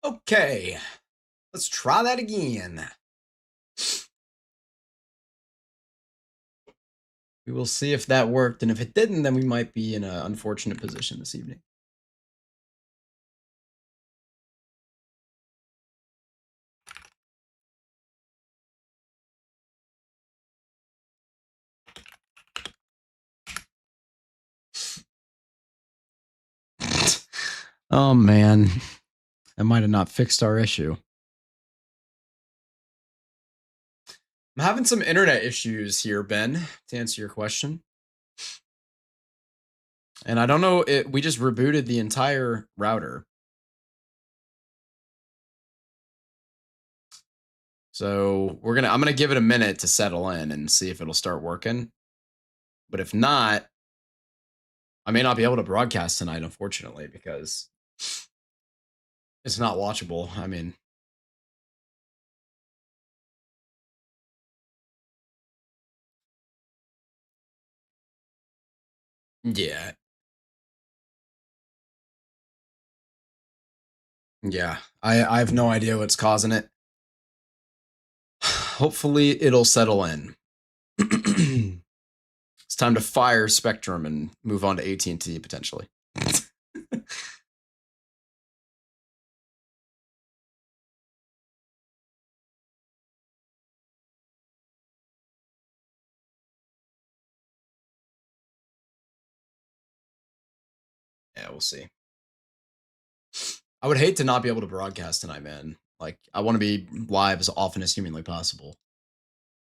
Okay, let's try that again. We will see if that worked, and if it didn't, then we might be in an unfortunate position this evening. Oh man, that might have not fixed our issue. I'm having some internet issues here, Ben, to answer your question. And I don't know, we just rebooted the entire router. So I'm gonna give it a minute to settle in and see if it'll start working. But if not, I may not be able to broadcast tonight, unfortunately, because it's not watchable. I mean, yeah, yeah. I have no idea what's causing it. Hopefully, it'll settle in. It's time to fire Spectrum and move on to AT&T potentially. Yeah, we'll see. I would hate to not be able to broadcast tonight, man. Like, I want to be live as often as humanly possible.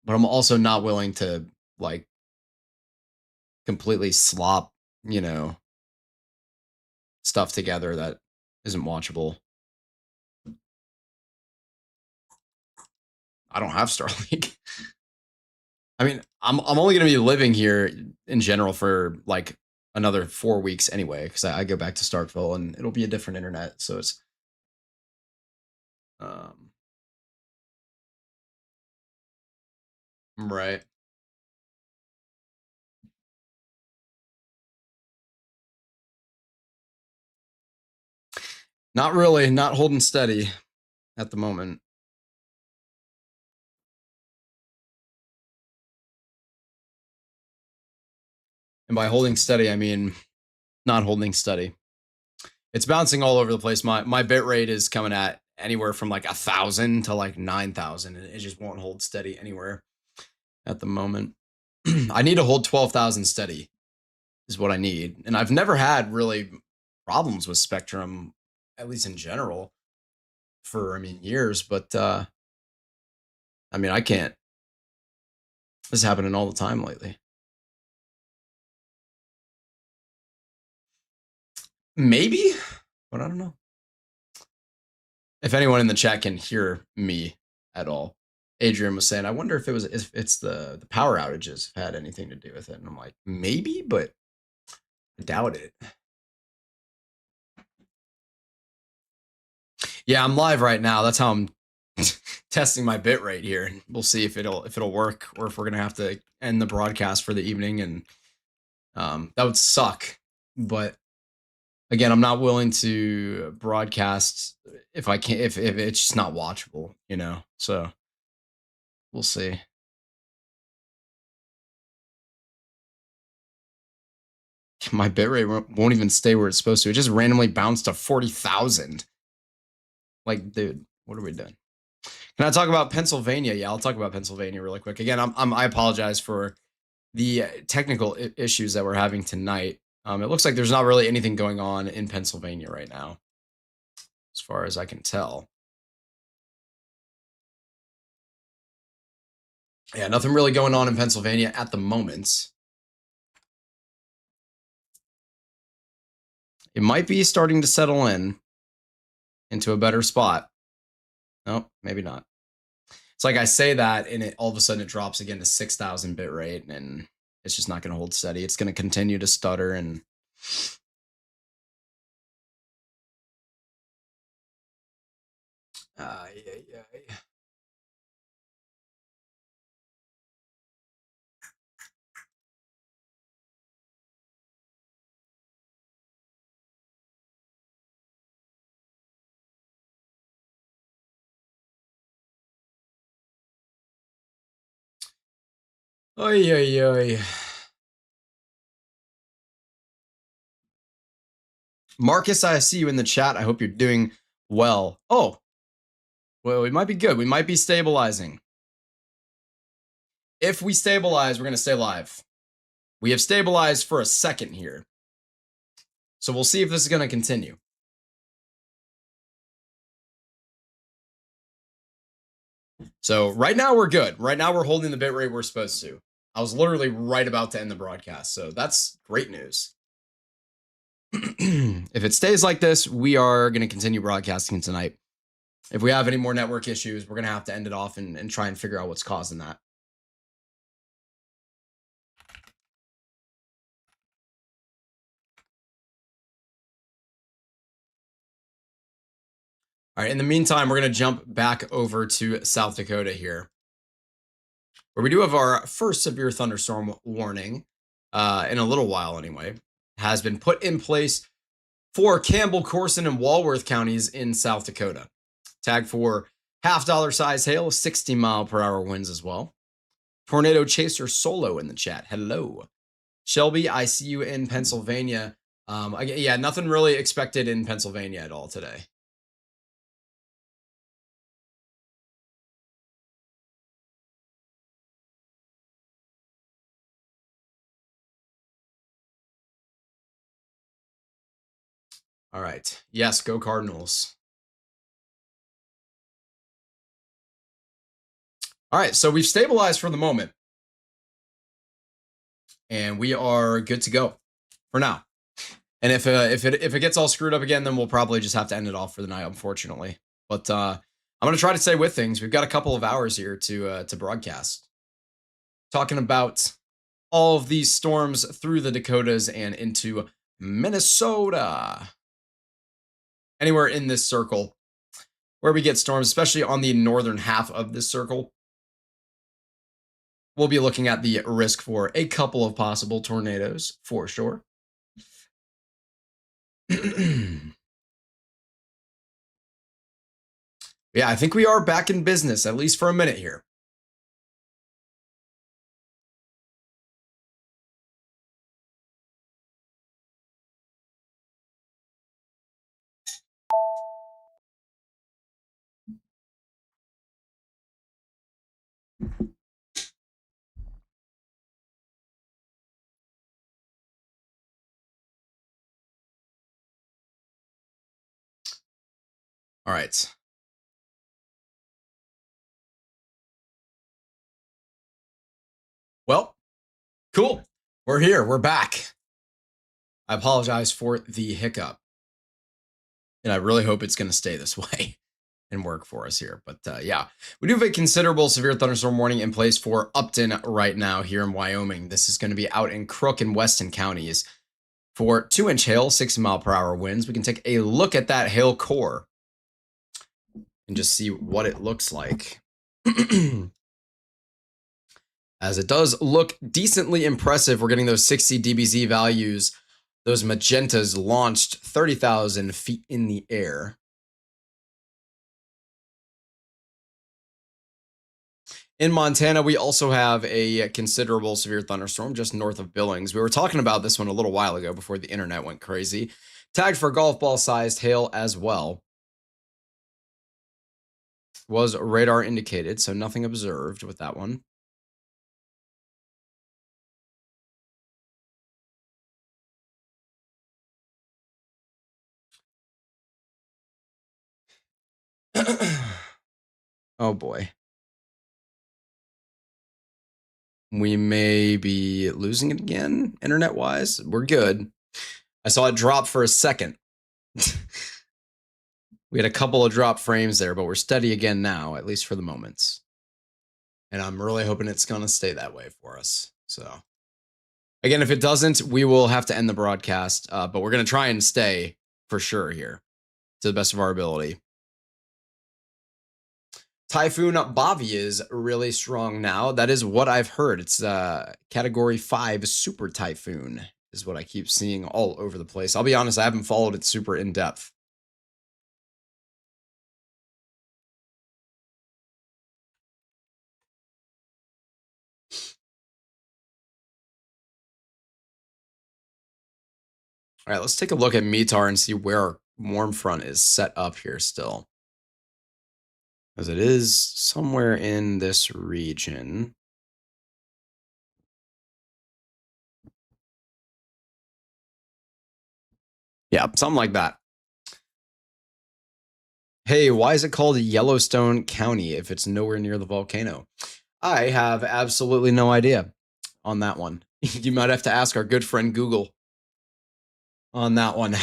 But I'm also not willing to, like, completely slop, you know, stuff together that isn't watchable. I don't have Starlink. I mean, I'm only going to be living here in general for like another 4 weeks anyway, because I go back to Starkville and it'll be a different internet. So it's um, right. Not really, not holding steady at the moment. And by holding steady, I mean not holding steady. It's bouncing all over the place. My bit rate is coming at anywhere from like 1,000 to like 9,000, and it just won't hold steady anywhere at the moment. I need to hold 12,000 steady is what I need, and I've never had really problems with Spectrum, at least in general, for years. But I mean, I can't. This is happening all the time lately. Maybe, but I don't know. If anyone in the chat can hear me at all, Adrian was saying, I wonder if it's the power outages have had anything to do with it. And I'm like, maybe, but I doubt it. Yeah, I'm live right now. That's how I'm testing my bit rate here, and we'll see if it'll work, or if we're gonna have to end the broadcast for the evening. And that would suck. But again, I'm not willing to broadcast if I can't, if it's just not watchable, So we'll see. My bitrate won't even stay where it's supposed to. It just randomly bounced to 40,000. Like, dude, what are we doing? Can I talk about Pennsylvania? Yeah, I'll talk about Pennsylvania really quick. Again, I apologize for the technical issues that we're having tonight. It looks like there's not really anything going on in Pennsylvania right now, as far as I can tell. Yeah, nothing really going on in Pennsylvania at the moment. It might be starting to settle into a better spot. No, maybe not. It's like I say that, and all of a sudden it drops again to 6,000 bit rate, and it's just not going to hold steady. It's going to continue to stutter, and yeah. Oy, oy, oy. Marcus, I see you in the chat. I hope you're doing well. Oh, well, we might be good. We might be stabilizing. If we stabilize, we're going to stay live. We have stabilized for a second here. So we'll see if this is going to continue. So right now we're good. Right now we're holding the bit rate we're supposed to. I was literally right about to end the broadcast. So that's great news. If it stays like this, we are going to continue broadcasting tonight. If we have any more network issues, we're going to have to end it off and try and figure out what's causing that. All right. In the meantime, we're going to jump back over to South Dakota here, where we do have our first severe thunderstorm warning in a little while anyway, has been put in place for Campbell, Corson, and Walworth counties in South Dakota. Tagged for $half size hail, 60-mile-per-hour winds as well. Tornado Chaser Solo in the chat. Hello. Shelby, I see you in Pennsylvania. Yeah, nothing really expected in Pennsylvania at all today. All right. Yes, go Cardinals. All right, so we've stabilized for the moment. And we are good to go for now. And if it gets all screwed up again, then we'll probably just have to end it off for the night, unfortunately. But I'm going to try to stay with things. We've got a couple of hours here to broadcast. Talking about all of these storms through the Dakotas and into Minnesota. Anywhere in this circle where we get storms, especially on the northern half of this circle, we'll be looking at the risk for a couple of possible tornadoes for sure. Yeah, I think we are back in business, at least for a minute here. All right. Well, cool. We're here. We're back. I apologize for the hiccup. And I really hope it's going to stay this way and work for us here. But yeah, we do have a considerable severe thunderstorm warning in place for Upton right now here in Wyoming. This is going to be out in Crook and Weston counties for 2-inch hail, 60-mile-per-hour winds. We can take a look at that hail core and just see what it looks like. As it does look decently impressive. We're getting those 60 dBz values, those magentas launched 30,000 feet in the air. In Montana, we also have a considerable severe thunderstorm just north of Billings. We were talking about this one a little while ago before the internet went crazy. Tagged for golf ball sized hail as well. Was radar indicated, so nothing observed with that one. Oh boy. We may be losing it again, internet-wise. We're good. I saw it drop for a second. We had a couple of drop frames there, but we're steady again now, at least for the moments. And I'm really hoping it's going to stay that way for us. So, again, if it doesn't, we will have to end the broadcast, but we're going to try and stay for sure here to the best of our ability. Typhoon Bavi is really strong now. That is what I've heard. It's category 5 super typhoon is what I keep seeing all over the place. I'll be honest, I haven't followed it super in depth. All right, let's take a look at METAR and see where our warm front is set up here still. As it is somewhere in this region. Yeah, something like that. Hey, why is it called Yellowstone County if it's nowhere near the volcano? I have absolutely no idea on that one. You might have to ask our good friend Google on that one.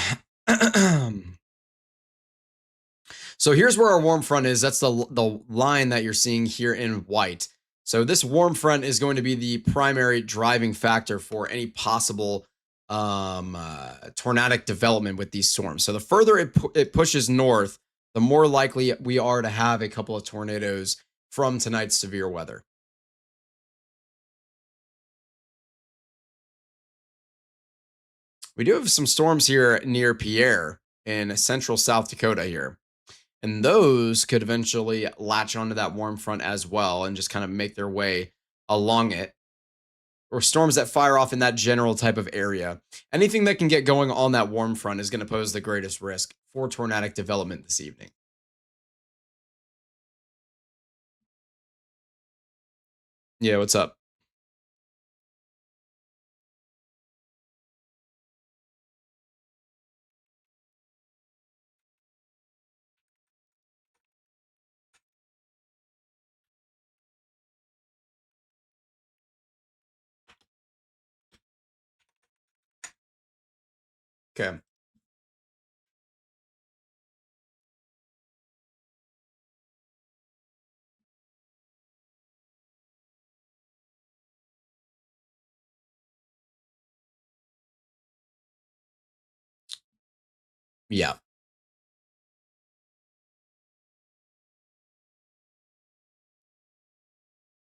So here's where our warm front is. That's the line that you're seeing here in white. So this warm front is going to be the primary driving factor for any possible tornadic development with these storms. So the further it pushes north, the more likely we are to have a couple of tornadoes from tonight's severe weather. We do have some storms here near Pierre in central South Dakota here. And those could eventually latch onto that warm front as well and just kind of make their way along it. Or storms that fire off in that general type of area. Anything that can get going on that warm front is going to pose the greatest risk for tornadic development this evening. Yeah, what's up? Okay. Yeah.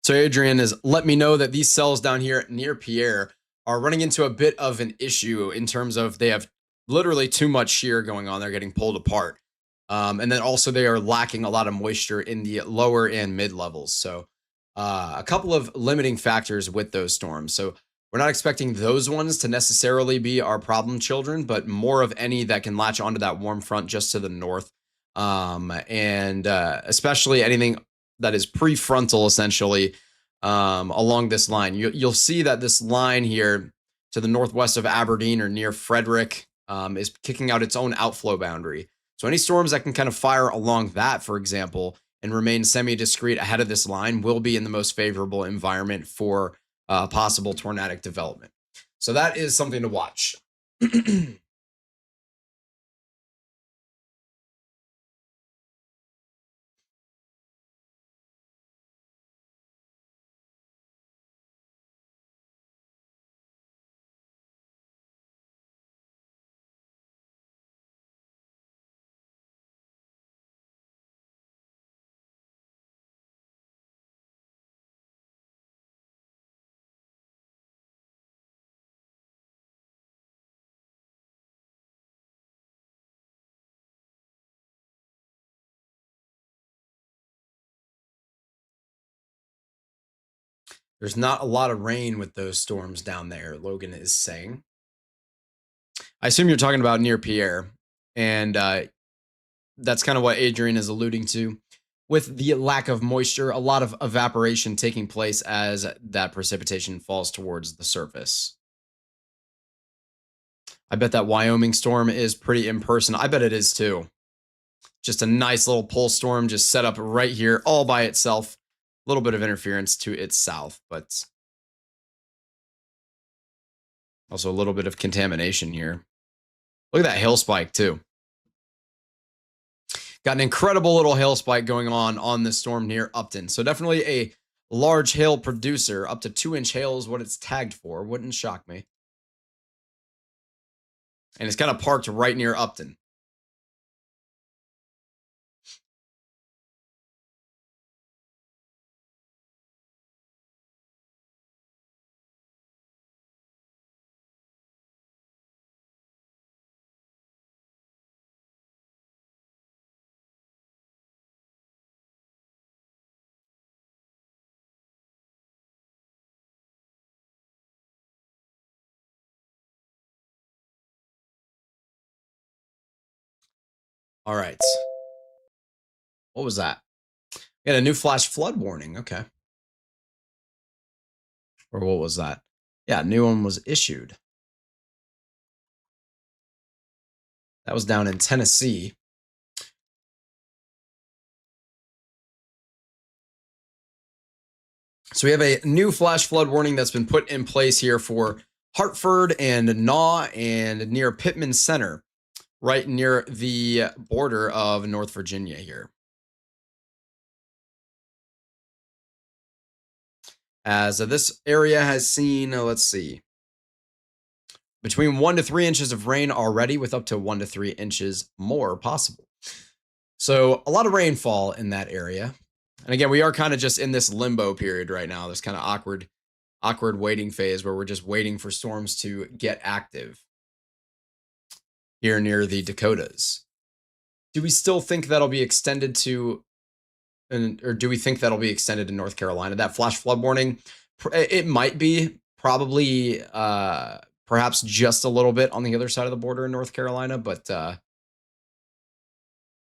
So Adrian is let me know that these cells down here near Pierre are running into a bit of an issue in terms of they have literally too much shear going on. They're getting pulled apart. And then also they are lacking a lot of moisture in the lower and mid levels. So a couple of limiting factors with those storms. So we're not expecting those ones to necessarily be our problem children, but more of any that can latch onto that warm front just to the north. And especially anything that is prefrontal essentially along this line. You'll see that this line here to the northwest of Aberdeen or near Frederick is kicking out its own outflow boundary. So any storms that can kind of fire along that, for example, and remain semi-discrete ahead of this line will be in the most favorable environment for possible tornadic development. So that is something to watch. There's not a lot of rain with those storms down there, Logan is saying. I assume you're talking about near Pierre. And that's kind of what Adrian is alluding to. With the lack of moisture, a lot of evaporation taking place as that precipitation falls towards the surface. I bet that Wyoming storm is pretty impersonal. I bet it is too. Just a nice little pole storm just set up right here all by itself. A little bit of interference to its south, but also a little bit of contamination here. Look at that hail spike too. Got an incredible little hail spike going on this storm near Upton. So definitely a large hail producer. Up to 2-inch hail is what it's tagged for. Wouldn't shock me. And it's kind of parked right near Upton. All right. What was that? We had a new flash flood warning. Okay. Or what was that? Yeah, new one was issued. That was down in Tennessee. So we have a new flash flood warning that's been put in place here for Hartford and Naw and near Pittman Center, right near the border of North Virginia here. As this area has seen, let's see, between 1 to 3 inches of rain already, with up to 1 to 3 inches more possible. So a lot of rainfall in that area. And again, we are kind of just in this limbo period right now, this kind of awkward waiting phase where we're just waiting for storms to get active here near the Dakotas. Do we still think that'll be extended to, or do we think that'll be extended to North Carolina? That flash flood warning, it might be probably, perhaps just a little bit on the other side of the border in North Carolina, but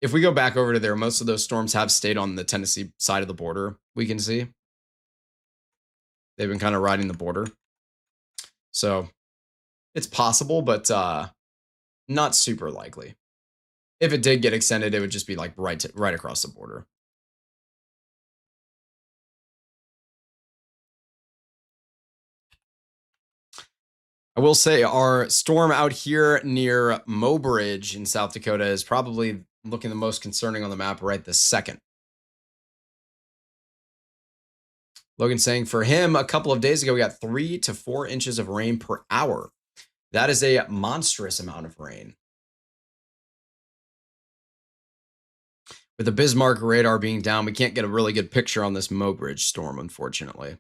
if we go back over to there, most of those storms have stayed on the Tennessee side of the border. We can see they've been kind of riding the border, so it's possible, but not super likely. If it did get extended, it would just be like right across the border. I will say our storm out here near Mobridge in South Dakota is probably looking the most concerning on the map right this second. Logan saying for him, a couple of days ago, we got 3 to 4 inches of rain per hour. That is a monstrous amount of rain. With the Bismarck radar being down, we can't get a really good picture on this Mobridge storm, unfortunately.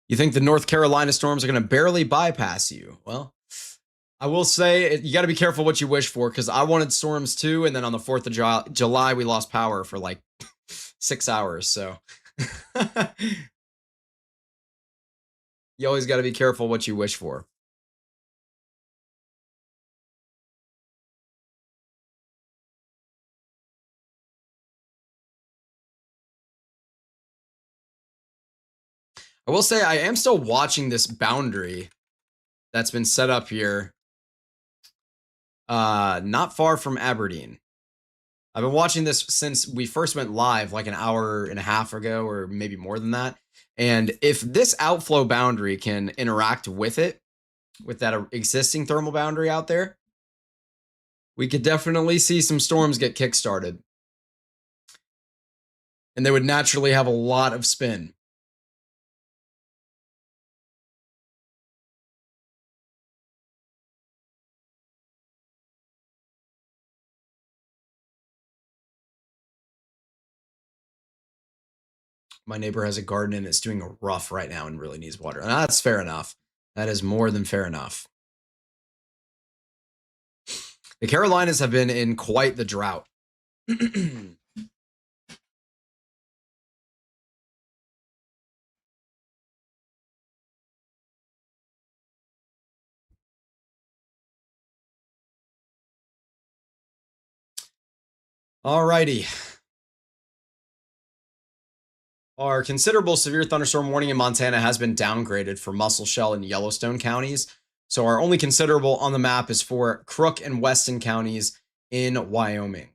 You think the North Carolina storms are going to barely bypass you? Well, I will say you got to be careful what you wish for, because I wanted storms too, and then on the 4th of July, we lost power for like 6 hours. So you always got to be careful what you wish for. I will say I am still watching this boundary that's been set up here, not far from Aberdeen. I've been watching this since we first went live like an hour and a half ago, or maybe more than that. And if this outflow boundary can interact with it, with that existing thermal boundary out there, we could definitely see some storms get kickstarted. And they would naturally have a lot of spin. My neighbor has a garden and it's doing a rough right now and really needs water. And that's fair enough. That is more than fair enough. The Carolinas have been in quite the drought. Alrighty. Our considerable severe thunderstorm warning in Montana has been downgraded for Musselshell and Yellowstone counties. So our only considerable on the map is for Crook and Weston counties in Wyoming.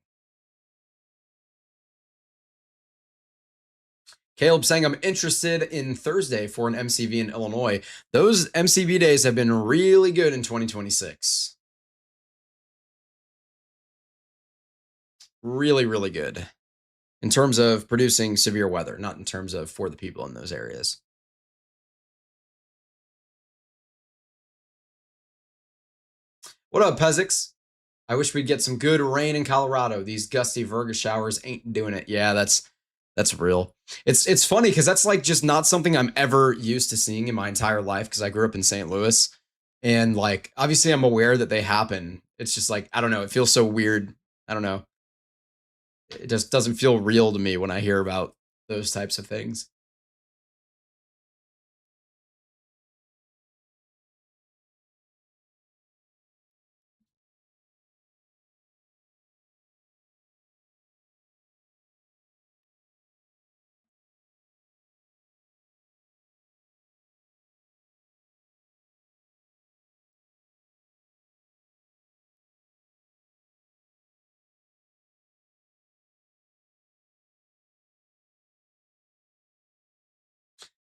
Caleb saying, I'm interested in Thursday for an MCV in Illinois. Those MCV days have been really good in 2026. Really, really good in terms of producing severe weather, not in terms of for the people in those areas. What up, Pezix? I wish we'd get some good rain in Colorado. These gusty Virga showers ain't doing it. Yeah, that's real. It's funny because that's like just not something I'm ever used to seeing in my entire life, because I grew up in St. Louis, and like obviously I'm aware that they happen. It's just like, I don't know, it feels so weird. I don't know. It just doesn't feel real to me when I hear about those types of things.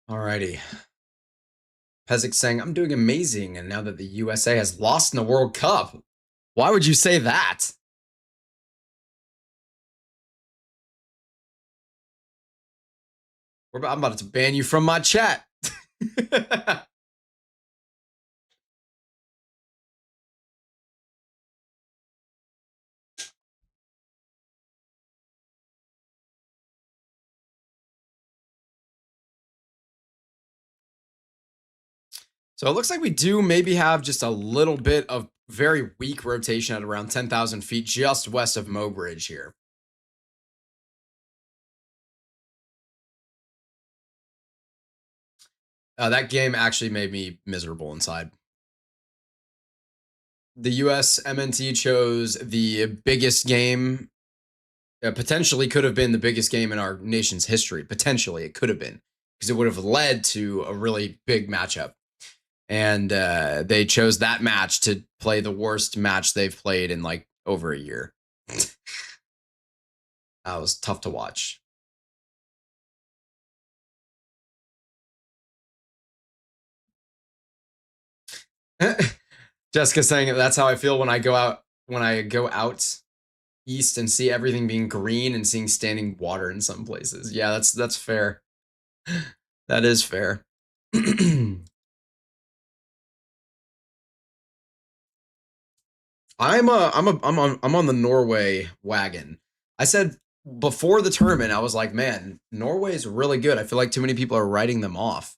Alrighty. Pezik saying, I'm doing amazing, and now that the USA has lost in the World Cup. Why would you say that? I'm about to ban you from my chat. So it looks like we do maybe have just a little bit of very weak rotation at around 10,000 feet just west of Mobridge here. That game actually made me miserable inside. The US MNT chose the biggest game, potentially could have been the biggest game in our nation's history. Potentially, it could have been, because it would have led to a really big matchup. And they chose that match to play the worst match they've played in like over a year. That was tough to watch. Jessica saying that's how I feel when I go out east and see everything being green and seeing standing water in some places. Yeah, that's fair. That is fair. I'm on the Norway wagon. I said before the tournament, I was like, man, Norway is really good. I feel like too many people are writing them off.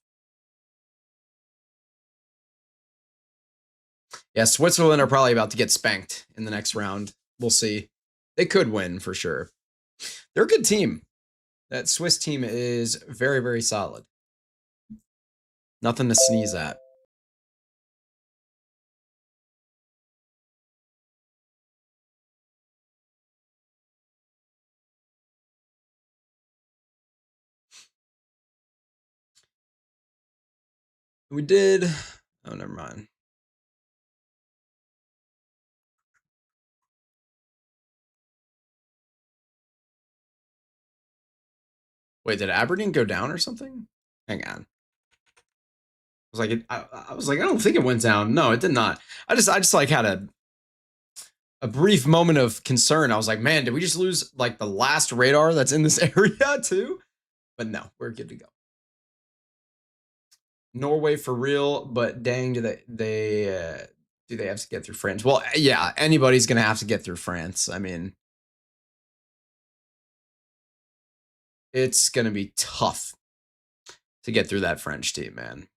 Yeah, Switzerland are probably about to get spanked in the next round. We'll see. They could win for sure. They're a good team. That Swiss team is very, very solid. Nothing to sneeze at. We did. Oh, never mind. Wait, did Aberdeen go down or something? Hang on. I was like, I don't think it went down. No, it did not. I just like had a brief moment of concern. I was like, man, did we just lose like the last radar that's in this area too? But no, we're good to go. Norway for real, but dang, do they have to get through France? Well, yeah, anybody's gonna have to get through France. I mean, it's gonna be tough to get through that French team, man.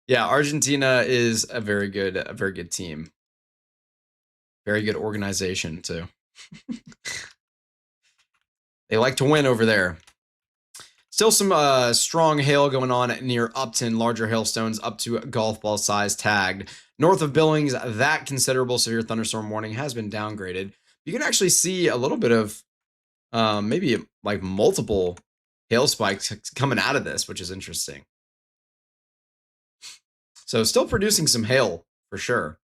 Yeah, Argentina is a very good team. Very good organization too. They like to win over there. Still some strong hail going on near Upton. Larger hailstones up to golf ball size tagged. North of Billings, that considerable severe thunderstorm warning has been downgraded. You can actually see a little bit of maybe like multiple hail spikes coming out of this, which is interesting. So still producing some hail for sure.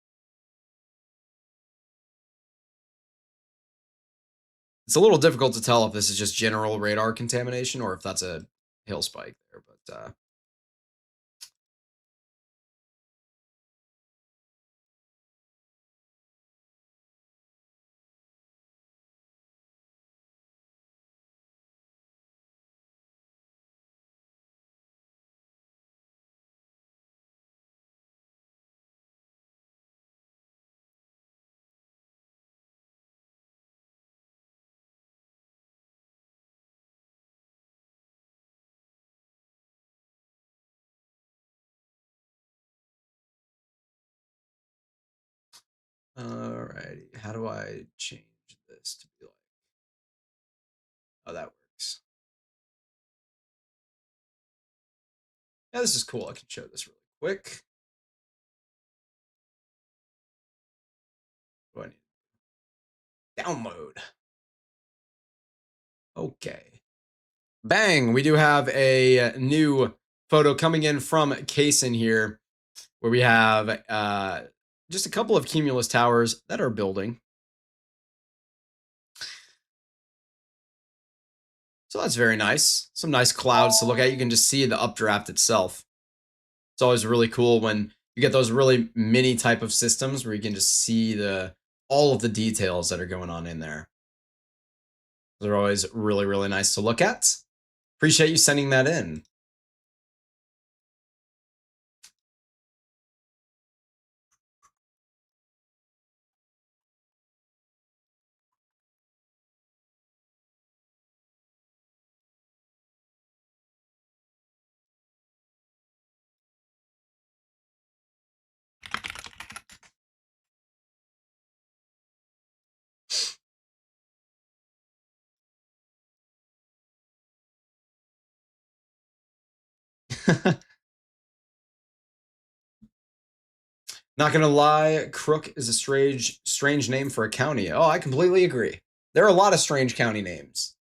It's a little difficult to tell if this is just general radar contamination or if that's a hail spike there, but alrighty. How do I change this to be like, oh, that works. Yeah, this is cool. I can show this really quick. What do I need? Download. Okay. Bang! We do have a new photo coming in from Kaysen here, where we have just a couple of cumulus towers that are building. So that's very nice. Some nice clouds to look at. You can just see the updraft itself. It's always really cool when you get those really mini type of systems where you can just see all of the details that are going on in there. They're always really, really nice to look at. Appreciate you sending that in. Not gonna lie, Crook is a strange name for a county. Oh, I completely agree. There are a lot of strange county names.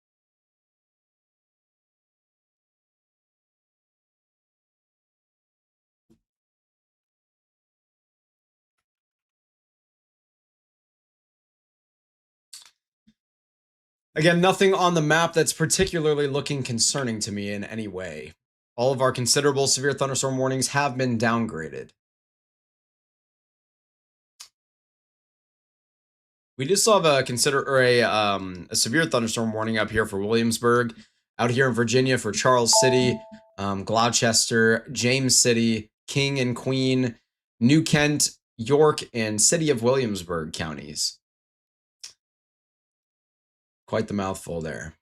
Again, nothing on the map that's particularly looking concerning to me in any way. All of our considerable severe thunderstorm warnings have been downgraded. We do still have a severe thunderstorm warning up here for Williamsburg, out here in Virginia for Charles City, Gloucester, James City, King and Queen, New Kent, York, and City of Williamsburg counties. Quite the mouthful there.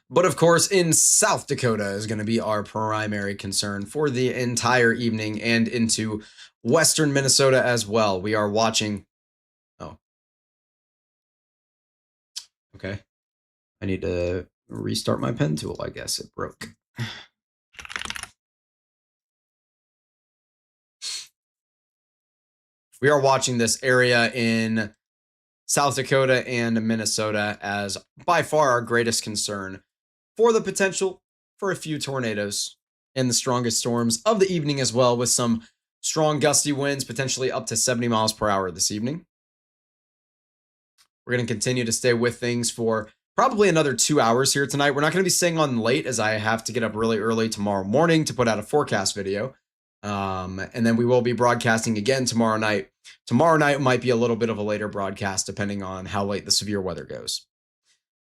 But of course, in South Dakota is going to be our primary concern for the entire evening and into western Minnesota as well. We are watching. Oh, okay. I need to restart my pen tool. I guess it broke. We are watching this area in South Dakota and Minnesota as by far our greatest concern for the potential for a few tornadoes and the strongest storms of the evening as well, with some strong gusty winds, potentially up to 70 miles per hour this evening. We're going to continue to stay with things for probably another 2 hours here tonight. We're not going to be staying on late as I have to get up really early tomorrow morning to put out a forecast video. And then we will be broadcasting again tomorrow night. Tomorrow night might be a little bit of a later broadcast depending on how late the severe weather goes.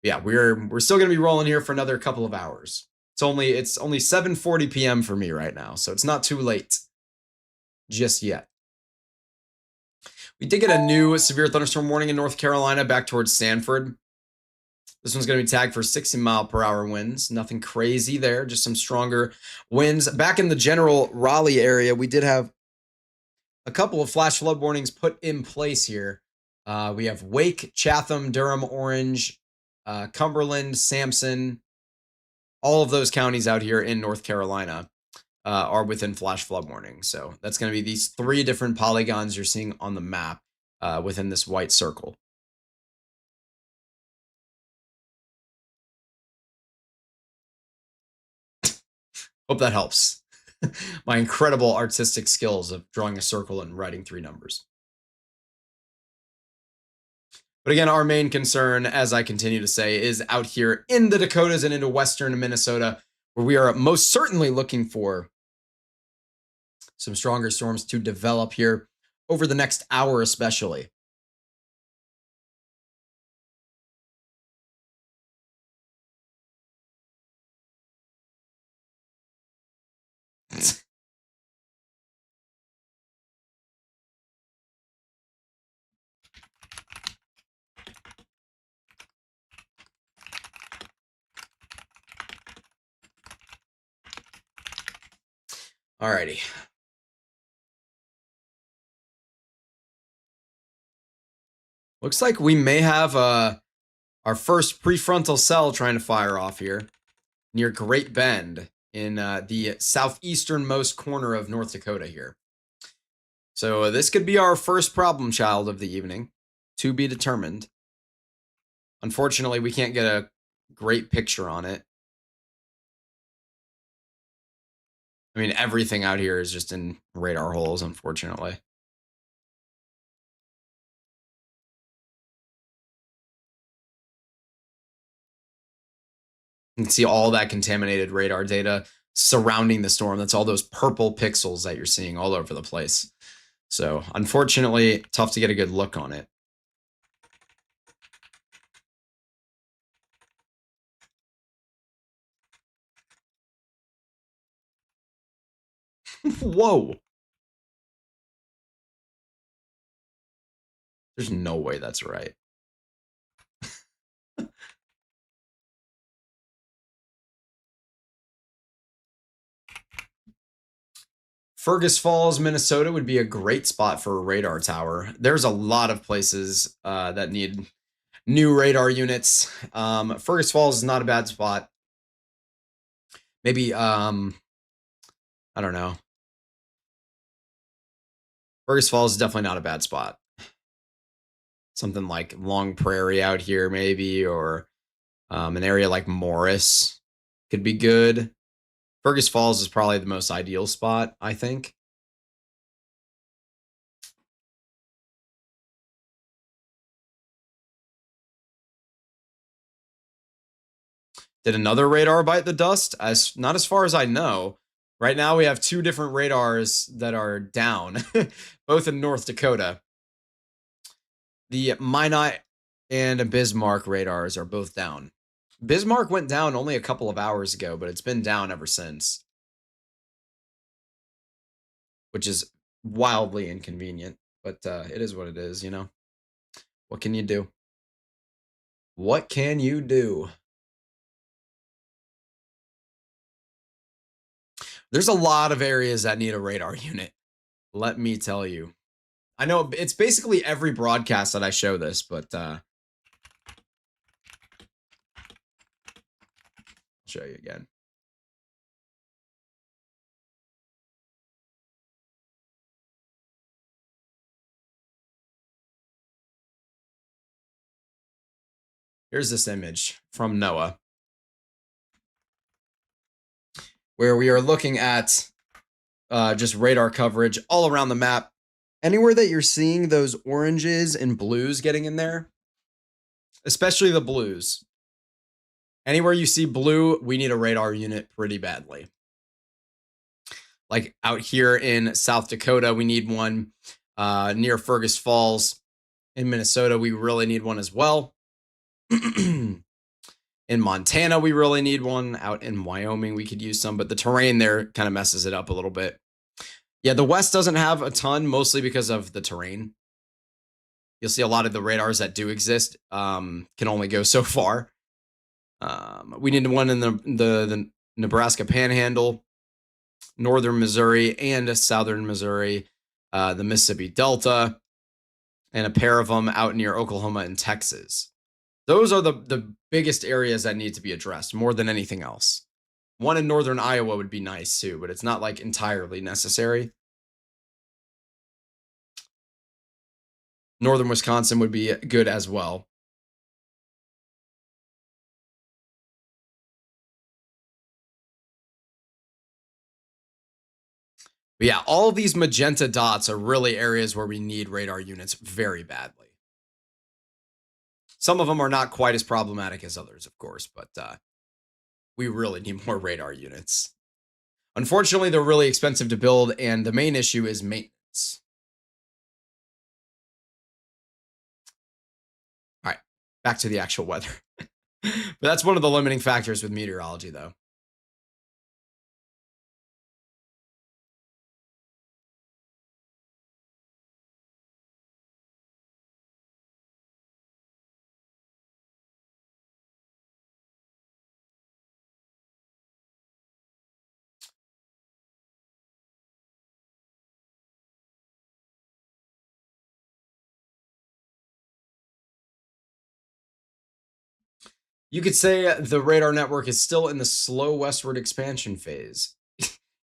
Yeah, we're still going to be rolling here for another couple of hours. It's only 7:40 p.m. for me right now, so it's not too late just yet. We did get a new severe thunderstorm warning in North Carolina back towards Sanford. This one's going to be tagged for 60 mile per hour winds. Nothing crazy there, just some stronger winds. Back in the general Raleigh area, we did have a couple of flash flood warnings put in place here. We have Wake, Chatham, Durham, Orange, Cumberland, Sampson. All of those counties out here in North Carolina are within flash flood warning. So that's going to be these 3 different polygons you're seeing on the map within this white circle. Hope that helps. My incredible artistic skills of drawing a circle and writing 3 numbers. But again, our main concern, as I continue to say, is out here in the Dakotas and into western Minnesota, where we are most certainly looking for some stronger storms to develop here over the next hour, especially. Alrighty. Looks like we may have our first prefrontal cell trying to fire off here near Great Bend in the southeasternmost corner of North Dakota here. So this could be our first problem child of the evening, to be determined. Unfortunately, we can't get a great picture on it. I mean, everything out here is just in radar holes, unfortunately. You can see all that contaminated radar data surrounding the storm. That's all those purple pixels that you're seeing all over the place. So unfortunately, tough to get a good look on it. Whoa. There's no way that's right. Fergus Falls, Minnesota would be a great spot for a radar tower. There's a lot of places that need new radar units. Fergus Falls is not a bad spot. Maybe, I don't know. Fergus Falls is definitely not a bad spot. Something like Long Prairie out here, maybe, or an area like Morris could be good. Fergus Falls is probably the most ideal spot, I think. Did another radar bite the dust? Not as far as I know. Right now, we have two different radars that are down, both in North Dakota. The Minot and Bismarck radars are both down. Bismarck went down only a couple of hours ago, but it's been down ever since, which is wildly inconvenient. But it is what it is, you know? What can you do? What can you do? There's a lot of areas that need a radar unit. Let me tell you. I know it's basically every broadcast that I show this, but I'll show you again. Here's this image from NOAA, where we are looking at just radar coverage all around the map. Anywhere that you're seeing those oranges and blues getting in there, especially the blues. Anywhere you see blue, we need a radar unit pretty badly. Like out here in South Dakota, we need one. Near Fergus Falls in Minnesota, we really need one as well. In Montana, we really need one. Out in Wyoming, we could use some, but the terrain there kind of messes it up a little bit. Yeah, the West doesn't have a ton, mostly because of the terrain. You'll see a lot of the radars that do exist can only go so far. We need one in the Nebraska Panhandle, northern Missouri, and southern Missouri, the Mississippi Delta, and a pair of them out near Oklahoma and Texas. Those are the biggest areas that need to be addressed more than anything else. One in northern Iowa would be nice too, but it's not like entirely necessary. Northern Wisconsin would be good as well. But yeah, all of these magenta dots are really areas where we need radar units very badly. Some of them are not quite as problematic as others, of course, but we really need more radar units. Unfortunately, they're really expensive to build, and the main issue is maintenance. All right, back to the actual weather. But that's one of the limiting factors with meteorology, though. You could say the radar network is still in the slow westward expansion phase.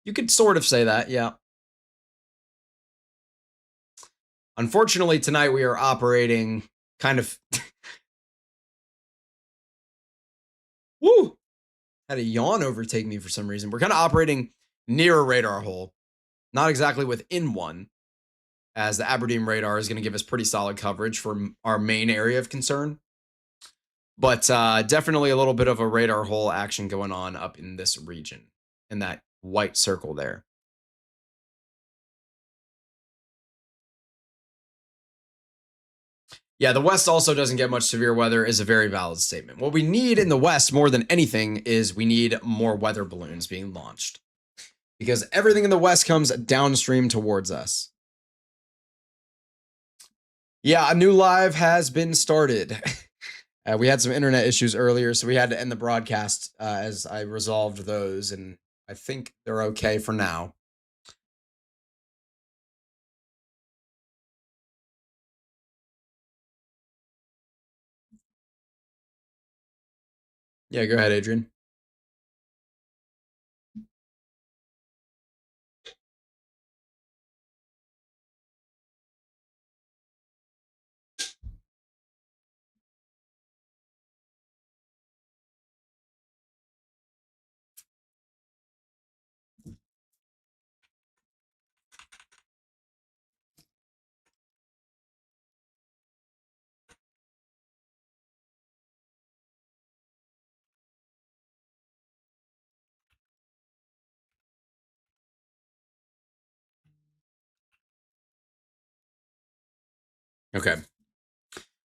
You could sort of say that, yeah. Unfortunately, tonight we are operating kind of. Woo! Had a yawn overtake me for some reason. We're kind of operating near a radar hole, not exactly within one, as the Aberdeen radar is going to give us pretty solid coverage from our main area of concern. But definitely a little bit of a radar hole action going on up in this region, in that white circle there. Yeah, the West also doesn't get much severe weather is a very valid statement. What we need in the West more than anything is we need more weather balloons being launched because everything in the West comes downstream towards us. Yeah, a new live has been started. We had some internet issues earlier, so we had to end the broadcast as I resolved those, and I think they're okay for now. Yeah, go ahead, Adrian. Okay.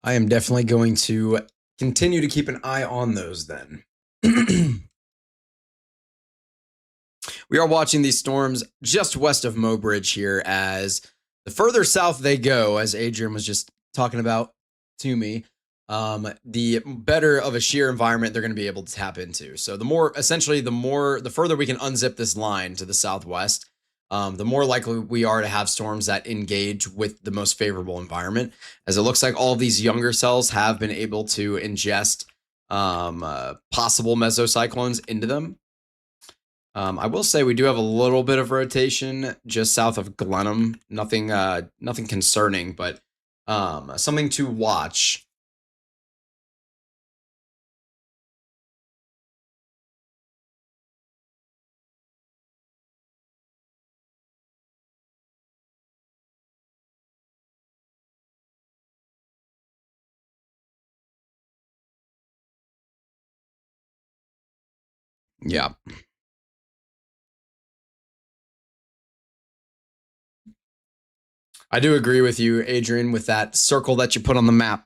I am definitely going to continue to keep an eye on those then. We are watching these storms just west of Mobridge here as the further south they go, as Adrian was just talking about to me, the better of a shear environment they're going to be able to tap into. So the more, essentially, the further we can unzip this line to the southwest, the more likely we are to have storms that engage with the most favorable environment. As it looks like all of these younger cells have been able to ingest possible mesocyclones into them. I will say we do have a little bit of rotation just south of Glenham. Nothing concerning, but something to watch. Yeah, I do agree with you, Adrian, with that circle that you put on the map.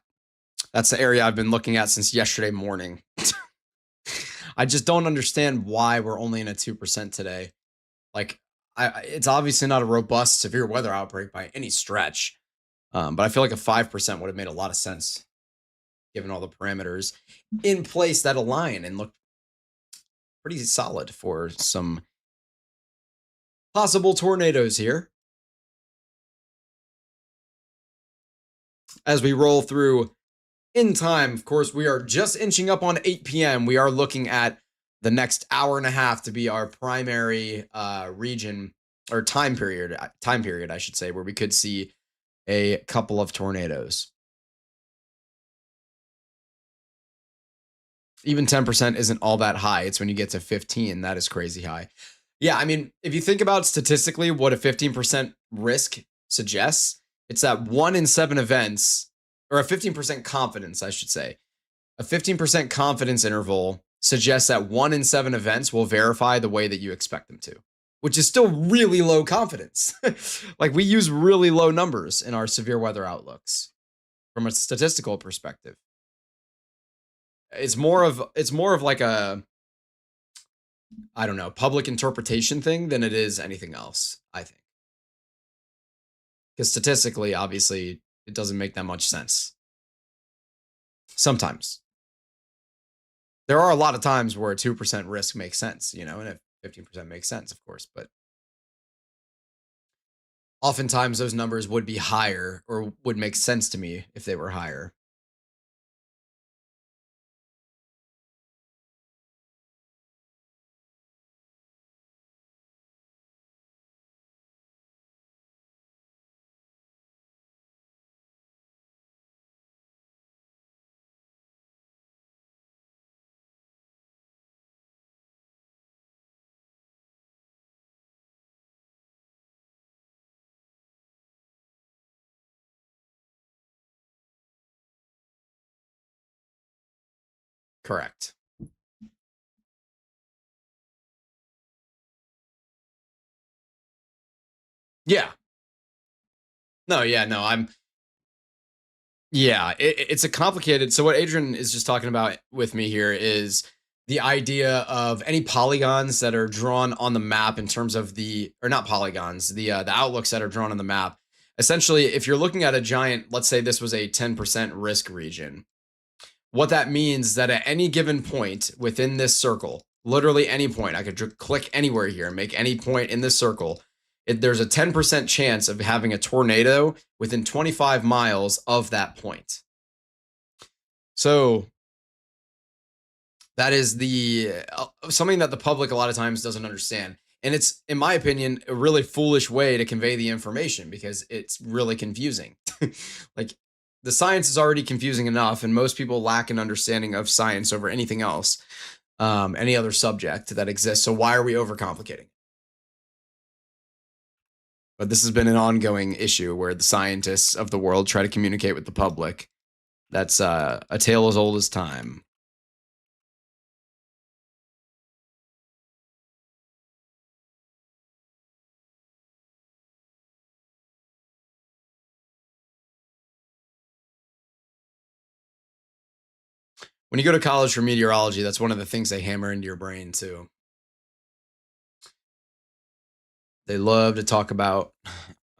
That's the area I've been looking at since yesterday morning. I just don't understand why we're only in a 2% today. Like, it's obviously not a robust severe weather outbreak by any stretch. But I feel like a 5% would have made a lot of sense given all the parameters in place that align and look pretty solid for some possible tornadoes here. As we roll through in time, of course, we are just inching up on 8 p.m. We are looking at the next hour and a half to be our primary region or time period, I should say, where we could see a couple of tornadoes. Even 10% isn't all that high. It's when you get to 15 that is crazy high. Yeah, I mean, if you think about statistically what a 15% risk suggests, it's that 1 in 7 events, or a 15% confidence, I should say. A 15% confidence interval suggests that 1 in 7 events will verify the way that you expect them to, which is still really low confidence. Like, we use really low numbers in our severe weather outlooks from a statistical perspective. It's more of like a, I don't know, public interpretation thing than it is anything else, I think. Because statistically, obviously, it doesn't make that much sense. Sometimes. There are a lot of times where a 2% risk makes sense, and if 15% makes sense, of course, but oftentimes those numbers would be higher or would make sense to me if they were higher. Correct. Yeah. No, yeah, no, yeah, it's a complicated. So what Adrian is just talking about with me here is the idea of any polygons that are drawn on the map in terms of the, or not polygons, the outlooks that are drawn on the map. Essentially, if you're looking at a giant, let's say this was a 10% risk region, what that means that at any given point within this circle, literally any point, I could click anywhere here and make any point in this circle. There's a 10% chance of having a tornado within 25 miles of that point. So that is the something that the public a lot of times doesn't understand. And it's, in my opinion, a really foolish way to convey the information because it's really confusing. Like, the science is already confusing enough, and most people lack an understanding of science over anything else, any other subject that exists. So why are we overcomplicating? But this has been an ongoing issue where the scientists of the world try to communicate with the public. That's a tale as old as time. When you go to college for meteorology, that's one of the things they hammer into your brain too. They love to talk about,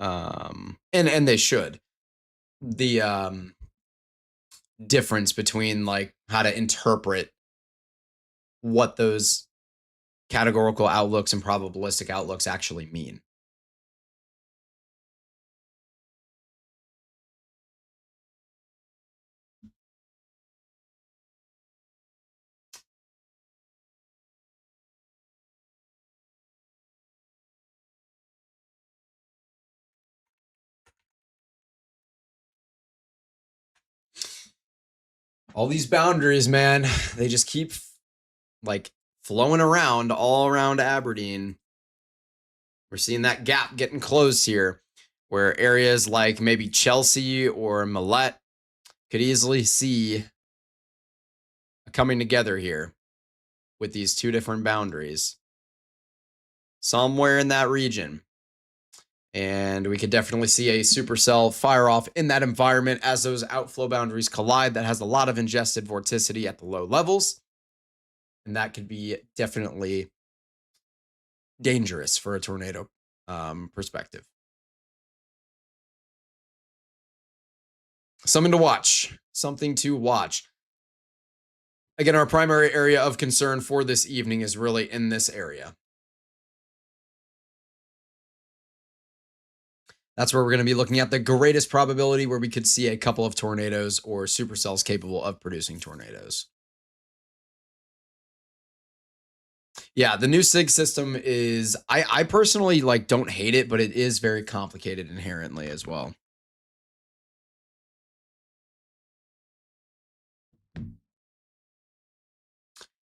and they should, the difference between like how to interpret what those categorical outlooks and probabilistic outlooks actually mean. All these boundaries, man, they just keep like flowing around all around Aberdeen. We're seeing that gap getting closed here, where areas like maybe Chelsea or Millet could easily see coming together here with these two different boundaries somewhere in that region. And we could definitely see a supercell fire off in that environment as those outflow boundaries collide. That has a lot of ingested vorticity at the low levels. And that could be definitely dangerous for a tornado perspective. Something to watch. Something to watch. Again, our primary area of concern for this evening is really in this area. That's where we're going to be looking at the greatest probability where we could see a couple of tornadoes or supercells capable of producing tornadoes. Yeah, the new SIG system is, I personally like don't hate it, but it is very complicated inherently as well.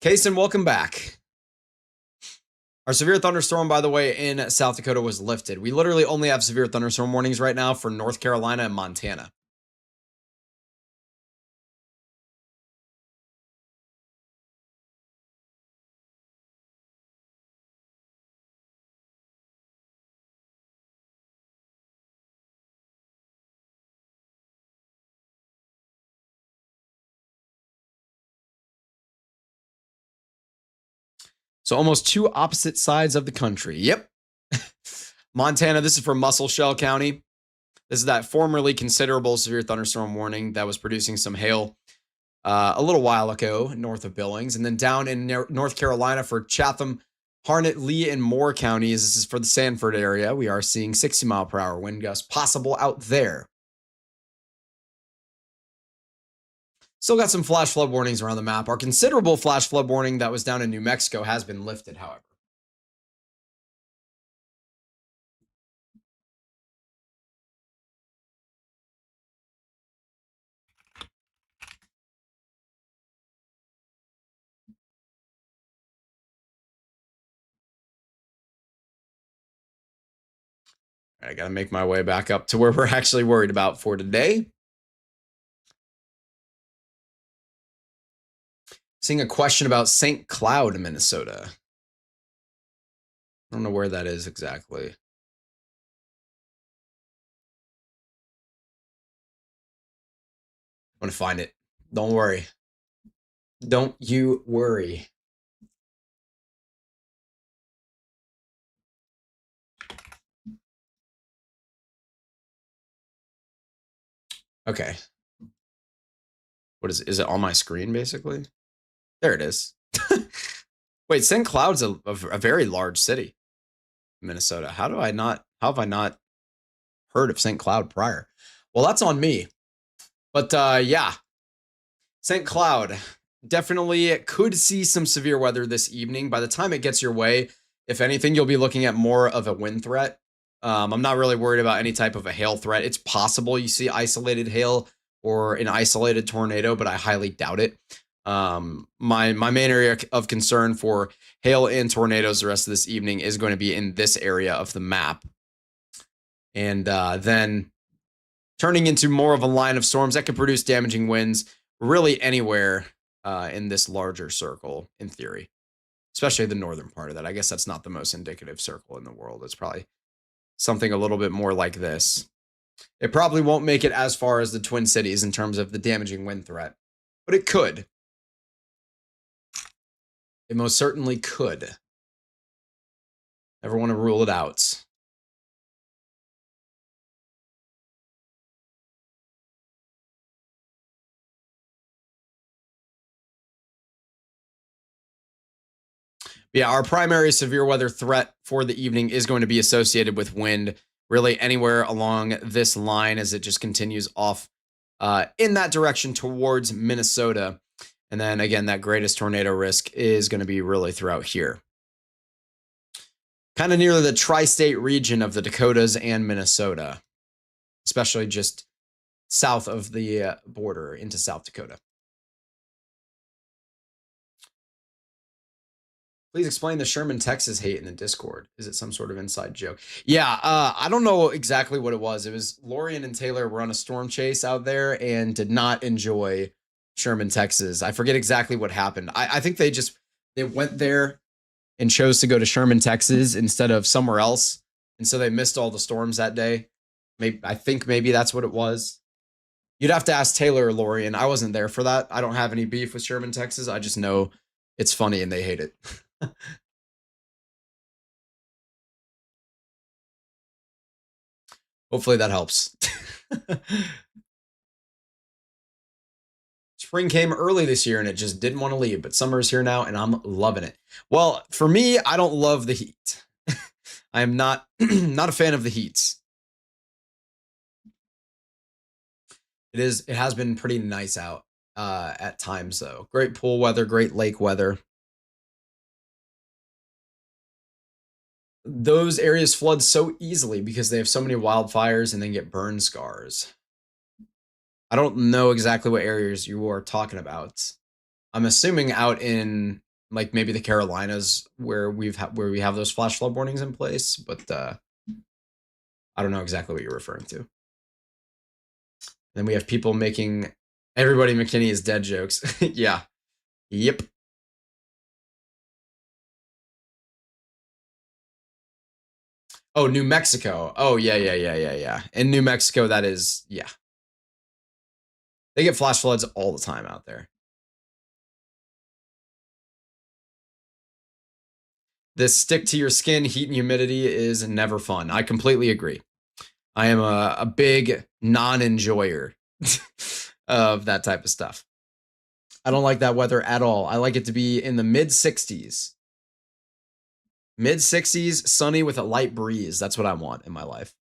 Kason, welcome back. Our severe thunderstorm, by the way, in South Dakota was lifted. We literally only have severe thunderstorm warnings right now for North Carolina and Montana. So almost two opposite sides of the country. Yep. Montana, this is from Muscle County. This is that formerly considerable severe thunderstorm warning that was producing some hail a little while ago north of Billings. And then down in North Carolina for Chatham, Harnett, Lee, and Moore counties. This is for the Sanford area. We are seeing 60-mile-per-hour wind gusts possible out there. Still got some flash flood warnings around the map. Our considerable flash flood warning that was down in New Mexico has been lifted, however. I got to make my way back up to where we're actually worried about for today. Seeing a question about St. Cloud, Minnesota. I don't know where that is exactly. I'm going to find it. Don't worry. Don't you worry. Okay. What is it? Is it on my screen, basically? There it is. Wait, St. Cloud's a very large city, Minnesota. How have I not heard of St. Cloud prior? Well, that's on me. But yeah, St. Cloud definitely could see some severe weather this evening. By the time it gets your way, if anything, you'll be looking at more of a wind threat. I'm not really worried about any type of a hail threat. It's possible you see isolated hail or an isolated tornado, but I highly doubt it. My main area of concern for hail and tornadoes the rest of this evening is going to be in this area of the map. And then turning into more of a line of storms that could produce damaging winds really anywhere in this larger circle, in theory, especially the northern part of that. I guess that's not the most indicative circle in the world. It's probably something a little bit more like this. It probably won't make it as far as the Twin Cities in terms of the damaging wind threat, but it could. It most certainly could. Never want to rule it out. Yeah, our primary severe weather threat for the evening is going to be associated with wind, really anywhere along this line as it just continues off in that direction towards Minnesota. And then again, that greatest tornado risk is going to be really throughout here. Kind of near the tri-state region of the Dakotas and Minnesota, especially just south of the border into South Dakota. Please explain the Sherman, Texas hate in the Discord. Is it some sort of inside joke? Yeah, I don't know exactly what it was. It was Lorian and Taylor were on a storm chase out there and did not enjoy Sherman, Texas. I forget exactly what happened. I think they went there and chose to go to Sherman, Texas instead of somewhere else. And so they missed all the storms that day. I think maybe that's what it was. You'd have to ask Taylor or Lorian. I wasn't there for that. I don't have any beef with Sherman, Texas. I just know it's funny and they hate it. Hopefully that helps. Spring came early this year and it just didn't want to leave, but summer is here now and I'm loving it. Well, for me, I don't love the heat. I am not not a fan of the heat. It has been pretty nice out at times though. Great pool weather, great lake weather. Those areas flood so easily because they have so many wildfires and then get burn scars. I don't know exactly what areas you are talking about. I'm assuming out in like maybe the Carolinas where we have those flash flood warnings in place, but I don't know exactly what you're referring to. Then we have people making everybody McKinney is dead jokes. Yeah. Yep. Oh, New Mexico. Oh, yeah. In New Mexico, that is, yeah. They get flash floods all the time out there. This stick to your skin heat and humidity is never fun. I completely agree. I am a big non-enjoyer of that type of stuff. I don't like that weather at all. I like it to be in the mid 60s. Mid 60s, sunny with a light breeze. That's what I want in my life.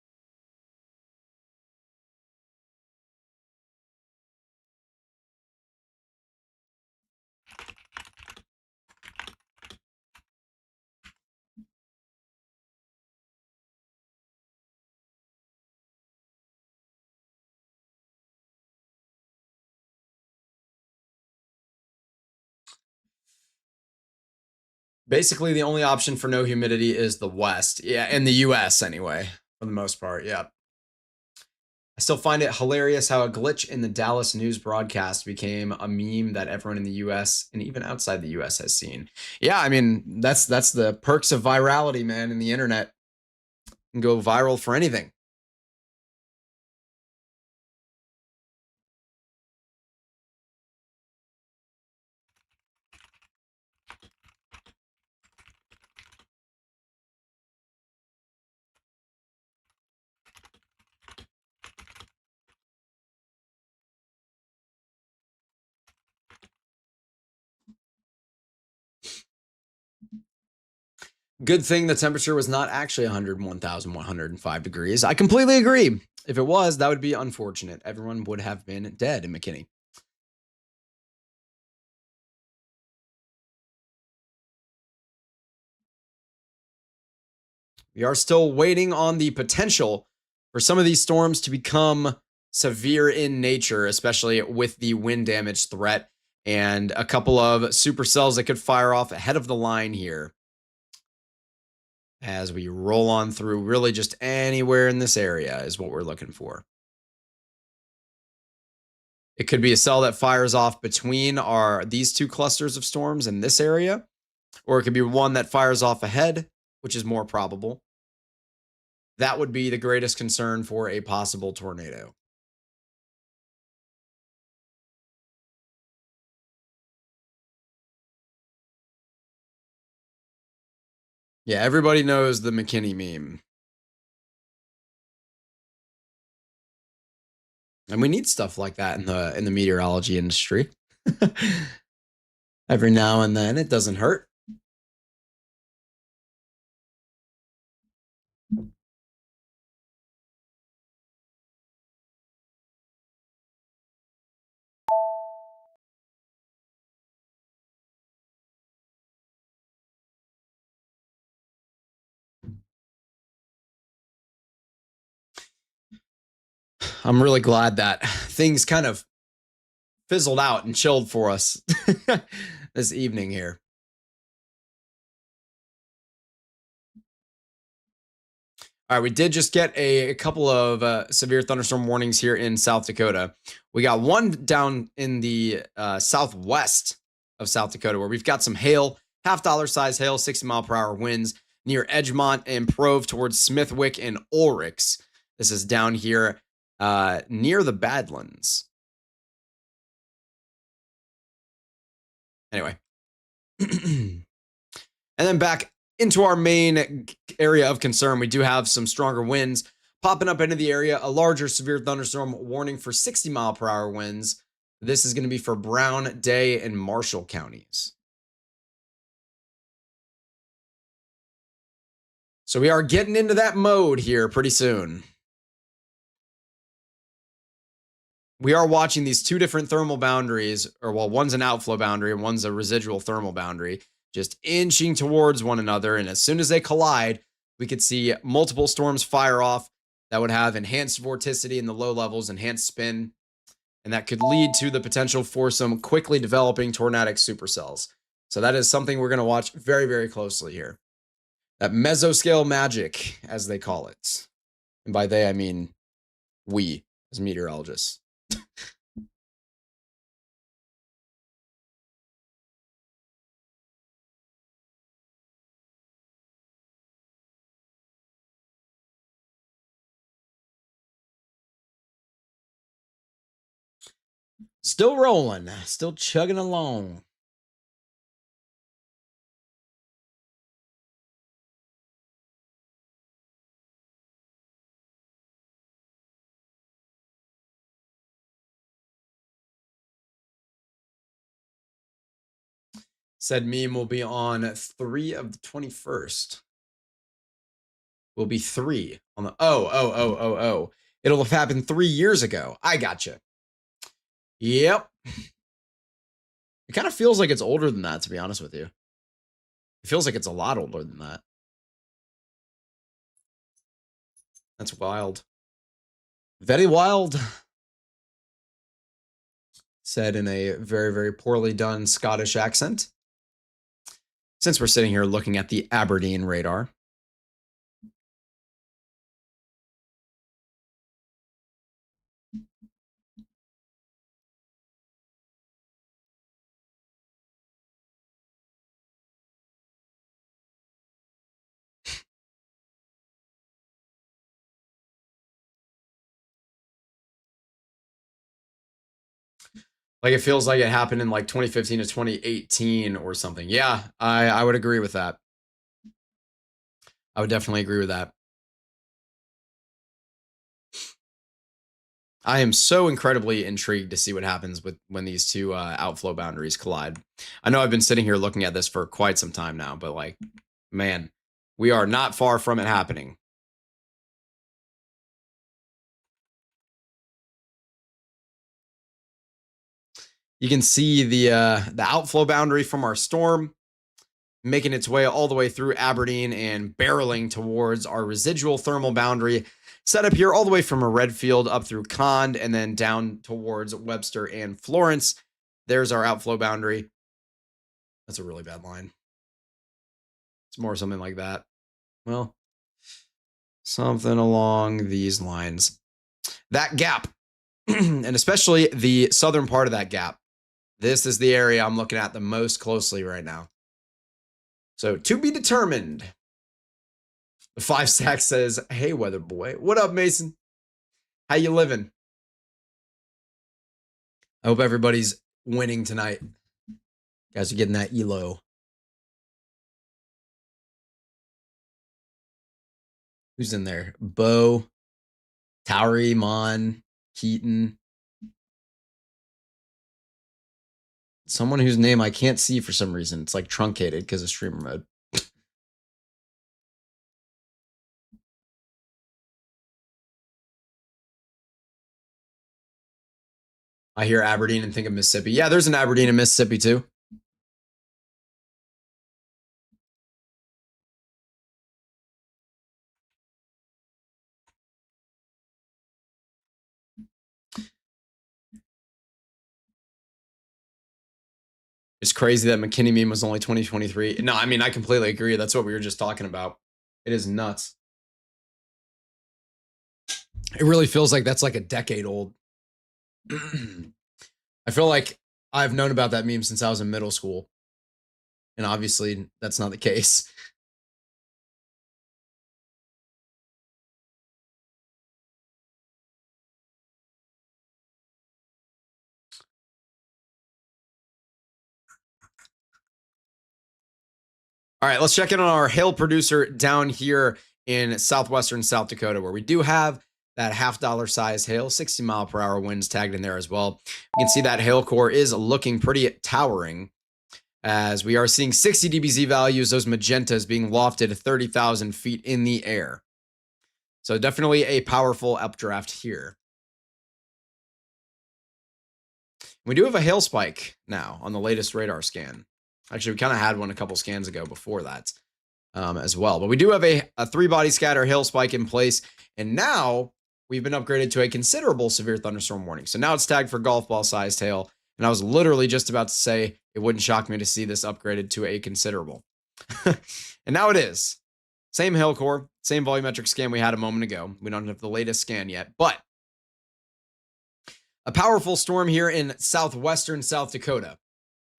Basically, the only option for no humidity is the West. Yeah, in the US anyway, for the most part. Yeah. still find it hilarious how a glitch in the Dallas news broadcast became a meme that everyone in the US and even outside the US has seen. Yeah, I mean, that's the perks of virality, man, in the internet. You can go viral for anything. Good thing the temperature was not actually 101,105 degrees. I completely agree. If it was, that would be unfortunate. Everyone would have been dead in McKinney. We are still waiting on the potential for some of these storms to become severe in nature, especially with the wind damage threat and a couple of supercells that could fire off ahead of the line here as we roll on through. Really just anywhere in this area is what we're looking for. It could be a cell that fires off between these two clusters of storms in this area, or it could be one that fires off ahead, which is more probable. That would be the greatest concern for a possible tornado. Yeah, everybody knows the McKinney meme. And we need stuff like that in the meteorology industry. Every now and then, it doesn't hurt. I'm really glad that things kind of fizzled out and chilled for us this evening here. All right, we did just get a couple of severe thunderstorm warnings here in South Dakota. We got one down in the southwest of South Dakota where we've got some hail, half-dollar size hail, 60-mile-per-hour winds near Edgemont and Prove towards Smithwick and Ulrichs. This is down here near the Badlands. Anyway. And then back into our main area of concern, we do have some stronger winds popping up into the area. A larger severe thunderstorm warning for 60-mile-per-hour winds. This is going to be for Brown, Day, and Marshall counties. So we are getting into that mode here pretty soon. We are watching these two different thermal boundaries, or well, one's an outflow boundary and one's a residual thermal boundary, just inching towards one another. And as soon as they collide, we could see multiple storms fire off that would have enhanced vorticity in the low levels, enhanced spin, and that could lead to the potential for some quickly developing tornadic supercells. So that is something we're going to watch very, very closely here. That mesoscale magic, as they call it. And by they, I mean we, as meteorologists. Still rolling, still chugging along. Said meme will be on 3 of the 21st. Will be 3 on the oh. It'll have happened 3 years ago. I gotcha. Yep. It kind of feels like it's older than that, to be honest with you. It feels like it's a lot older than that. That's wild. Very wild. Said in a very, very poorly done Scottish accent. Since we're sitting here looking at the Aberdeen radar. Like it feels like it happened in like 2015 to 2018 or something. Yeah, I would agree with that. I would definitely agree with that. I am so incredibly intrigued to see what happens with when these two outflow boundaries collide. I know I've been sitting here looking at this for quite some time now, but like, man, we are not far from it happening. You can see the outflow boundary from our storm making its way all the way through Aberdeen and barreling towards our residual thermal boundary set up here all the way from a Redfield up through Cond and then down towards Webster and Florence. There's our outflow boundary. That's a really bad line. It's more something like that. Well, something along these lines. That gap, and especially the southern part of that gap, this is the area I'm looking at the most closely right now. So to be determined. The 5 stack says, "Hey, weather boy, what up, Mason? How you living? I hope everybody's winning tonight. You guys are getting that elo." Who's in there? Bo, Towery, Mon, Keaton. Someone whose name I can't see for some reason. It's like truncated because of streamer mode. I hear Aberdeen and think of Mississippi. Yeah, there's an Aberdeen in Mississippi too. It's crazy that McKinney meme was only 2023. No, I mean, I completely agree. That's what we were just talking about. It is nuts. It really feels like that's like a decade old. I feel like I've known about that meme since I was in middle school. And obviously, that's not the case. All right, let's check in on our hail producer down here in southwestern South Dakota, where we do have that $half size hail, 60-mile-per-hour winds tagged in there as well. You can see that hail core is looking pretty towering as we are seeing 60 dBz values, those magentas being lofted 30,000 feet in the air. So definitely a powerful updraft here. We do have a hail spike now on the latest radar scan. Actually, we kind of had one a couple scans ago before that as well. But we do have a 3-body scatter hail spike in place. And now we've been upgraded to a considerable severe thunderstorm warning. So now it's tagged for golf ball sized hail. And I was literally just about to say it wouldn't shock me to see this upgraded to a considerable. And now it is. Same hail core, same volumetric scan we had a moment ago. We don't have the latest scan yet, but a powerful storm here in southwestern South Dakota,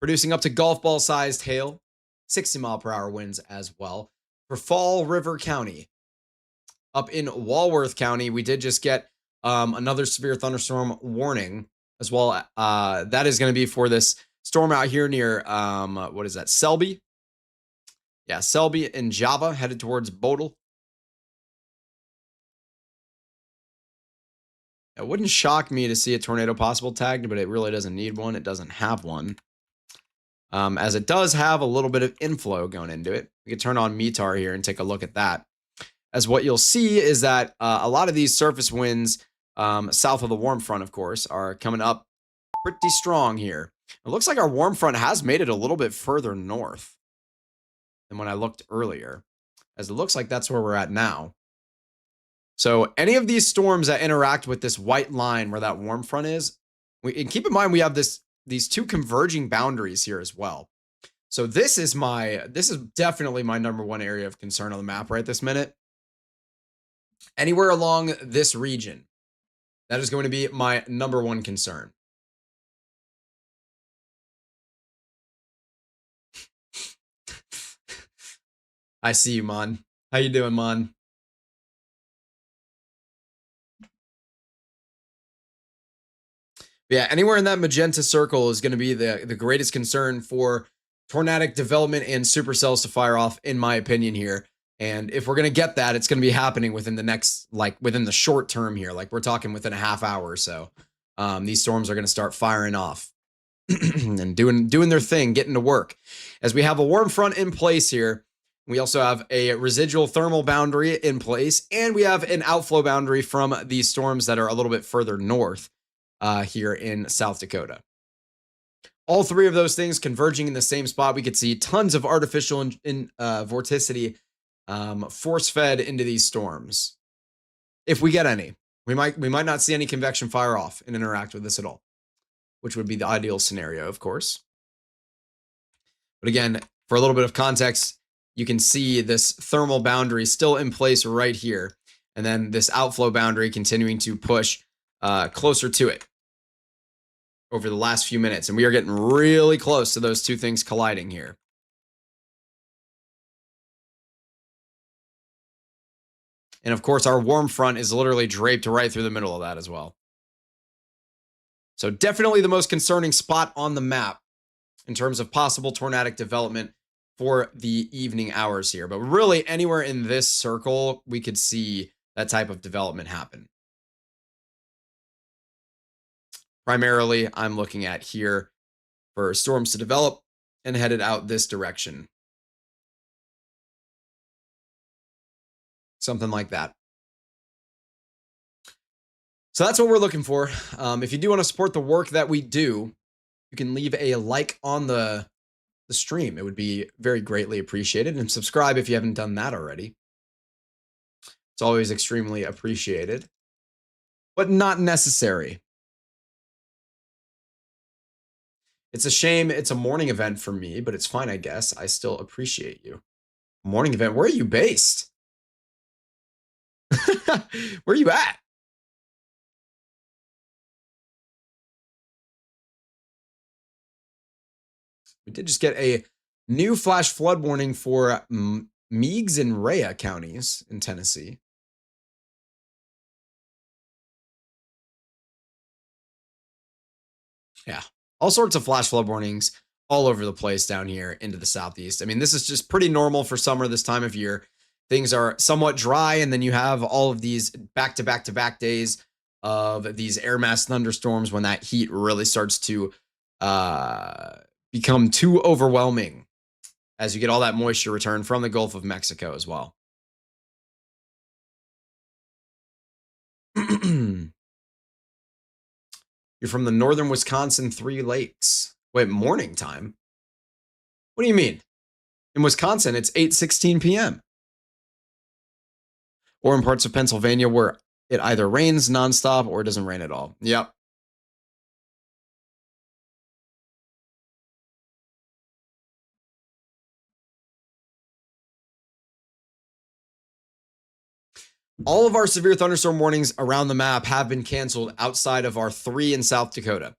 producing up to golf ball sized hail, 60-mile-per-hour winds as well. For Fall River County, up in Walworth County, we did just get another severe thunderstorm warning as well. That is going to be for this storm out here near, what is that, Selby? Yeah, Selby and Java, headed towards Bodle. It wouldn't shock me to see a tornado possible tagged, but it really doesn't need one. It doesn't have one. As it does have a little bit of inflow going into it. We can turn on METAR here and take a look at that. As what you'll see is that a lot of these surface winds south of the warm front, of course, are coming up pretty strong here. It looks like our warm front has made it a little bit further north than when I looked earlier, as it looks like that's where we're at now. So any of these storms that interact with this white line where that warm front is, and keep in mind we have these two converging boundaries here as well. So this is definitely my number one area of concern on the map right this minute. Anywhere along this region, that is going to be my number one concern. I see you, Mon. How you doing, Mon? Yeah, anywhere in that magenta circle is going to be the greatest concern for tornadic development and supercells to fire off, in my opinion here. And if we're going to get that, it's going to be happening within the next, like within the short term here. Like we're talking within a half hour or so. These storms are going to start firing off and doing their thing, getting to work. As we have a warm front in place here, we also have a residual thermal boundary in place, and we have an outflow boundary from these storms that are a little bit further north here in South Dakota. All three of those things converging in the same spot. We could see tons of artificial vorticity force fed into these storms. If we get any, we might not see any convection fire off and interact with this at all, which would be the ideal scenario, of course. But again, for a little bit of context, you can see this thermal boundary still in place right here, and then this outflow boundary continuing to push closer to it over the last few minutes. And we are getting really close to those two things colliding here. And of course, our warm front is literally draped right through the middle of that as well. So definitely the most concerning spot on the map in terms of possible tornadic development for the evening hours here. But really anywhere in this circle, we could see that type of development happen. Primarily, I'm looking at here for storms to develop and headed out this direction. Something like that. So that's what we're looking for. If you do want to support the work that we do, you can leave a like on the stream. It would be very greatly appreciated. And subscribe if you haven't done that already. It's always extremely appreciated, but not necessary. It's a shame it's a morning event for me, but it's fine, I guess. I still appreciate you. Morning event. Where are you based? Where are you at? We did just get a new flash flood warning for Meigs and Rhea counties in Tennessee. Yeah, all sorts of flash flood warnings all over the place down here into the southeast. I mean, this is just pretty normal for summer this time of year. Things are somewhat dry, and then you have all of these back to back to back days of these air mass thunderstorms when that heat really starts to become too overwhelming as you get all that moisture return from the Gulf of Mexico as well. You're from the northern Wisconsin Three Lakes. Wait, morning time? What do you mean? In Wisconsin, it's 8:16 p.m. Or in parts of Pennsylvania where it either rains nonstop or it doesn't rain at all. Yep. All of our severe thunderstorm warnings around the map have been canceled outside of our 3 in South Dakota.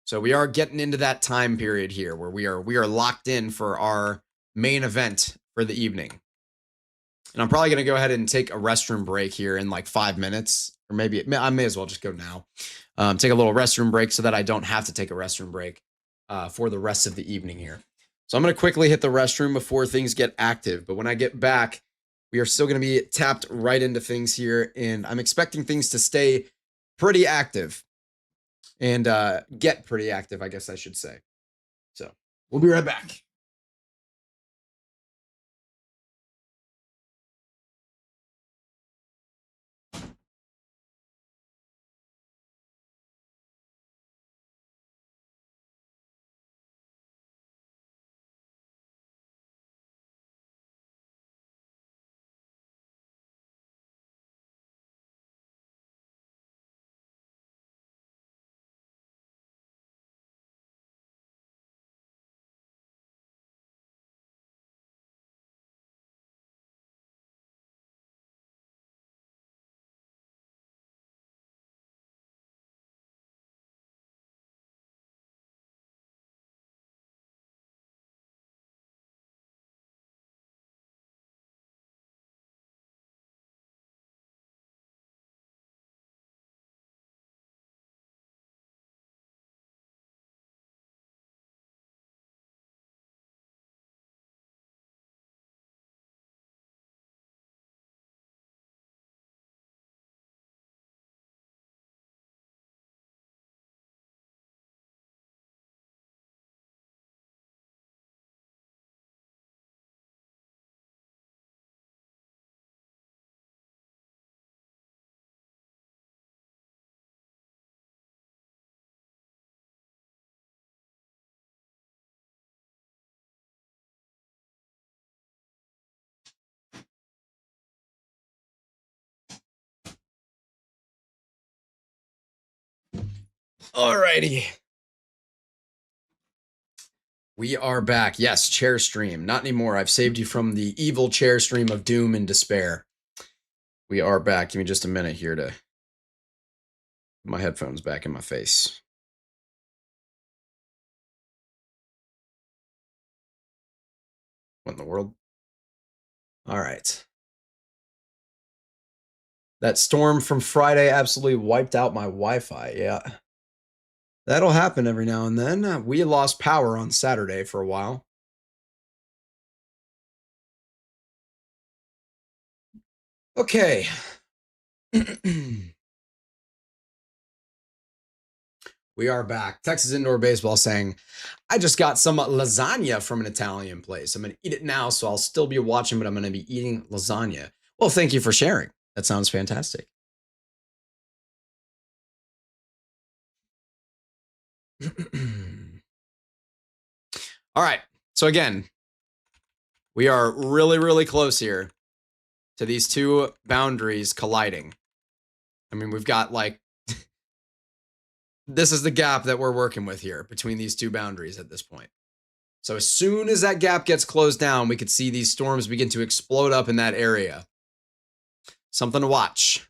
So we are getting into that time period here where we are locked in for our main event for the evening. And I'm probably going to go ahead and take a restroom break here in like 5 minutes, or maybe I may as well just go now. Take a little restroom break so that I don't have to take a restroom break for the rest of the evening here. So I'm going to quickly hit the restroom before things get active. But when I get back, we are still going to be tapped right into things here. And I'm expecting things to stay pretty active and get pretty active, I guess I should say. So we'll be right back. Alrighty. We are back. Yes, chair stream. Not anymore. I've saved you from the evil chair stream of doom and despair. We are back. Give me just a minute here to... my headphones back in my face. What in the world? All right. That storm from Friday absolutely wiped out my Wi-Fi. Yeah. That'll happen every now and then. We lost power on Saturday for a while. Okay. We are back. Texas Indoor Baseball saying, I just got some lasagna from an Italian place. I'm going to eat it now, so I'll still be watching, but I'm going to be eating lasagna. Well, thank you for sharing. That sounds fantastic. All right. So again, we are really, really close here to these two boundaries colliding. I mean, we've got like, this is the gap that we're working with here between these two boundaries at this point. So as soon as that gap gets closed down, we could see these storms begin to explode up in that area. Something to watch.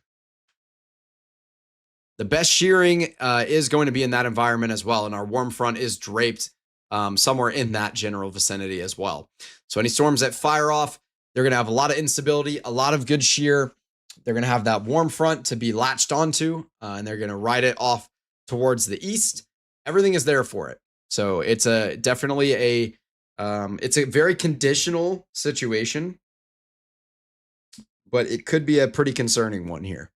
The best shearing is going to be in that environment as well. And our warm front is draped somewhere in that general vicinity as well. So any storms that fire off, they're going to have a lot of instability, a lot of good shear. They're going to have that warm front to be latched onto, and they're going to ride it off towards the east. Everything is there for it. So it's definitely it's a very conditional situation, but it could be a pretty concerning one here.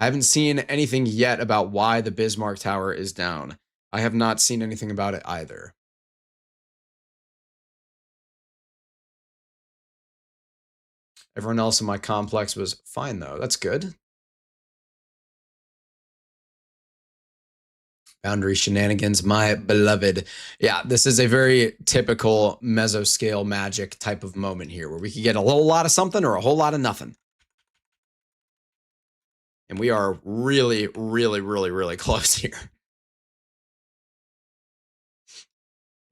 I haven't seen anything yet about why the Bismarck Tower is down. I have not seen anything about it either. Everyone else in my complex was fine, though. That's good. Boundary shenanigans, my beloved. Yeah, this is a very typical mesoscale magic type of moment here, where we could get a whole lot of something or a whole lot of nothing. And we are really, really, really, really close here.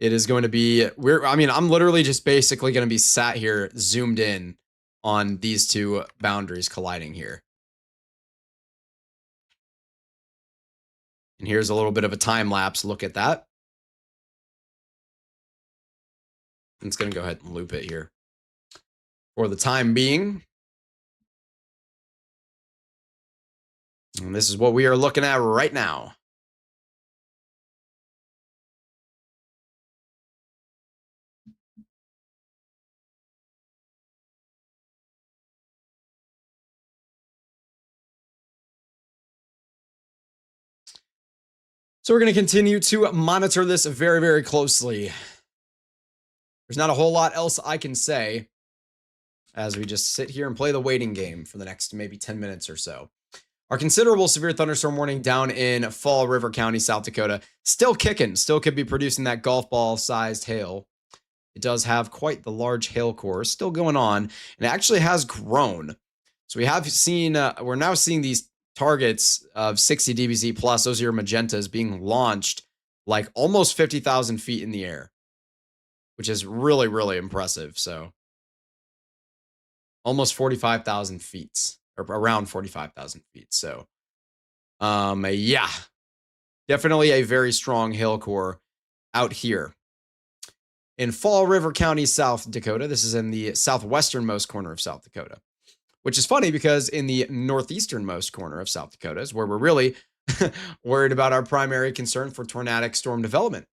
It is going to be, I'm literally just basically going to be sat here zoomed in on these two boundaries colliding here. And here's a little bit of a time lapse look at that. It's going to go ahead and loop it here for the time being. And this is what we are looking at right now. So we're going to continue to monitor this very, very closely. There's not a whole lot else I can say as we just sit here and play the waiting game for the next maybe 10 minutes or so. Our considerable severe thunderstorm warning down in Fall River County, South Dakota, still kicking, still could be producing that golf ball sized hail. It does have quite the large hail core still going on, and it actually has grown. So we have seen, we're now seeing these targets of 60 dBz plus, those are your magentas, being launched like almost 50,000 feet in the air, which is really, really impressive. So almost 45,000 feet, or around 45,000 feet. So, yeah, definitely a very strong hail core out here. In Fall River County, South Dakota, this is in the southwesternmost corner of South Dakota, which is funny because in the northeasternmost corner of South Dakota is where we're really worried about our primary concern for tornadic storm development.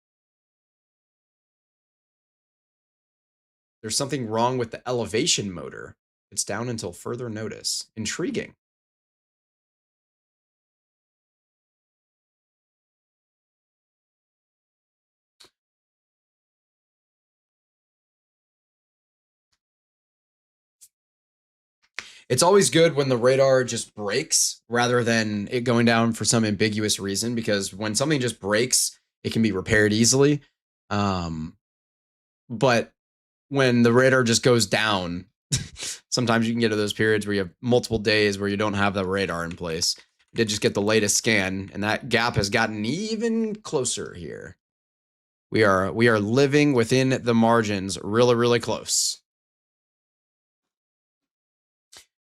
There's something wrong with the elevation motor. It's down until further notice. Intriguing. It's always good when the radar just breaks rather than it going down for some ambiguous reason, because when something just breaks, it can be repaired easily. But when the radar just goes down, sometimes you can get to those periods where you have multiple days where you don't have the radar in place. Did just get the latest scan, and that gap has gotten even closer here. We are living within the margins, really, really close.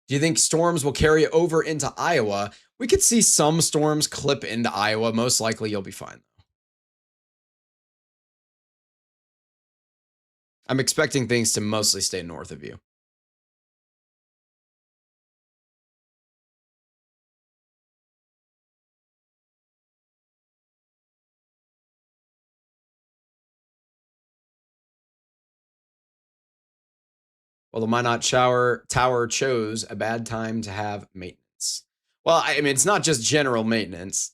Do you think storms will carry over into Iowa? We could see some storms clip into Iowa. Most likely you'll be fine, though. I'm expecting things to mostly stay north of you. Well, the Minot Tower chose a bad time to have maintenance. Well, I mean, it's not just general maintenance.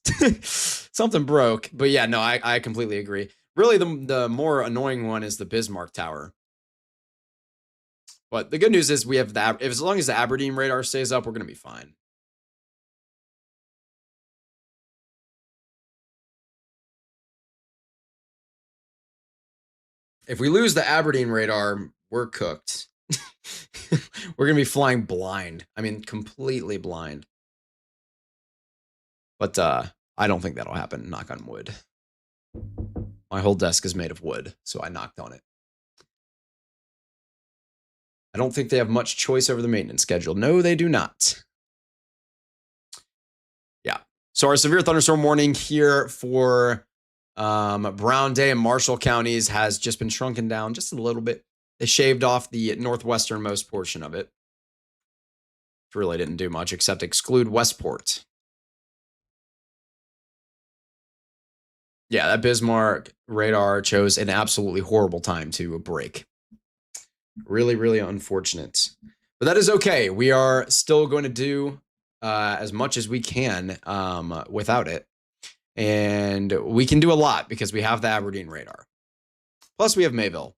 Something broke. But yeah, no, I completely agree. Really, the more annoying one is the Bismarck Tower. But the good news is we have that. As long as the Aberdeen radar stays up, we're going to be fine. If we lose the Aberdeen radar, we're cooked. We're going to be flying blind. I mean, completely blind. But I don't think that'll happen. Knock on wood. My whole desk is made of wood, so I knocked on it. I don't think they have much choice over the maintenance schedule. No, they do not. Yeah. So our severe thunderstorm warning here for Brown Day and Marshall counties has just been shrunken down just a little bit. They shaved off the northwesternmost portion of it. It really didn't do much except exclude Westport. Yeah, that Bismarck radar chose an absolutely horrible time to break. Really, really unfortunate. But that is okay. We are still going to do as much as we can without it. And we can do a lot because we have the Aberdeen radar. Plus, we have Mayville.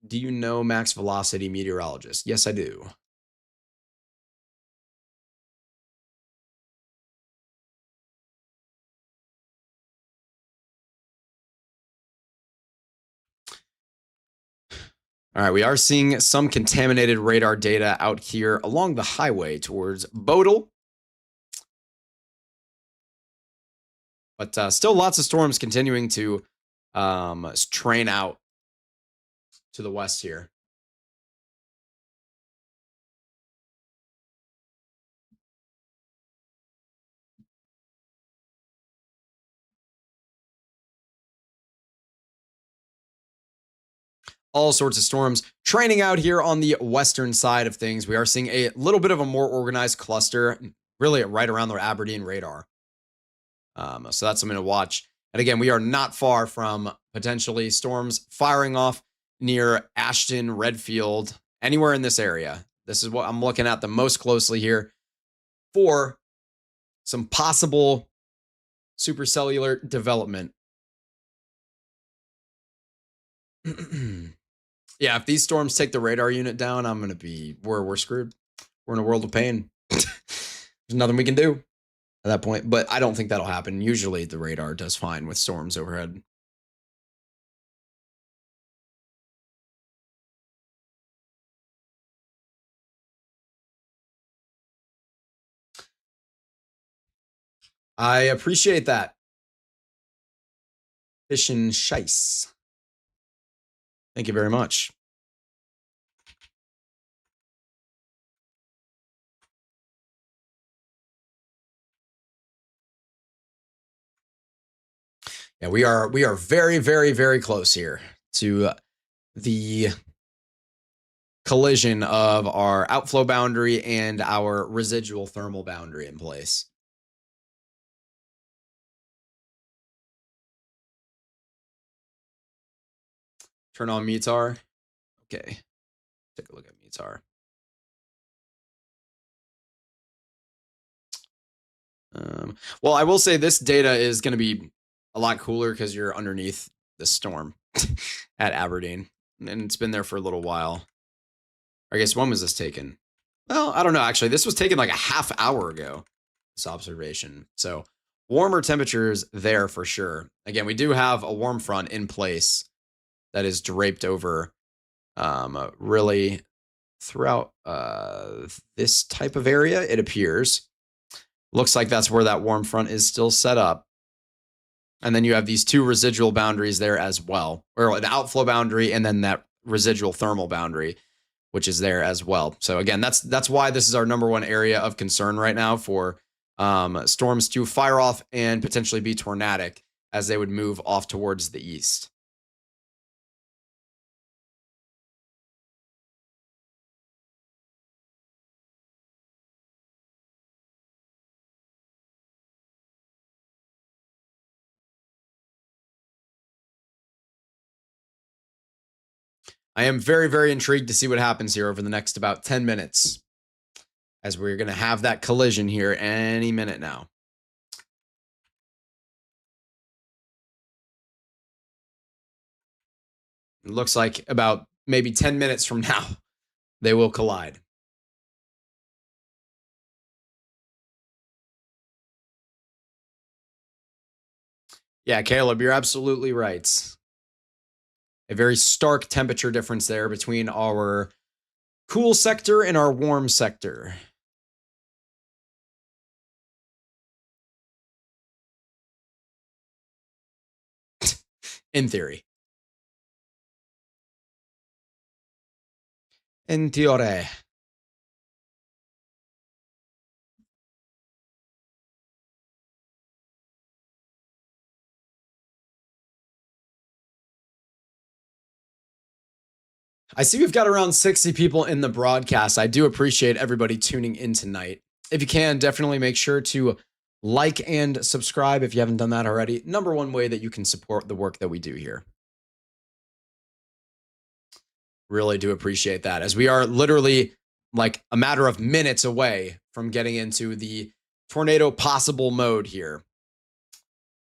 Do you know Max Velocity Meteorologist? Yes, I do. All right, we are seeing some contaminated radar data out here along the highway towards Bodle. But still lots of storms continuing to train out to the west here. All sorts of storms training out here on the western side of things. We are seeing a little bit of a more organized cluster, really right around the Aberdeen radar. So that's something to watch. And again, we are not far from potentially storms firing off near Ashton, Redfield, anywhere in this area. This is what I'm looking at the most closely here for some possible supercellular development. Yeah, if these storms take the radar unit down, I'm going to be, we're screwed. We're in a world of pain. There's nothing we can do at that point, but I don't think that'll happen. Usually the radar does fine with storms overhead. I appreciate that. Fish and Shice. Thank you very much. Yeah, we are very, very, very close here to the collision of our outflow boundary and our residual thermal boundary in place. Turn on METAR. Okay. Take a look at METAR. Well, I will say this data is going to be a lot cooler because you're underneath the storm at Aberdeen. And it's been there for a little while. I guess when was this taken? Well, I don't know. Actually, this was taken like a half hour ago, this observation. So warmer temperatures there for sure. Again, we do have a warm front in place that is draped over really throughout this type of area, it appears. Looks like that's where that warm front is still set up. And then you have these two residual boundaries there as well, or an outflow boundary and then that residual thermal boundary, which is there as well. So again, that's why this is our number one area of concern right now for storms to fire off and potentially be tornadic as they would move off towards the east. I am very, very intrigued to see what happens here over the next about 10 minutes as we're going to have that collision here any minute now. It looks like about maybe 10 minutes from now, they will collide. Yeah, Caleb, you're absolutely right. A very stark temperature difference there between our cool sector and our warm sector. In theory. In theory. I see we've got around 60 people in the broadcast. I do appreciate everybody tuning in tonight. If you can, definitely make sure to like and subscribe if you haven't done that already. Number one way that you can support the work that we do here. Really do appreciate that, as we are literally like a matter of minutes away from getting into the tornado possible mode here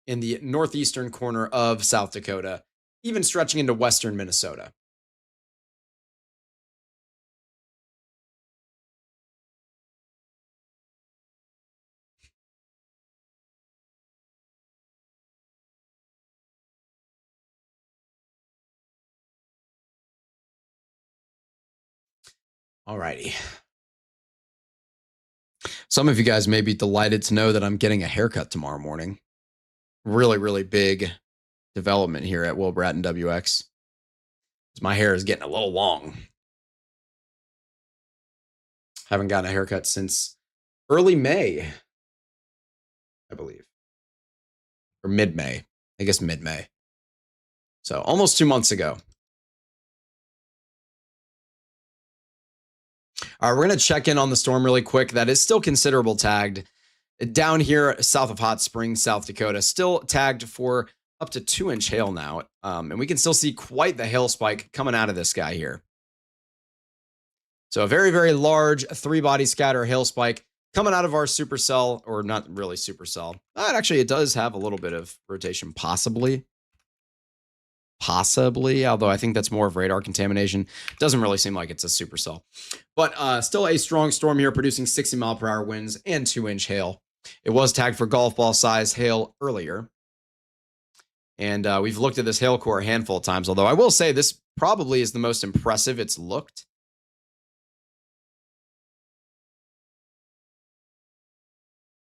in the northeastern corner of South Dakota, even stretching into western Minnesota. Alrighty. Some of you guys may be delighted to know that I'm getting a haircut tomorrow morning. Really, really big development here at WillBrattonWx. My hair is getting a little long. Haven't gotten a haircut since early May, I believe. Or mid-May. I guess mid-May. So almost 2 months ago. All right, we're going to check in on the storm really quick. That is still considerable tagged. Down here south of Hot Springs, South Dakota, still tagged for up to 2-inch hail now. And we can still see quite the hail spike coming out of this guy here. So a very, very large 3-body scatter hail spike coming out of our supercell, or not really supercell. Actually, it does have a little bit of rotation, possibly. Although I think that's more of radar contamination. Doesn't really seem like it's a supercell. But still a strong storm here, producing 60-mile-per-hour winds and 2-inch hail. It was tagged for golf ball size hail earlier. And we've looked at this hail core a handful of times, although I will say this probably is the most impressive it's looked.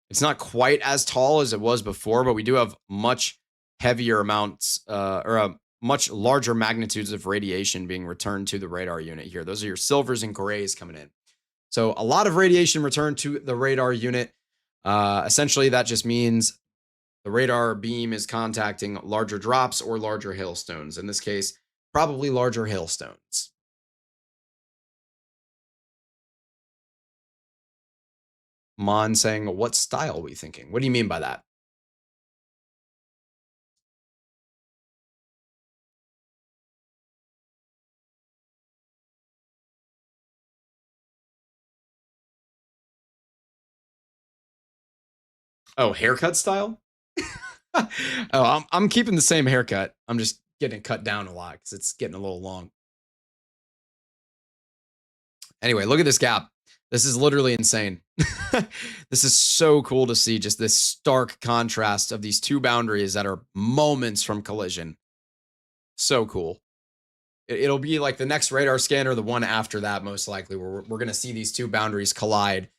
It's not quite as tall as it was before, but we do have much heavier amounts or much larger magnitudes of radiation being returned to the radar unit here. Those are your silvers and grays coming in. So a lot of radiation returned to the radar unit. Essentially, that just means the radar beam is contacting larger drops or larger hailstones. In this case, probably larger hailstones. Mon saying, what style are we thinking? What do you mean by that? Oh, haircut style? Oh, I'm keeping the same haircut. I'm just getting it cut down a lot because it's getting a little long. Anyway, look at this gap. This is literally insane. This is so cool to see, just this stark contrast of these two boundaries that are moments from collision. So cool. It'll be like the next radar scan or the one after that, most likely, where we're going to see these two boundaries collide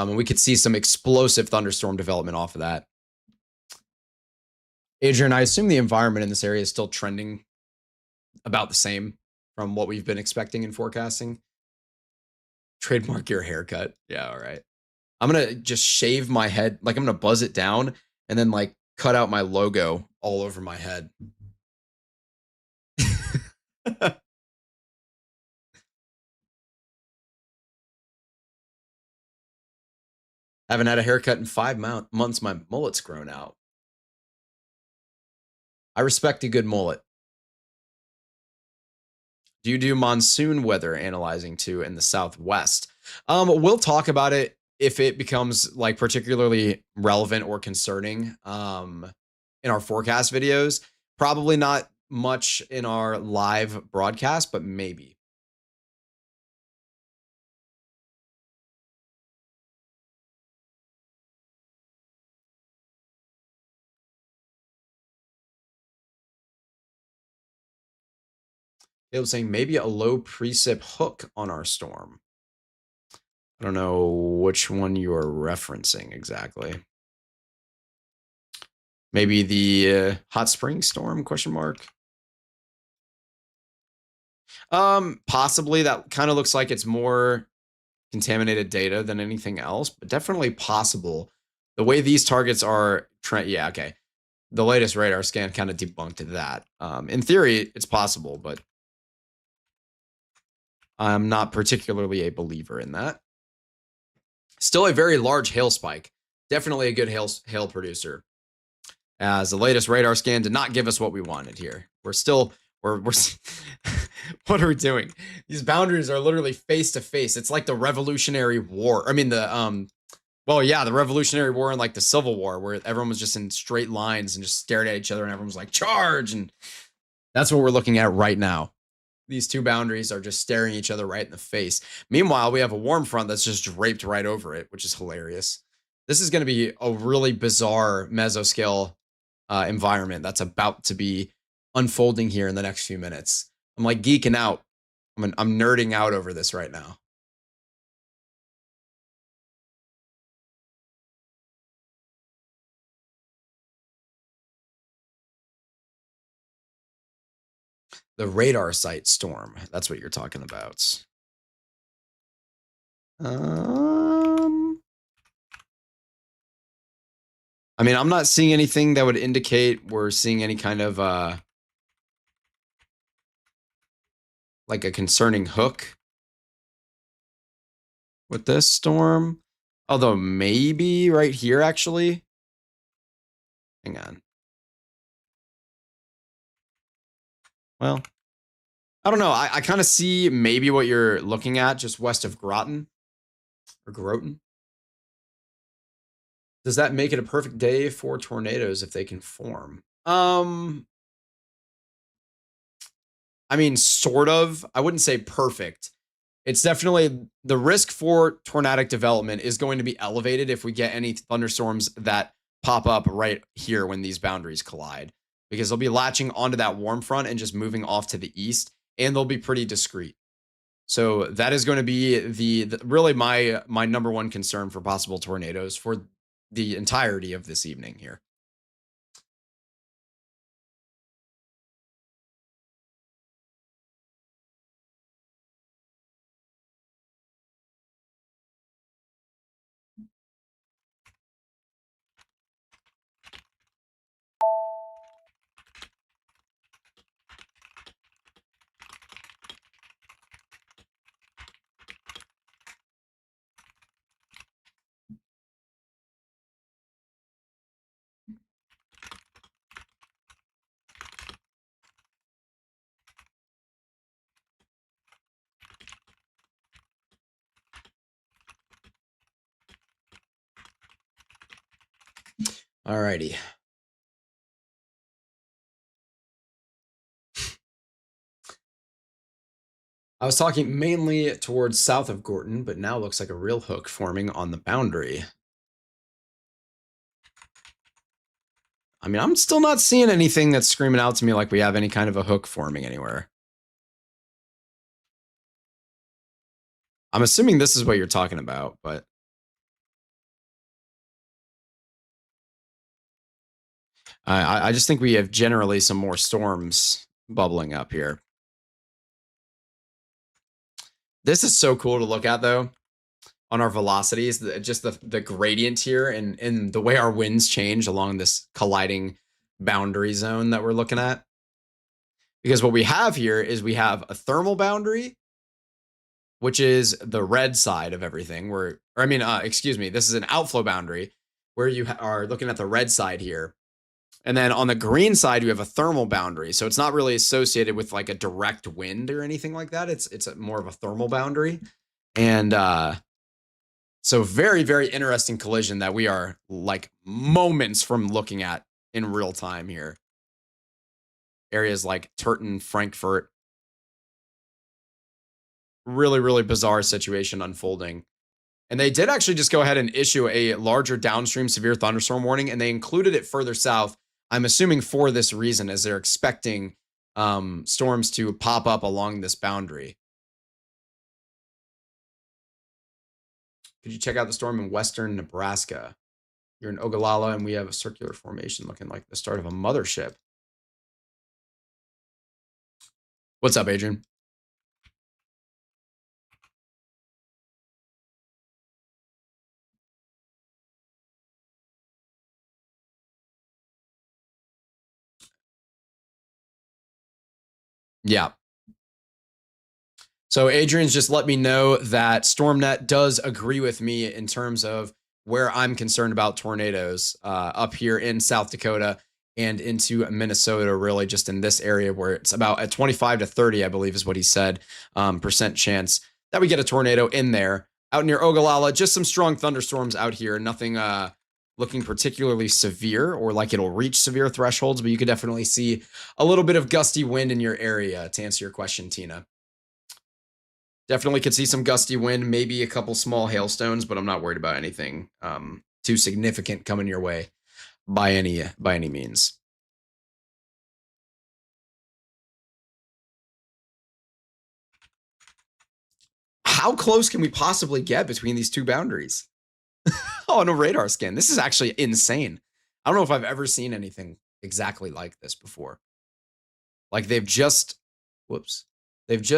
And we could see some explosive thunderstorm development off of that. Adrian, I assume the environment in this area is still trending about the same from what we've been expecting in forecasting. Trademark your haircut. Yeah, all right. I'm going to just shave my head. Like, I'm going to buzz it down and then, like, cut out my logo all over my head. Haven't had a haircut in 5 months. My mullet's grown out. I respect a good mullet. Do you do monsoon weather analyzing too in the Southwest? We'll talk about it if it becomes like particularly relevant or concerning in our forecast videos. Probably not much in our live broadcast, but maybe. It was saying maybe a low precip hook on our storm. I don't know which one you are referencing exactly. Maybe the hot spring storm, question mark. Possibly. That kind of looks like it's more contaminated data than anything else, but definitely possible. The way these targets are yeah, okay. The latest radar scan kind of debunked that. In theory, it's possible, but I'm not particularly a believer in that. Still a very large hail spike. Definitely a good hail producer. As the latest radar scan did not give us what we wanted here. We're what are we doing? These boundaries are literally face to face. It's like the Revolutionary War. I mean, the Revolutionary War and like the Civil War, where everyone was just in straight lines and just stared at each other, and everyone was like, charge. And that's what we're looking at right now. These two boundaries are just staring each other right in the face. Meanwhile, we have a warm front that's just draped right over it, which is hilarious. This is going to be a really bizarre mesoscale environment that's about to be unfolding here in the next few minutes. I'm like geeking out. I'm nerding out over this right now. The radar site storm. That's what you're talking about. I mean, I'm not seeing anything that would indicate we're seeing any kind of like a concerning hook with this storm. Although maybe right here, actually. Hang on. Well, I don't know. I kind of see maybe what you're looking at just west of Groton or Groton. Does that make it a perfect day for tornadoes if they can form? I mean, sort of. I wouldn't say perfect. It's definitely the risk for tornadic development is going to be elevated if we get any thunderstorms that pop up right here when these boundaries collide, because they'll be latching onto that warm front and just moving off to the east, and they'll be pretty discreet. So that is going to be the really my number one concern for possible tornadoes for the entirety of this evening here. Alrighty. I was talking mainly towards south of Gorton, but now looks like a real hook forming on the boundary. I mean, I'm still not seeing anything that's screaming out to me like we have any kind of a hook forming anywhere. I'm assuming this is what you're talking about, but I just think we have generally some more storms bubbling up here. This is so cool to look at, though, on our velocities, just the gradient here and the way our winds change along this colliding boundary zone that we're looking at. Because what we have here is we have a thermal boundary, which is the red side of everything. Excuse me, this is an outflow boundary where you are looking at the red side here. And then on the green side, you have a thermal boundary. So it's not really associated with like a direct wind or anything like that. It's more of a thermal boundary. And so very, very interesting collision that we are like moments from looking at in real time here. Areas like Turton, Frankfurt. Really, really bizarre situation unfolding. And they did actually just go ahead and issue a larger downstream severe thunderstorm warning, and they included it further south. I'm assuming for this reason, as they're expecting storms to pop up along this boundary. Could you check out the storm in western Nebraska? You're in Ogallala, and we have a circular formation looking like the start of a mothership. What's up, Adrian? Yeah. So Adrian's just let me know that StormNet does agree with me in terms of where I'm concerned about tornadoes up here in South Dakota and into Minnesota, really just in this area where it's about a 25 to 30, I believe is what he said, percent chance that we get a tornado in there. Out near Ogallala, just some strong thunderstorms out here. Nothing looking particularly severe or like it'll reach severe thresholds, but you could definitely see a little bit of gusty wind in your area, to answer your question, Tina. Definitely could see some gusty wind, maybe a couple small hailstones, but I'm not worried about anything too significant coming your way by any means. How close can we possibly get between these two boundaries? Oh, no radar scan. This is actually insane. I don't know if I've ever seen anything exactly like this before. Like they've just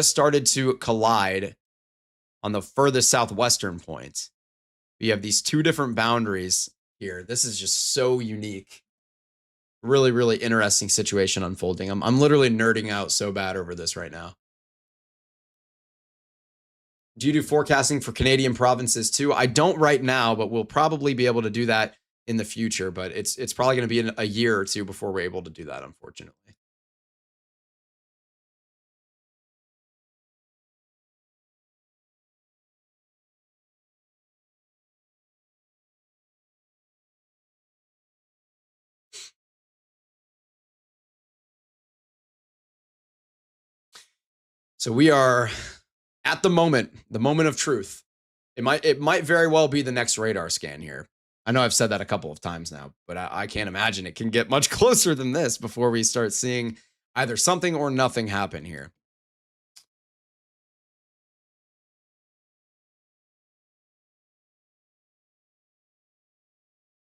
started to collide on the furthest southwestern point. We have these two different boundaries here. This is just so unique. Really, really interesting situation unfolding. I'm literally nerding out so bad over this right now. Do you do forecasting for Canadian provinces too? I don't right now, but we'll probably be able to do that in the future. But it's probably going to be in a year or two before we're able to do that, unfortunately. So we are at the moment of truth. It might very well be the next radar scan here. I know I've said that a couple of times now, but I can't imagine it can get much closer than this before we start seeing either something or nothing happen here.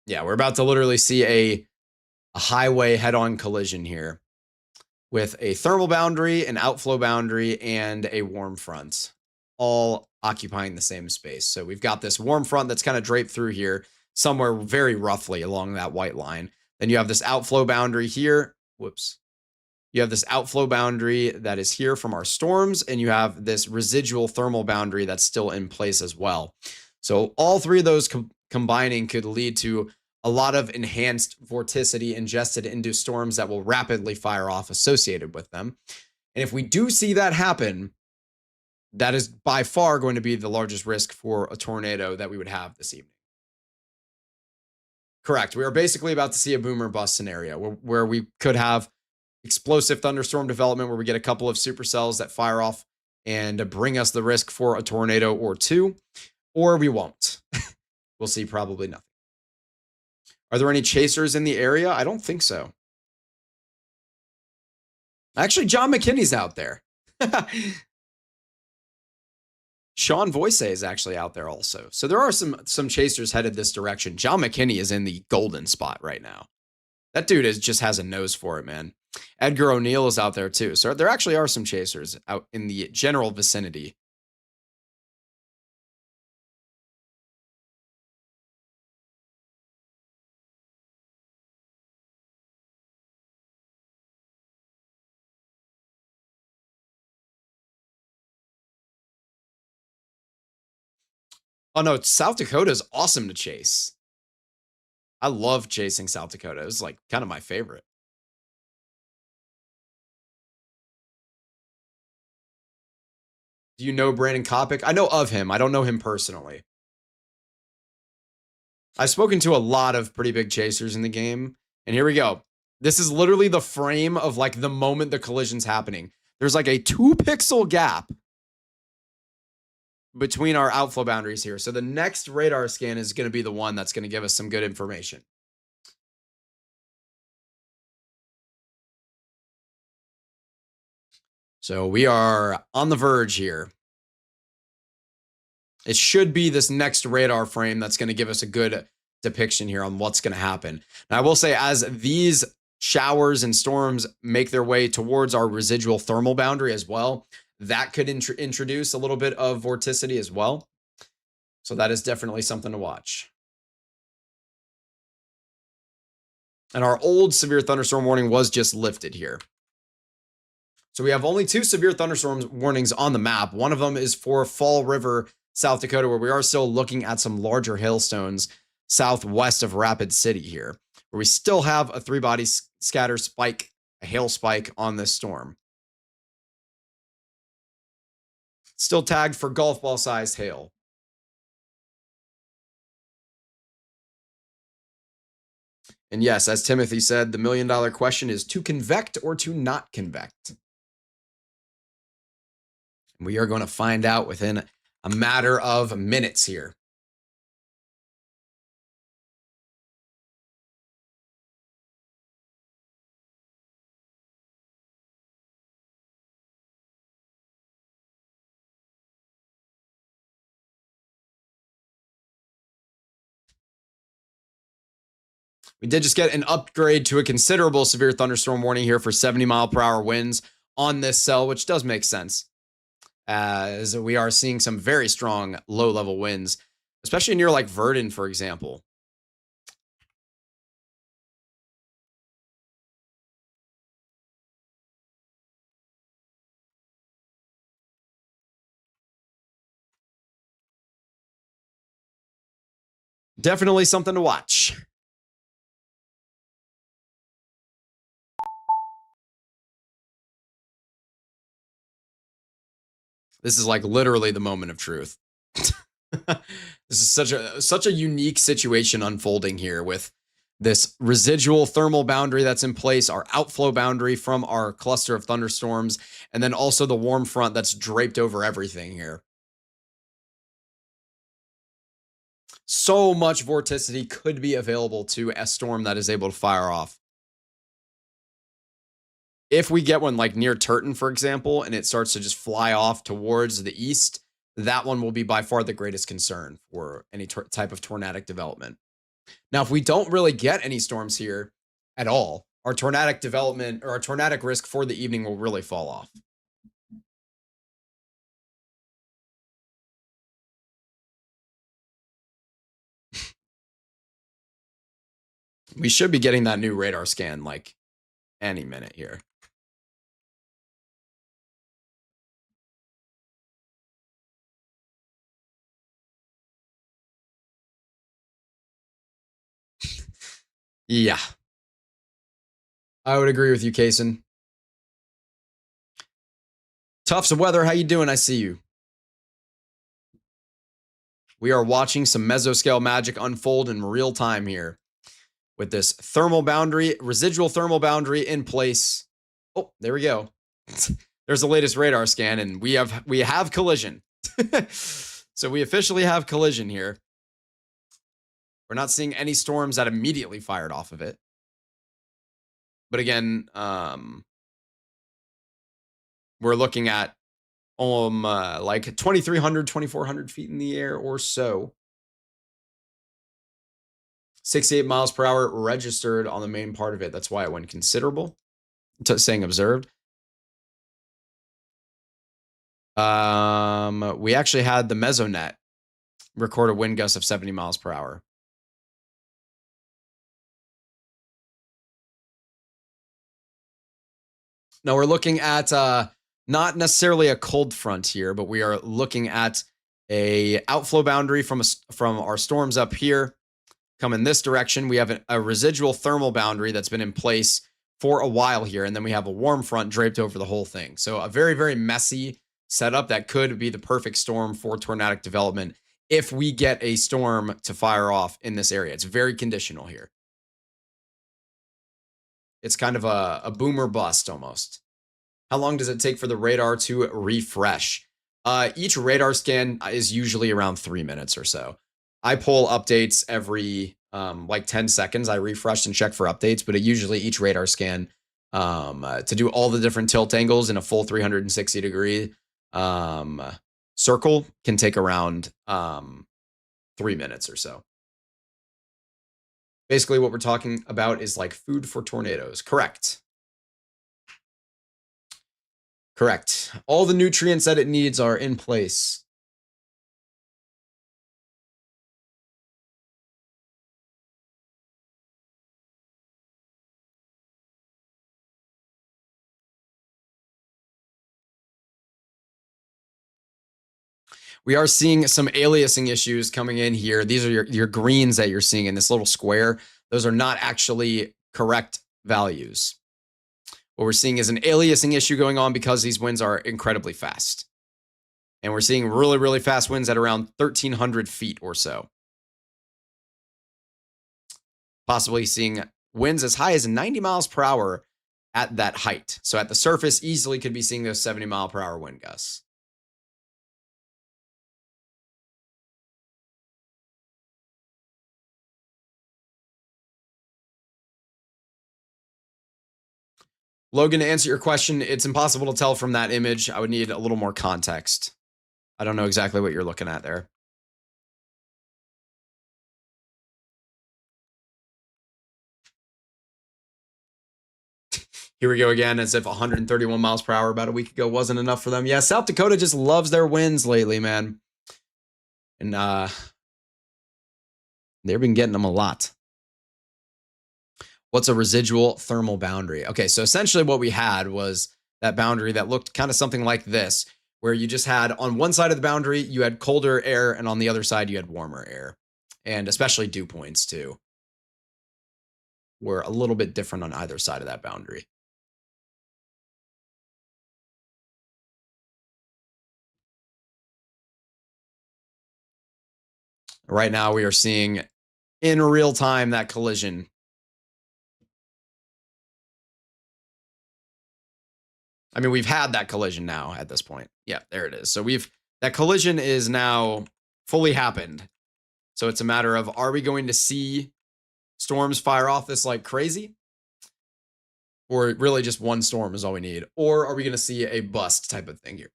Yeah, we're about to literally see a highway head-on collision here with a thermal boundary, an outflow boundary, and a warm front, all occupying the same space. So we've got this warm front that's kind of draped through here, somewhere very roughly along that white line. Then you have this outflow boundary here. Whoops. You have this outflow boundary that is here from our storms, and you have this residual thermal boundary that's still in place as well. So all three of those combining could lead to a lot of enhanced vorticity ingested into storms that will rapidly fire off associated with them. And if we do see that happen, that is by far going to be the largest risk for a tornado that we would have this evening. Correct. We are basically about to see a boom or bust scenario where we could have explosive thunderstorm development where we get a couple of supercells that fire off and bring us the risk for a tornado or two, or we won't. We'll see probably nothing. Are there any chasers in the area? I don't think so. Actually, John McKinney's out there. Sean Voice is actually out there also. So there are some chasers headed this direction. John McKinney is in the golden spot right now. That dude just has a nose for it, man. Edgar O'Neill is out there too. So there actually are some chasers out in the general vicinity. Oh no, South Dakota is awesome to chase. I love chasing South Dakota. It was like kind of my favorite. Do you know Brandon Kopic? I know of him. I don't know him personally. I've spoken to a lot of pretty big chasers in the game. And here we go. This is literally the frame of like the moment the collision's happening. There's like a 2-pixel gap between our outflow boundaries here. So the next radar scan is going to be the one that's going to give us some good information. So we are on the verge here. It should be this next radar frame that's going to give us a good depiction here on what's going to happen. Now, I will say, as these showers and storms make their way towards our residual thermal boundary as well, that could introduce a little bit of vorticity as well. So that is definitely something to watch. And our old severe thunderstorm warning was just lifted here. So we have only 2 severe thunderstorm warnings on the map. One of them is for Fall River, South Dakota, where we are still looking at some larger hailstones southwest of Rapid City here, where we still have a 3-body scatter spike, a hail spike on this storm. Still tagged for golf ball sized hail. And yes, as Timothy said, the $1 million question is to convect or to not convect. We are going to find out within a matter of minutes here. We did just get an upgrade to a considerable severe thunderstorm warning here for 70-mile-per-hour winds on this cell, which does make sense, as we are seeing some very strong low-level winds, especially near like Verdon, for example. Definitely something to watch. This is like literally the moment of truth. This is such a unique situation unfolding here with this residual thermal boundary that's in place, our outflow boundary from our cluster of thunderstorms, and then also the warm front that's draped over everything here. So much vorticity could be available to a storm that is able to fire off. If we get one like near Turton, for example, and it starts to just fly off towards the east, that one will be by far the greatest concern for any type of tornadic development. Now, if we don't really get any storms here at all, our tornadic development or our tornadic risk for the evening will really fall off. We should be getting that new radar scan like any minute here. Yeah, I would agree with you, Kaysen. Tufts of Weather, how you doing? I see you. We are watching some mesoscale magic unfold in real time here with this thermal boundary, residual thermal boundary in place. Oh, there we go. There's the latest radar scan, and we have collision. So we officially have collision here. We're not seeing any storms that immediately fired off of it. But again, we're looking at like 2,300, 2,400 feet in the air or so. 68 miles per hour registered on the main part of it. That's why it went considerable. Saying observed. We actually had the Mesonet record a wind gust of 70 miles per hour. Now we're looking at not necessarily a cold front here, but we are looking at a outflow boundary from our storms up here coming this direction. We have a residual thermal boundary that's been in place for a while here, and then we have a warm front draped over the whole thing. So a very, very messy setup that could be the perfect storm for tornadic development if we get a storm to fire off in this area. It's very conditional here. It's kind of a boom or bust almost. How long does it take for the radar to refresh? Each radar scan is usually around 3 minutes or so. I pull updates every like 10 seconds. I refresh and check for updates, but usually each radar scan to do all the different tilt angles in a full 360 degree circle can take around 3 minutes or so. Basically, what we're talking about is like food for tornadoes. Correct. Correct. All the nutrients that it needs are in place. We are seeing some aliasing issues coming in here. These are your greens that you're seeing in this little square. Those are not actually correct values. What we're seeing is an aliasing issue going on because these winds are incredibly fast. And we're seeing really, really fast winds at around 1,300 feet or so. Possibly seeing winds as high as 90 miles per hour at that height. So at the surface, easily could be seeing those 70 mile per hour wind gusts. Logan, to answer your question, it's impossible to tell from that image. I would need a little more context. I don't know exactly what you're looking at there. Here we go again, as if 131 miles per hour about a week ago wasn't enough for them. Yeah, South Dakota just loves their winds lately, man. And they've been getting them a lot. What's a residual thermal boundary? Okay, so essentially what we had was that boundary that looked kind of something like this, where you just had on one side of the boundary, you had colder air, and on the other side, you had warmer air. And especially dew points, too, were a little bit different on either side of that boundary. Right now, we are seeing in real time that collision. I mean, we've had that collision now at this point. Yeah, there it is. So that collision is now fully happened. So it's a matter of, are we going to see storms fire off this like crazy? Or really just one storm is all we need? Or are we going to see a bust type of thing here?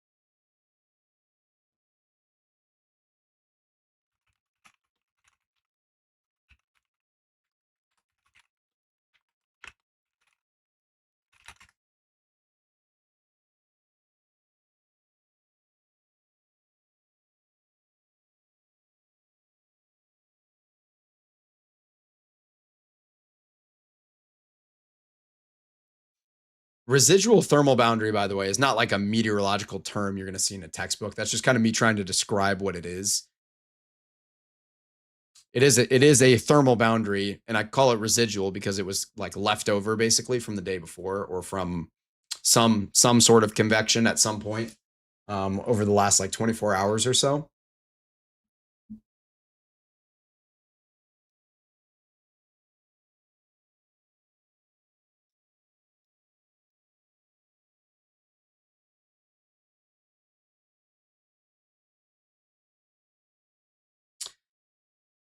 Residual thermal boundary, by the way, is not like a meteorological term you're going to see in a textbook. That's just kind of me trying to describe what it is. It is a thermal boundary, and I call it residual because it was like left over basically from the day before, or from some sort of convection at some point over the last like 24 hours or so.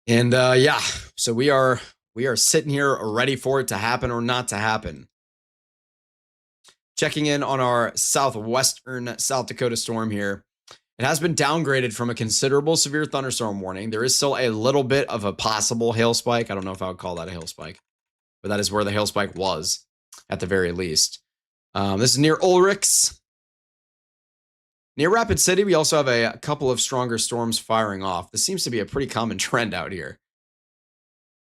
And yeah, so we are sitting here ready for it to happen or not to happen. Checking in on our southwestern South Dakota storm here. It has been downgraded from a considerable severe thunderstorm warning. There is still a little bit of a possible hail spike. I don't know if I would call that a hail spike, but that is where the hail spike was at the very least. This is near Ulrichs. Near Rapid City, we also have a couple of stronger storms firing off. This seems to be a pretty common trend out here.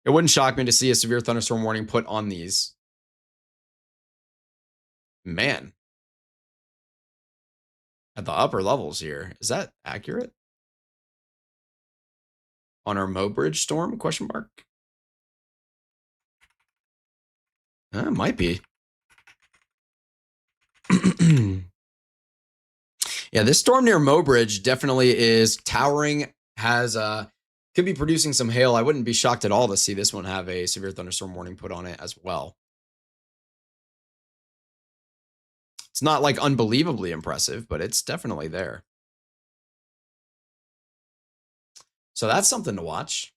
It wouldn't shock me to see a severe thunderstorm warning put on these. Man. At the upper levels here. Is that accurate? On our Mobridge storm, question mark? It might be. Yeah, this storm near Mobridge definitely is towering, could be producing some hail. I wouldn't be shocked at all to see this one have a severe thunderstorm warning put on it as well. It's not like unbelievably impressive, but it's definitely there. So that's something to watch.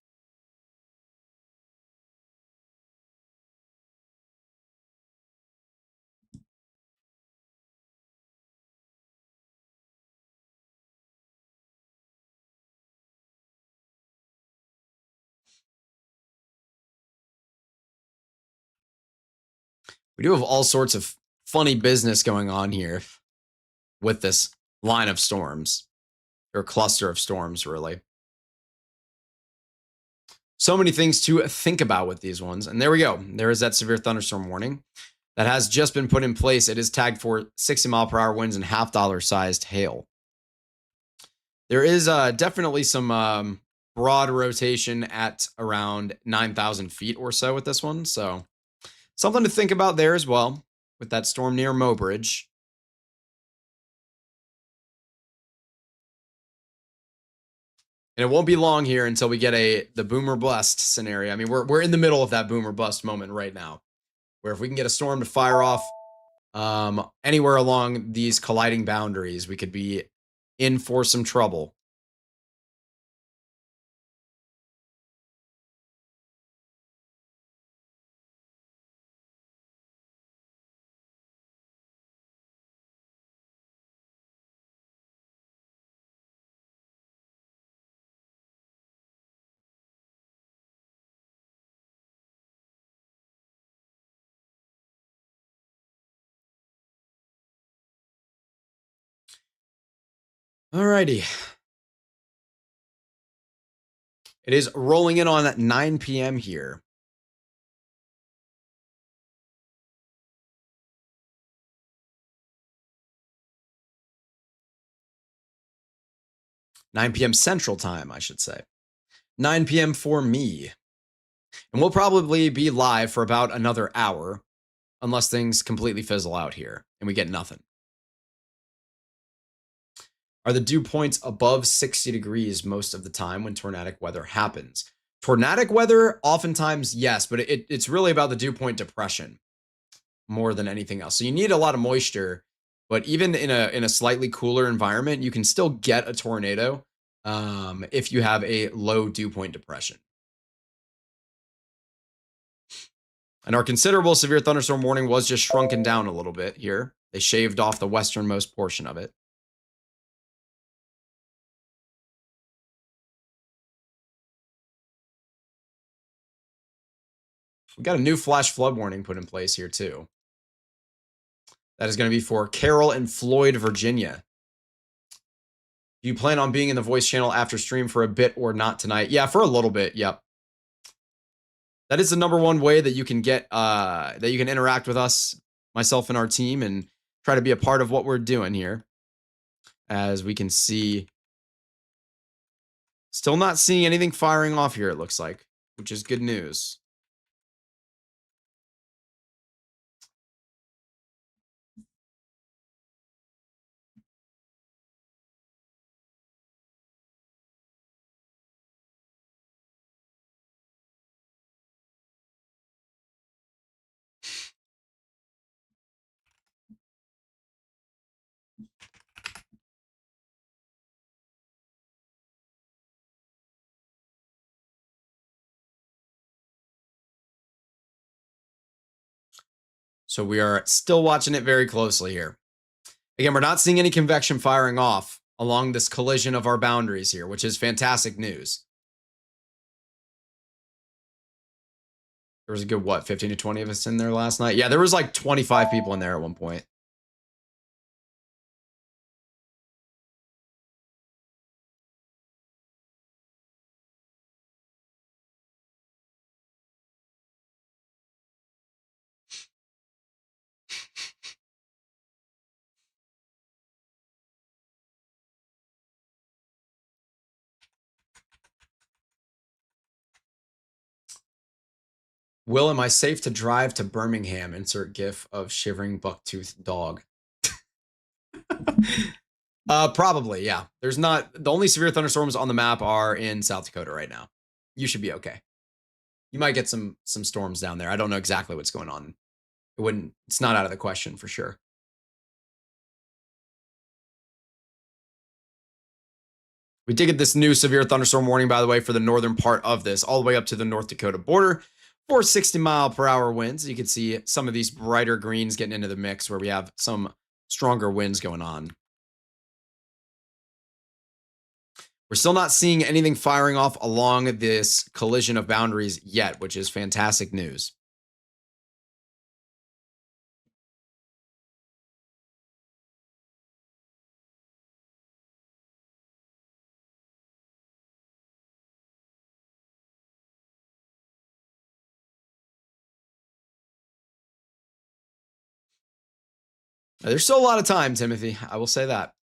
We do have all sorts of funny business going on here with this line of storms, or cluster of storms, really. So many things to think about with these ones. And there we go. There is that severe thunderstorm warning that has just been put in place. It is tagged for 60-mile-per-hour winds and half-dollar sized hail. There is definitely some broad rotation at around 9,000 feet or so with this one. So something to think about there as well with that storm near Mobridge. And it won't be long here until we get the boom or bust scenario. I mean, we're in the middle of that boom or bust moment right now, where if we can get a storm to fire off anywhere along these colliding boundaries, we could be in for some trouble. Alrighty. It is rolling in on at 9 p.m. here. Nine p.m. Central Time, I should say. 9 p.m. for me. And we'll probably be live for about another hour, unless things completely fizzle out here and we get nothing. Are the dew points above 60 degrees most of the time when tornadic weather happens? Tornadic weather, oftentimes, yes, but it's really about the dew point depression more than anything else. So you need a lot of moisture, but even in a slightly cooler environment, you can still get a tornado if you have a low dew point depression. And our considerable severe thunderstorm warning was just shrunken down a little bit here. They shaved off the westernmost portion of it. We got a new flash flood warning put in place here too. That is going to be for Carroll and Floyd, Virginia. Do you plan on being in the voice channel after stream for a bit or not tonight? Yeah, for a little bit. Yep. That is the number one way that you can get that you can interact with us, myself and our team, and try to be a part of what we're doing here. As we can see, still not seeing anything firing off here, it looks like, which is good news. So we are still watching it very closely here. Again, we're not seeing any convection firing off along this collision of our boundaries here, which is fantastic news. There was a good, what, 15 to 20 of us in there last night? Yeah, there was like 25 people in there at one point. Will, am I safe to drive to Birmingham? Insert GIF of shivering bucktooth dog. Probably, yeah. There's not, the only severe thunderstorms on the map are in South Dakota right now. You should be okay. You might get some storms down there. I don't know exactly what's going on. It's not out of the question for sure. We did get this new severe thunderstorm warning, by the way, for the northern part of this, all the way up to the North Dakota border. For 60-mile-per-hour winds. You can see some of these brighter greens getting into the mix where we have some stronger winds going on. We're still not seeing anything firing off along this collision of boundaries yet, which is fantastic news. There's still a lot of time, Timothy. I will say that.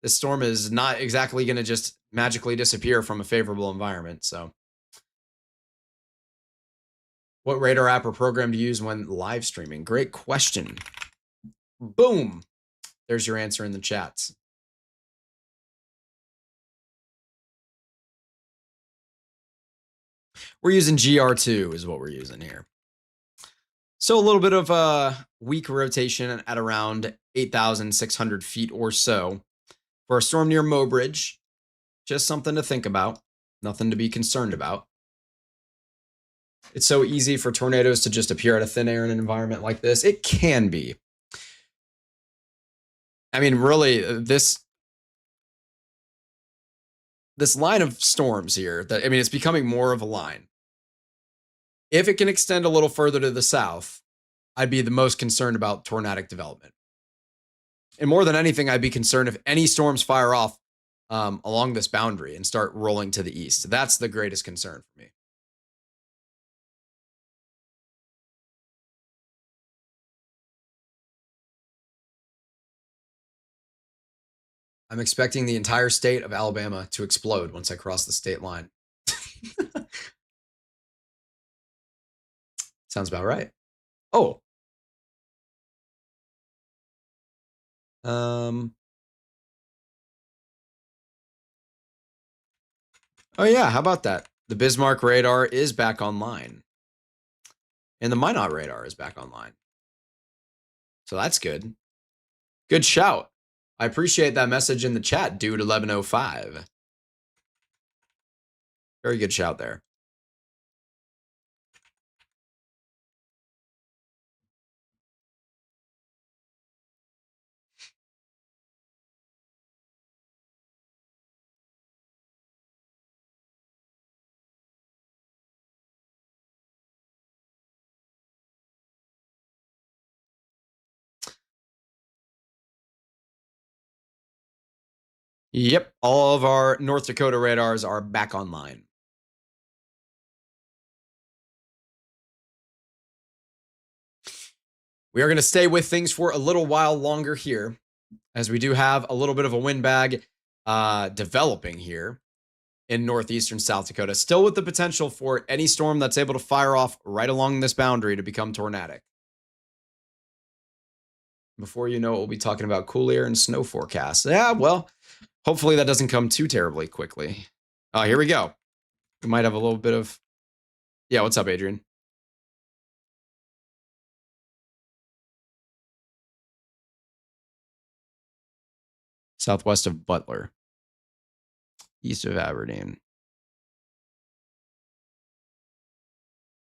This storm is not exactly going to just magically disappear from a favorable environment. So, what radar app or program to use when live streaming? Great question. Boom. There's your answer in the chats. We're using GR2 is what we're using here. So a little bit of a weak rotation at around 8,600 feet or so. For a storm near Mobridge, just something to think about. Nothing to be concerned about. It's so easy for tornadoes to just appear out of thin air in an environment like this. It can be. I mean, really, this line of storms here, it's becoming more of a line. If it can extend a little further to the south, I'd be the most concerned about tornadic development. And more than anything, I'd be concerned if any storms fire off along this boundary and start rolling to the east. That's the greatest concern for me. I'm expecting the entire state of Alabama to explode once I cross the state line. Sounds about right. Oh. Oh yeah, how about that? The Bismarck radar is back online. And the Minot radar is back online. So that's good. Good shout. I appreciate that message in the chat, dude 1105. Very good shout there. Yep, all of our North Dakota radars are back online. We are going to stay with things for a little while longer here, as we do have a little bit of a wind bag developing here in northeastern South Dakota, still with the potential for any storm that's able to fire off right along this boundary to become tornadic. Before you know it, we'll be talking about cool air and snow forecasts. Yeah, well, hopefully that doesn't come too terribly quickly. Oh, here we go. We might have a little bit of... Yeah, what's up, Adrian? Southwest of Butler. East of Aberdeen.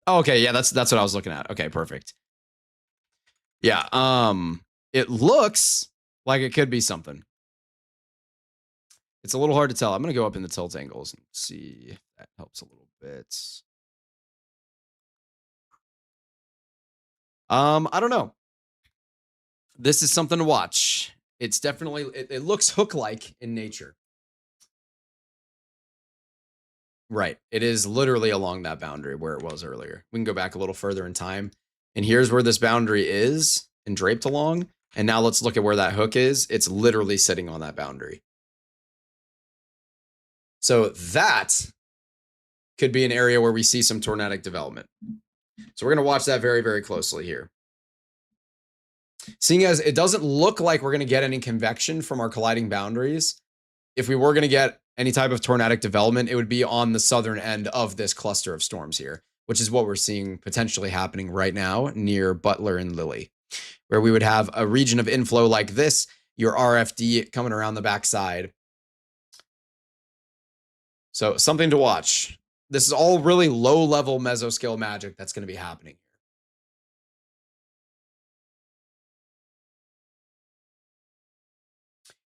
Oh, okay, yeah, that's what I was looking at. Okay, perfect. Yeah, it looks like it could be something. It's a little hard to tell. I'm going to go up in the tilt angles and see if that helps a little bit. I don't know. This is something to watch. It's definitely, it looks hook-like in nature. Right. It is literally along that boundary where it was earlier. We can go back a little further in time. And here's where this boundary is and draped along. And now let's look at where that hook is. It's literally sitting on that boundary. So that could be an area where we see some tornadic development. So we're going to watch that very, very closely here. Seeing as it doesn't look like we're going to get any convection from our colliding boundaries, if we were going to get any type of tornadic development, it would be on the southern end of this cluster of storms here, which is what we're seeing potentially happening right now near Butler and Lily, where we would have a region of inflow like this, your RFD coming around the backside. So something to watch. This is all really low-level mesoscale magic that's going to be happening.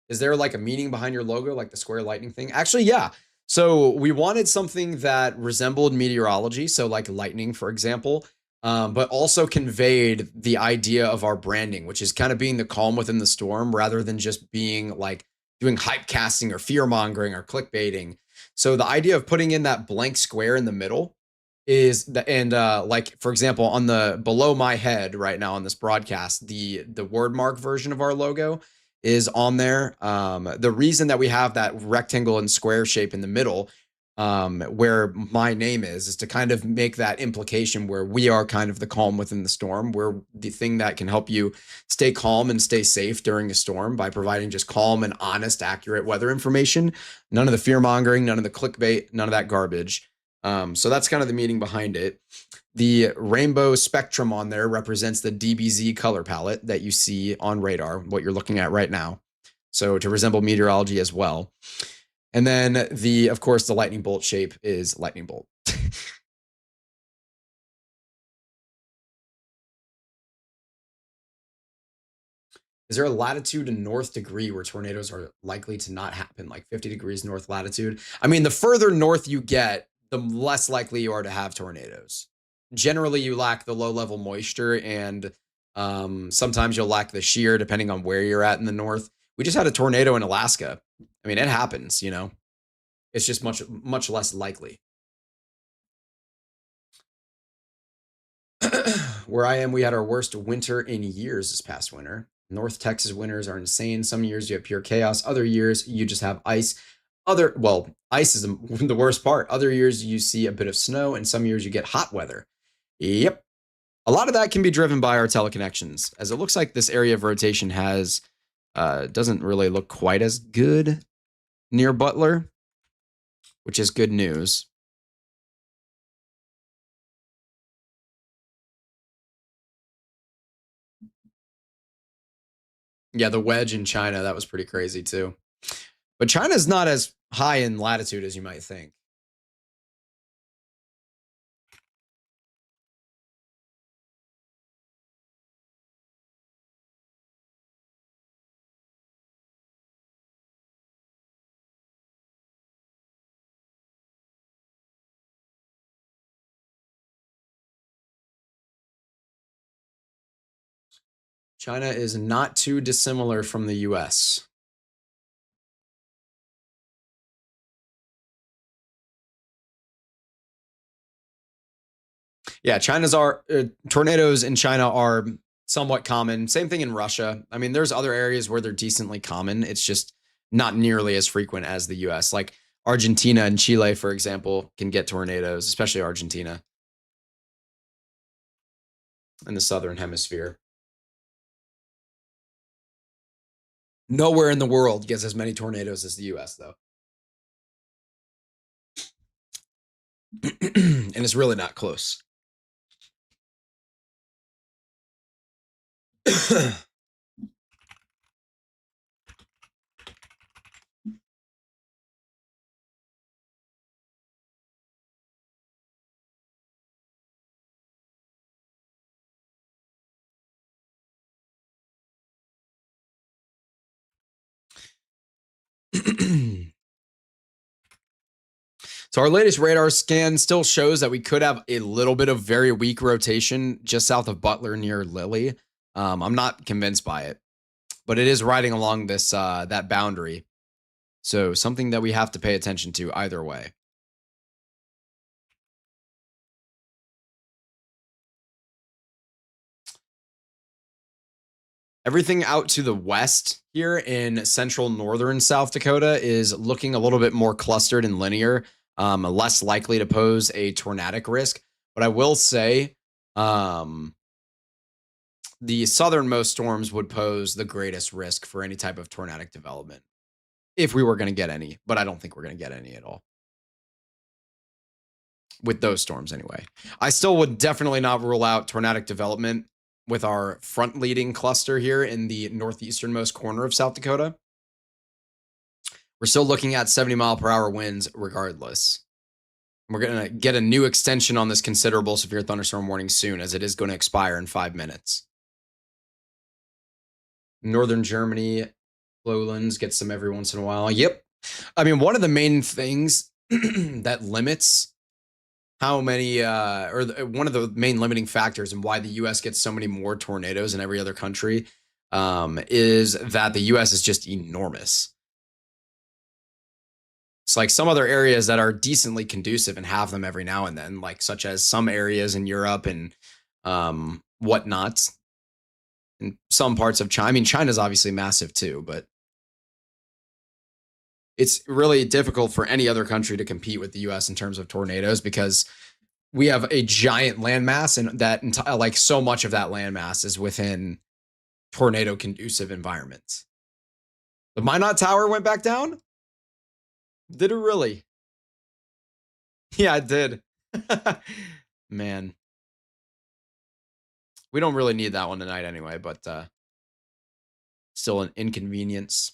Is there like a meaning behind your logo, like the square lightning thing? Actually, yeah. So we wanted something that resembled meteorology, so like lightning, for example, but also conveyed the idea of our branding, which is kind of being the calm within the storm rather than just being like doing hype casting or fear mongering or clickbaiting. So the idea of putting in that blank square in the middle is the, and like for example on the below my head right now on this broadcast, the word mark version of our logo is on there. The reason that we have that rectangle and square shape in the middle, where my name is to kind of make that implication where we are kind of the calm within the storm. We're the thing that can help you stay calm and stay safe during a storm by providing just calm and honest, accurate weather information. None of the fear mongering, none of the clickbait, none of that garbage. So that's kind of the meaning behind it. The rainbow spectrum on there represents the DBZ color palette that you see on radar, what you're looking at right now. So to resemble meteorology as well. And then of course, the lightning bolt shape is lightning bolt. Is there a latitude and north degree where tornadoes are likely to not happen, like 50 degrees north latitude? I mean, the further north you get, the less likely you are to have tornadoes. Generally, you lack the low level moisture, and sometimes you'll lack the shear depending on where you're at in the north. We just had a tornado in Alaska. I mean, it happens, you know, it's just much less likely. Where I am, we had our worst winter in years this past winter. North Texas winters are insane. Some years you have pure chaos. Other years you just have ice. Ice is the worst part. Other years you see a bit of snow, and some years you get hot weather. Yep. A lot of that can be driven by our teleconnections, as it looks like this area of rotation doesn't really look quite as good near Butler, which is good news. Yeah, the wedge in China, that was pretty crazy too. But China's not as high in latitude as you might think. China is not too dissimilar from the US. Yeah, tornadoes in China are somewhat common. Same thing in Russia. I mean, there's other areas where they're decently common. It's just not nearly as frequent as the US. Like Argentina and Chile, for example, can get tornadoes, especially Argentina in the southern hemisphere. Nowhere in the world gets as many tornadoes as the US, though. And it's really not close. So our latest radar scan still shows that we could have a little bit of very weak rotation just south of Butler near Lilly. I'm not convinced by it, but it is riding along this that boundary. So something that we have to pay attention to either way. Everything out to the west here in central northern South Dakota is looking a little bit more clustered and linear, less likely to pose a tornadic risk. But I will say the southernmost storms would pose the greatest risk for any type of tornadic development if we were going to get any. But I don't think we're going to get any at all with those storms anyway. I still would definitely not rule out tornadic development with our front leading cluster here in the northeasternmost corner of South Dakota. We're still looking at 70-mile-per-hour winds regardless. We're going to get a new extension on this considerable severe thunderstorm warning soon, as it is going to expire in 5 minutes. Northern Germany, lowlands, get some every once in a while. Yep. I mean, one of the main things that limits how many, one of the main limiting factors and why the U.S. gets so many more tornadoes than every other country is that the U.S. is just enormous. It's like some other areas that are decently conducive and have them every now and then, like such as some areas in Europe and whatnot, and some parts of China. I mean, China's obviously massive too, but it's really difficult for any other country to compete with the U.S. in terms of tornadoes because we have a giant landmass, and that like so much of that landmass is within tornado conducive environments. The Minot Tower went back down? Did it really? Yeah, it did. Man. We don't really need that one tonight anyway, but still an inconvenience.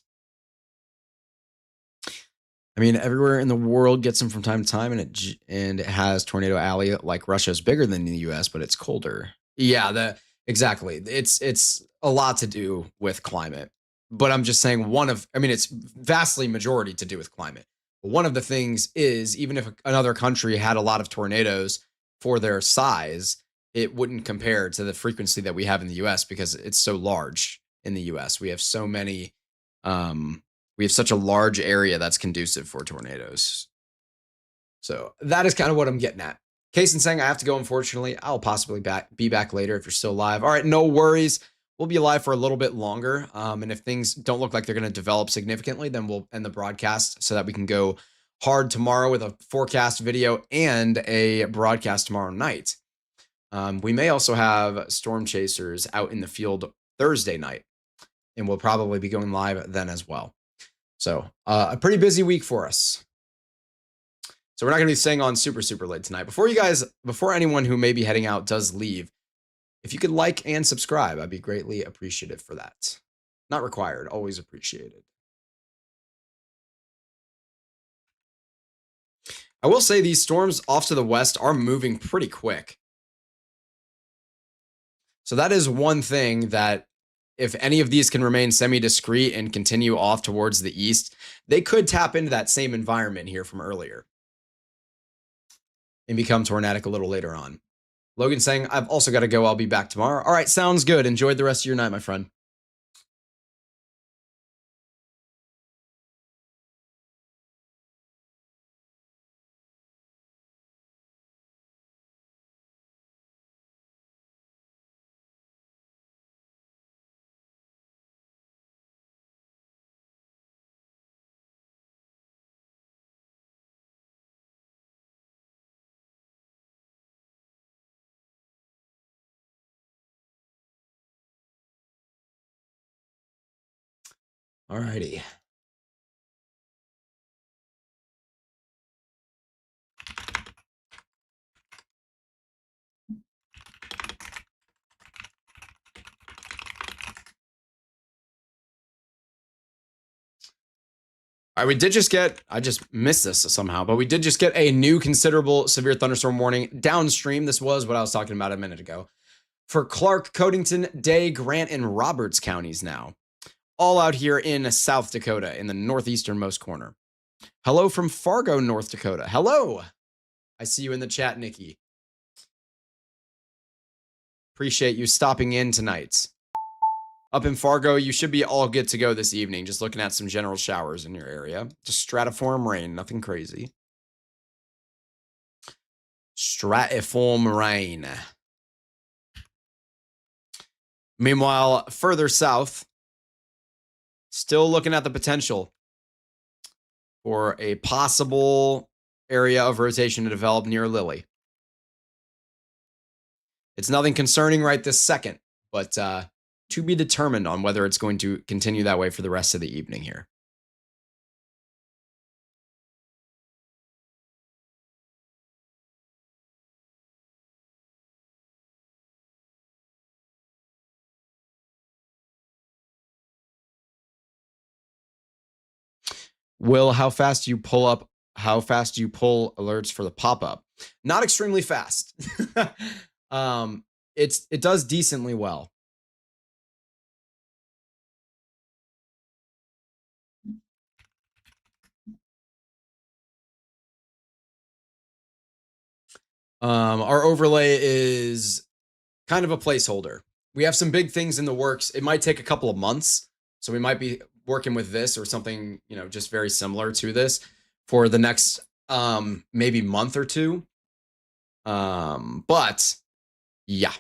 I mean, everywhere in the world gets them from time to time, and it has Tornado Alley. Like Russia's bigger than the U.S., but it's colder. Yeah, exactly. It's a lot to do with climate, but I'm just saying it's vastly majority to do with climate. But one of the things is, even if another country had a lot of tornadoes for their size, it wouldn't compare to the frequency that we have in the U.S. because it's so large in the U.S. We have so many. We have such a large area that's conducive for tornadoes. So that is kind of what I'm getting at. Case in saying, I have to go, unfortunately. I'll possibly be back later if you're still live. All right, no worries. We'll be live for a little bit longer. And if things don't look like they're going to develop significantly, then we'll end the broadcast so that we can go hard tomorrow with a forecast video and a broadcast tomorrow night. We may also have storm chasers out in the field Thursday night, and we'll probably be going live then as well. So a pretty busy week for us. So we're not going to be staying on super, super late tonight. Before anyone who may be heading out does leave, if you could like and subscribe, I'd be greatly appreciative for that. Not required, always appreciated. I will say these storms off to the west are moving pretty quick. So that is one thing that, if any of these can remain semi-discrete and continue off towards the east, they could tap into that same environment here from earlier and become tornadic a little later on. Logan saying, I've also got to go. I'll be back tomorrow. All right, sounds good. Enjoy the rest of your night, my friend. All righty. All right, we did just get, I just missed this somehow, but we did just get a new considerable severe thunderstorm warning downstream. This was what I was talking about a minute ago. For Clark, Codington, Day, Grant, and Roberts counties now. All out here in South Dakota in the northeasternmost corner. Hello from Fargo, North Dakota. Hello. I see you in the chat, Nikki. Appreciate you stopping in tonight. Up in Fargo, you should be all good to go this evening. Just looking at some general showers in your area. Just stratiform rain, nothing crazy. Stratiform rain. Meanwhile, further south, still looking at the potential for a possible area of rotation to develop near Lily. It's nothing concerning right this second, but to be determined on whether it's going to continue that way for the rest of the evening here. Will, how fast you pull alerts for the pop-up? Not extremely fast. It does decently well. Our overlay is kind of a placeholder. We have some big things in the works. It might take a couple of months, so we might be working with this or something, just very similar to this for the next maybe month or two. But yeah.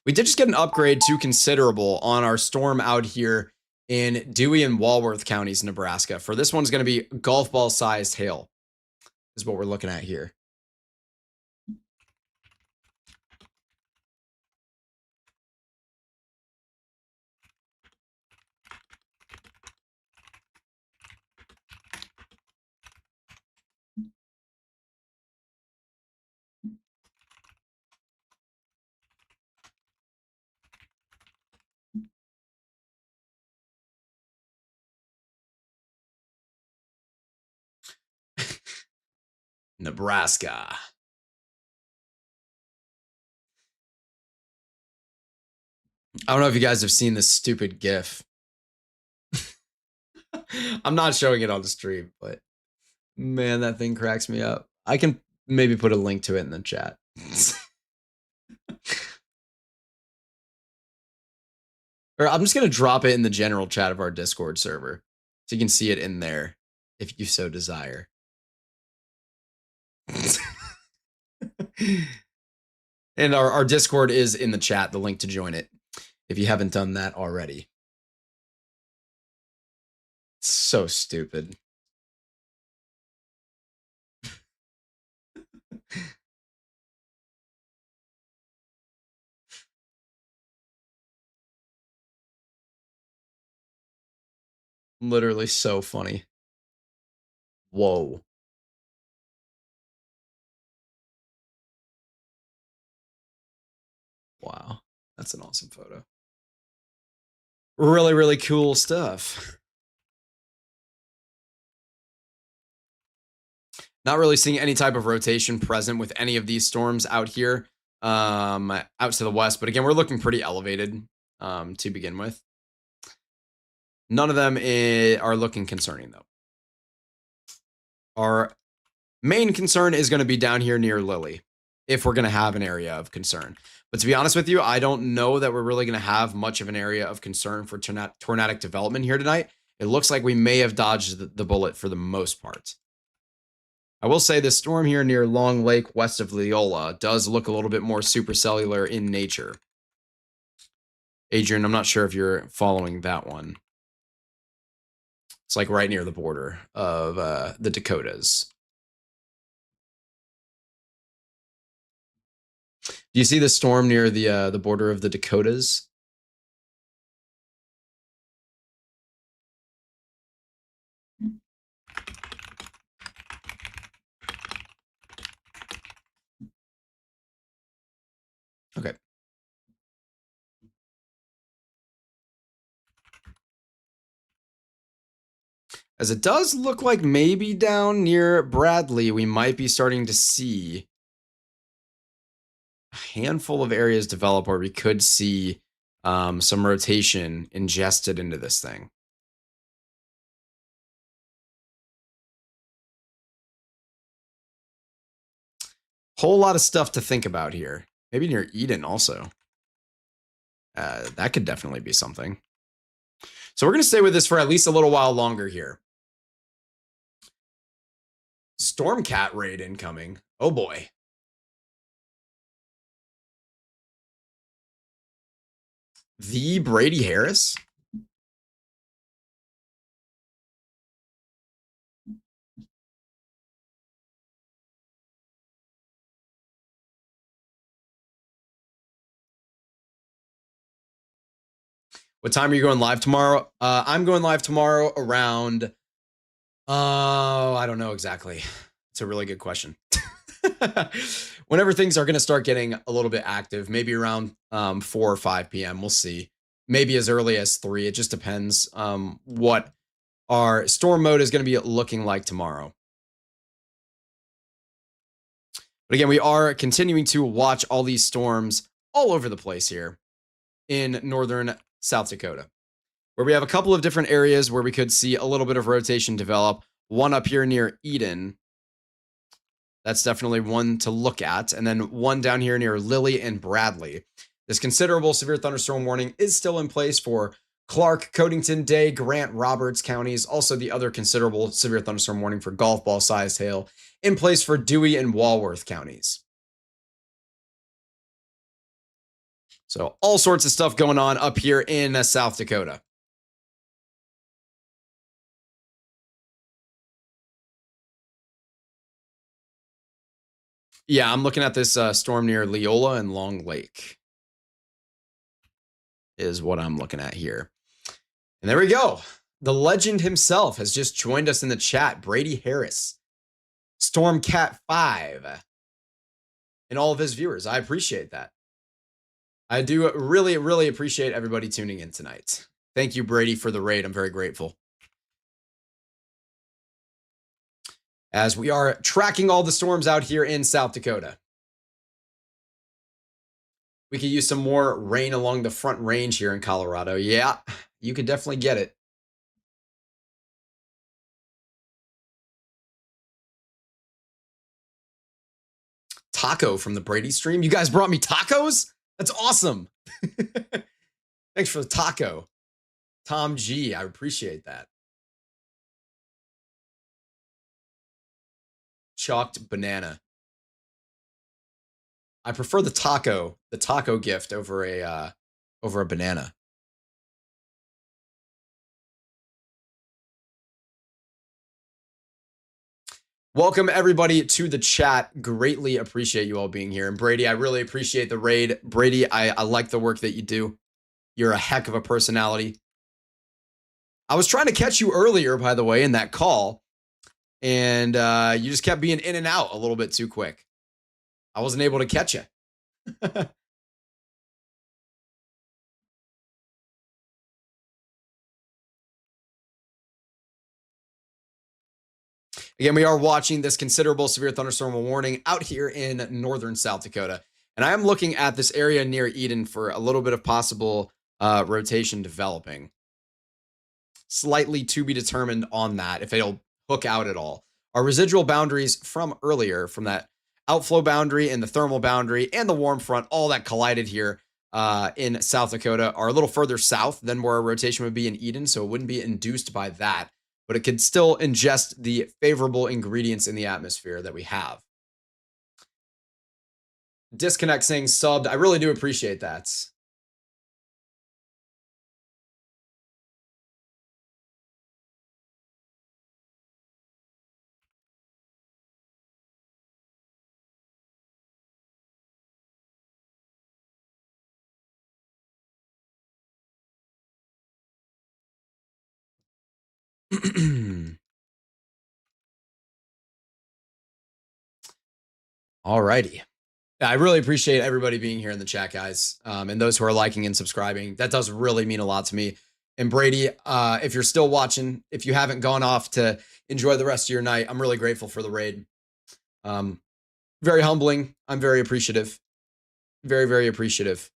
We did just get an upgrade to considerable on our storm out here in Dewey and Walworth counties, Nebraska. For this one's going to be golf ball sized hail is what we're looking at here. Nebraska. I don't know if you guys have seen this stupid GIF. I'm not showing it on the stream, but man, that thing cracks me up. I can maybe put a link to it in the chat. Or I'm just going to drop it in the general chat of our Discord server so you can see it in there if you so desire. And our Discord is in the chat, the link to join it, if you haven't done that already. It's so stupid. Literally so funny. Whoa. Wow. That's an awesome photo. Really, really cool stuff. Not really seeing any type of rotation present with any of these storms out here, out to the west. But again, we're looking pretty elevated to begin with. None of them are looking concerning, though. Our main concern is going to be down here near Lily, if we're going to have an area of concern. But to be honest with you, I don't know that we're really going to have much of an area of concern for tornadic development here tonight. It looks like we may have dodged the bullet for the most part. I will say this storm here near Long Lake west of Leola does look a little bit more supercellular in nature. Adrian, I'm not sure if you're following that one. It's like right near the border of the Dakotas. Do you see the storm near the border of the Dakotas? Okay. As it does look like maybe down near Bradley, we might be starting to see a handful of areas develop where we could see some rotation ingested into this thing. Whole lot of stuff to think about here. Maybe near Eden also. That could definitely be something. So we're going to stay with this for at least a little while longer here. Stormcat raid incoming. Oh boy. The Brady Harris? What time are you going live tomorrow? I'm going live tomorrow around, I don't know exactly. It's a really good question. Whenever things are going to start getting a little bit active, maybe around 4 or 5 p.m. We'll see. Maybe as early as 3. It just depends what our storm mode is going to be looking like tomorrow. But again, we are continuing to watch all these storms all over the place here in northern South Dakota, where we have a couple of different areas where we could see a little bit of rotation develop. One up here near Eden. That's definitely one to look at. And then one down here near Lilly and Bradley. This considerable severe thunderstorm warning is still in place for Clark, Codington, Day, Grant, Roberts counties. Also, the other considerable severe thunderstorm warning for golf ball sized hail in place for Dewey and Walworth counties. So all sorts of stuff going on up here in South Dakota. Yeah, I'm looking at this storm near Leola and Long Lake is what I'm looking at here. And there we go. The legend himself has just joined us in the chat, Brady Harris, Stormcat 5, and all of his viewers. I appreciate that. I do really, really appreciate everybody tuning in tonight. Thank you, Brady, for the raid. I'm very grateful. As we are tracking all the storms out here in South Dakota. We could use some more rain along the Front Range here in Colorado. Yeah, you could definitely get it. Taco from the Brady stream. You guys brought me tacos? That's awesome. Thanks for the taco. Tom G, I appreciate that. Chalked banana. I prefer the taco gift over a banana. Welcome everybody to the chat. Greatly appreciate you all being here. And Brady, I really appreciate the raid. Brady, I like the work that you do. You're a heck of a personality. I was trying to catch you earlier, by the way, in that call, and you just kept being in and out a little bit too quick. I wasn't able to catch you. Again, we are watching this considerable severe thunderstorm warning out here in northern South Dakota. And I am looking at this area near Eden for a little bit of possible rotation developing. Slightly to be determined on that, if it'll hook out at all. Our residual boundaries from earlier, from that outflow boundary and the thermal boundary and the warm front, all that collided here in South Dakota, are a little further south than where our rotation would be in Eden. So it wouldn't be induced by that, but it could still ingest the favorable ingredients in the atmosphere that we have. Disconnect saying subbed. I really do appreciate that. Alrighty. I really appreciate everybody being here in the chat, guys, and those who are liking and subscribing. That does really mean a lot to me. And Brady, if you're still watching, if you haven't gone off to enjoy the rest of your night, I'm really grateful for the raid. Very humbling. I'm very appreciative. Very, very appreciative.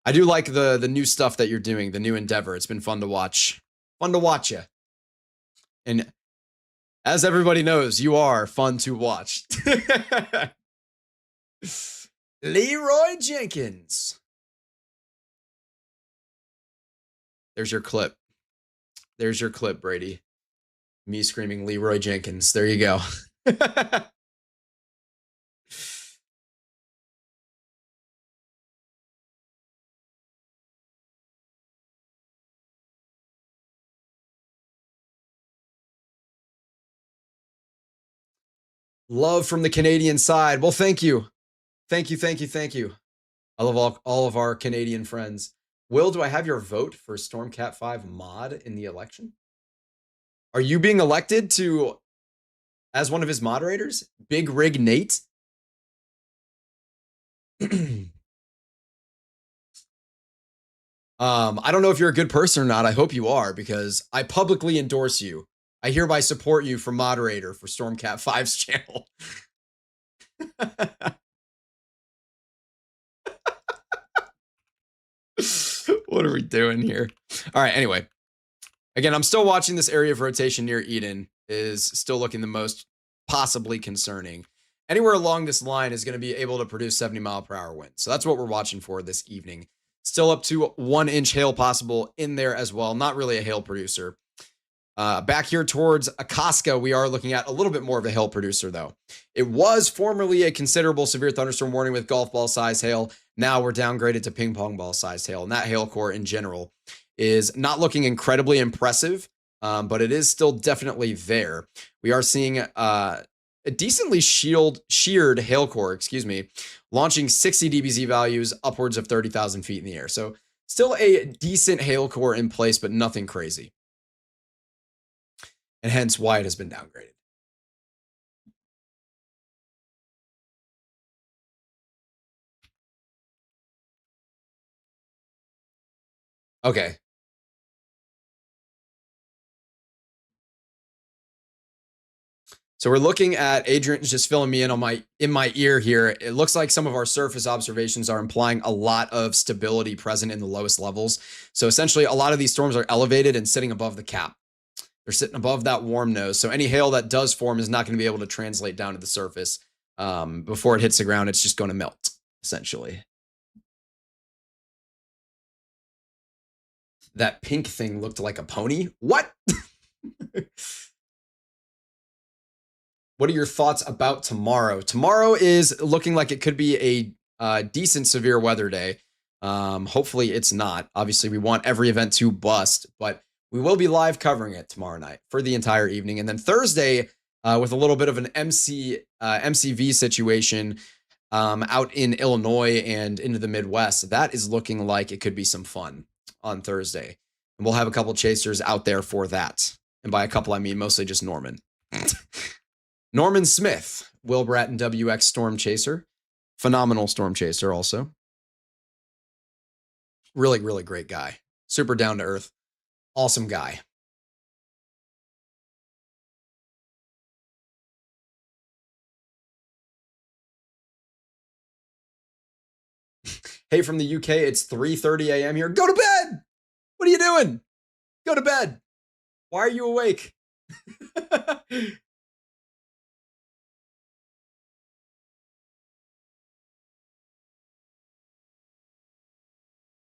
I do like the new stuff that you're doing, the new endeavor. It's been fun to watch. Fun to watch you. And As everybody knows, you are fun to watch. Leroy Jenkins. There's your clip. There's your clip, Brady. Me screaming Leroy Jenkins. There you go. Love from the Canadian side. Well, thank you. Thank you, thank you, thank you. I love all of our Canadian friends. Will, do I have your vote for Stormcat 5 mod in the election? Are you being elected to as one of his moderators? Big Rig Nate? I don't know if you're a good person or not. I hope you are, because I publicly endorse you. I hereby support you for moderator for Stormcat 5's channel. What are we doing here? All right, anyway. Again, I'm still watching this area of rotation near Eden. Is still looking the most possibly concerning. Anywhere along this line is going to be able to produce 70-mile-per-hour winds. So that's what we're watching for this evening. Still up to 1-inch hail possible in there as well. Not really a hail producer. Back here towards Akaska, we are looking at a little bit more of a hail producer, though. It was formerly a considerable severe thunderstorm warning with golf ball size hail. Now we're downgraded to ping pong ball size hail. And that hail core in general is not looking incredibly impressive, but it is still definitely there. We are seeing a decently sheared hail core, launching 60 dBz values upwards of 30,000 feet in the air. So still a decent hail core in place, but nothing crazy. And hence why it has been downgraded. Okay. So we're looking at Adrian's just filling me in on my ear here. It looks like some of our surface observations are implying a lot of stability present in the lowest levels. So essentially, a lot of these storms are elevated and sitting above the cap. They're sitting above that warm nose. So any hail that does form is not going to be able to translate down to the surface. Before it hits the ground, it's just going to melt, essentially. That pink thing looked like a pony. What? What are your thoughts about tomorrow? Tomorrow is looking like it could be a decent severe weather day. Hopefully it's not. Obviously, we want every event to bust, but we will be live covering it tomorrow night for the entire evening. And then Thursday, with a little bit of an MCV situation out in Illinois and into the Midwest, that is looking like it could be some fun on Thursday. And we'll have a couple chasers out there for that. And by a couple, I mean mostly just Norman. Norman Smith, WillBrattonWx Storm Chaser. Phenomenal Storm Chaser also. Really, really great guy. Super down to earth. Awesome guy. Hey, from the UK, it's 3:30 a.m. here. Go to bed! What are you doing? Go to bed. Why are you awake?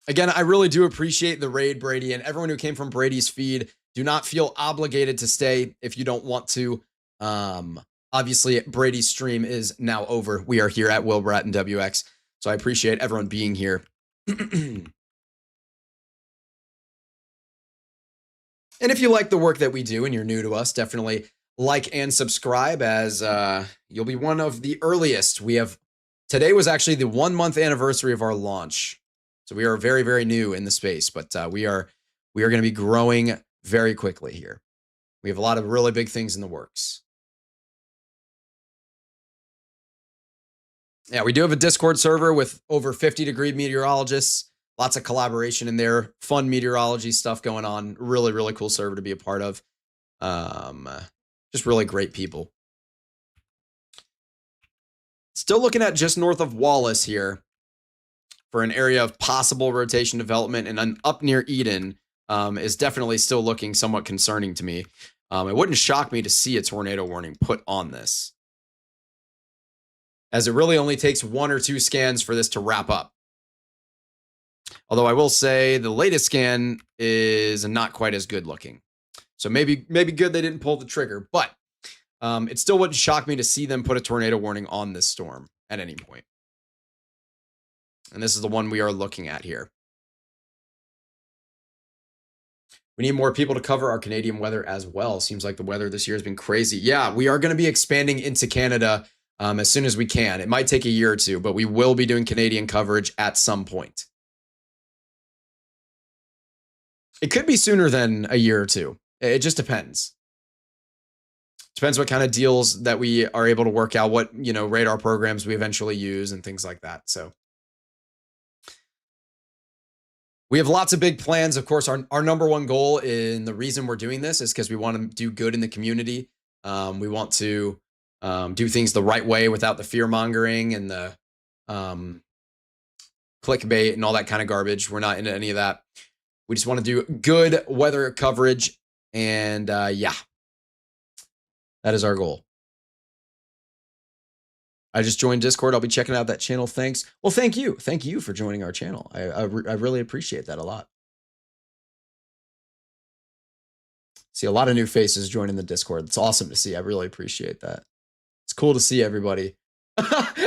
Again, I really do appreciate the raid, Brady, and everyone who came from Brady's feed. Do not feel obligated to stay if you don't want to. Obviously, Brady's stream is now over. We are here at WillBrattonWx, so I appreciate everyone being here. And if you like the work that we do and you're new to us, definitely like and subscribe, as you'll be one of the earliest. Today was actually the 1-month anniversary of our launch. So we are very, very new in the space, but we are going to be growing very quickly here. We have a lot of really big things in the works. Yeah, we do have a Discord server with over 50-degree meteorologists. Lots of collaboration in there. Fun meteorology stuff going on. Really, really cool server to be a part of. Just really great people. Still looking at just north of Wallace here for an area of possible rotation development, and up near Eden is definitely still looking somewhat concerning to me. It wouldn't shock me to see a tornado warning put on this, as it really only takes 1 or 2 scans for this to wrap up. Although I will say the latest scan is not quite as good looking. So maybe good they didn't pull the trigger, but it still wouldn't shock me to see them put a tornado warning on this storm at any point. And this is the one we are looking at here. We need more people to cover our Canadian weather as well. Seems like the weather this year has been crazy. Yeah, we are going to be expanding into Canada as soon as we can. It might take a year or two, but we will be doing Canadian coverage at some point. It could be sooner than a year or two. It just depends. Depends what kind of deals that we are able to work out, what, radar programs we eventually use and things like that. So we have lots of big plans. Of course, our number one goal and the reason we're doing this is because we want to do good in the community. We want to do things the right way without the fear mongering and the clickbait and all that kind of garbage. We're not into any of that. We just want to do good weather coverage. And yeah, that is our goal. I just joined Discord. I'll be checking out that channel. Thanks. Well, thank you. Thank you for joining our channel. I really appreciate that a lot. See a lot of new faces joining the Discord. It's awesome to see. I really appreciate that. It's cool to see everybody. What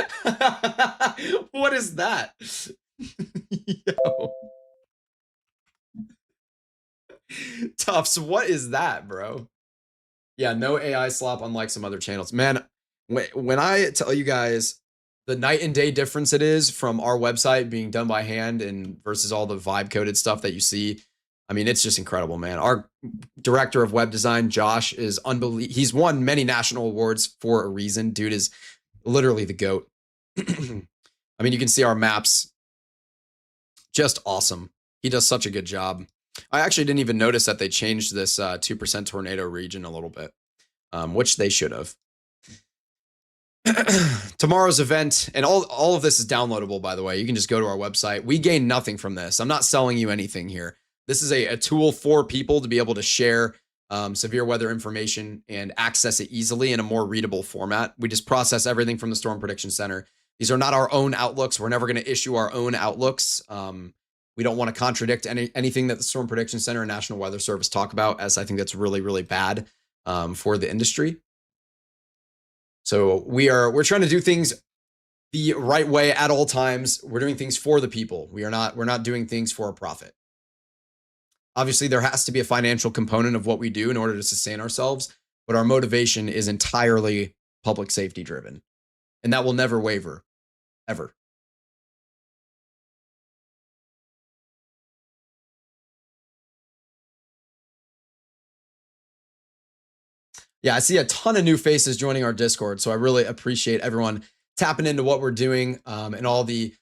is that? Yo. Tufts, what is that, bro? Yeah, no AI slop unlike some other channels. Man, when I tell you guys the night and day difference it is from our website being done by hand and versus all the vibe coded stuff that you see, I mean, it's just incredible, man. Our director of web design, Josh, is unbelievable. He's won many national awards for a reason. Dude is literally the GOAT. I mean, you can see our maps. Just awesome. He does such a good job. I actually didn't even notice that they changed this 2% tornado region a little bit, which they should have. Tomorrow's event, and all of this is downloadable, by the way. You can just go to our website. We gain nothing from this. I'm not selling you anything here. This is a tool for people to be able to share severe weather information and access it easily in a more readable format. We just process everything from the Storm Prediction Center. These are not our own outlooks. We're never going to issue our own outlooks. We don't want to contradict anything that the Storm Prediction Center and National Weather Service talk about, as I think that's really, really bad for the industry. So we're trying to do things the right way at all times. We're doing things for the people. We're not doing things for a profit. Obviously, there has to be a financial component of what we do in order to sustain ourselves, but our motivation is entirely public safety driven, and that will never waver, ever. Yeah, I see a ton of new faces joining our Discord, so I really appreciate everyone tapping into what we're doing, and all the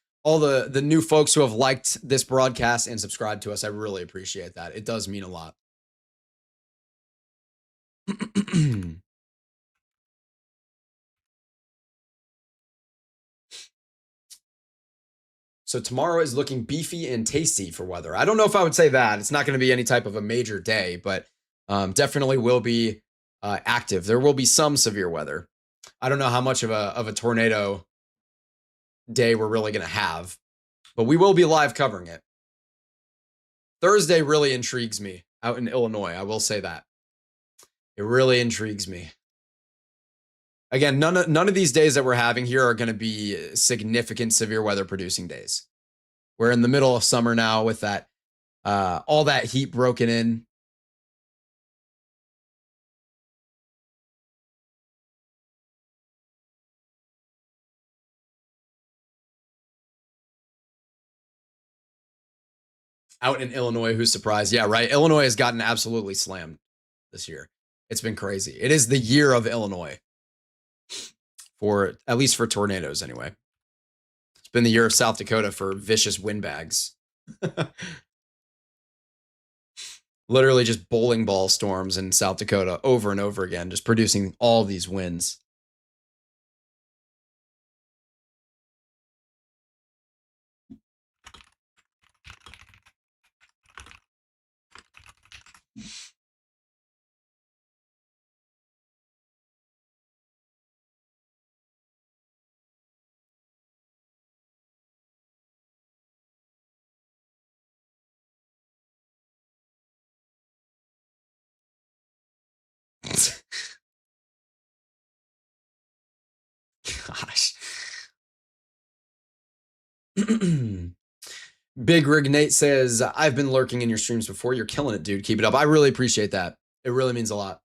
new folks who have liked this broadcast and subscribed to us. I really appreciate that. It does mean a lot. So tomorrow is looking beefy and tasty for weather. I don't know if I would say that. It's not going to be any type of a major day, but definitely will be active. There will be some severe weather. I don't know how much of a tornado day we're really going to have, but we will be live covering it. Thursday really intrigues me out in Illinois. I will say that. It really intrigues me. Again, none of these days that we're having here are going to be significant severe weather producing days. We're in the middle of summer now with that all that heat broken in. Out in Illinois, who's surprised? Yeah, right. Illinois has gotten absolutely slammed this year. It's been crazy. It is the year of Illinois, for at least for tornadoes anyway. It's been the year of South Dakota for vicious windbags. Literally just bowling ball storms in South Dakota over and over again, just producing all these winds. gosh. Big Rig Nate says, I've been lurking in your streams before. You're killing it, dude. Keep it up. I really appreciate that. It really means a lot.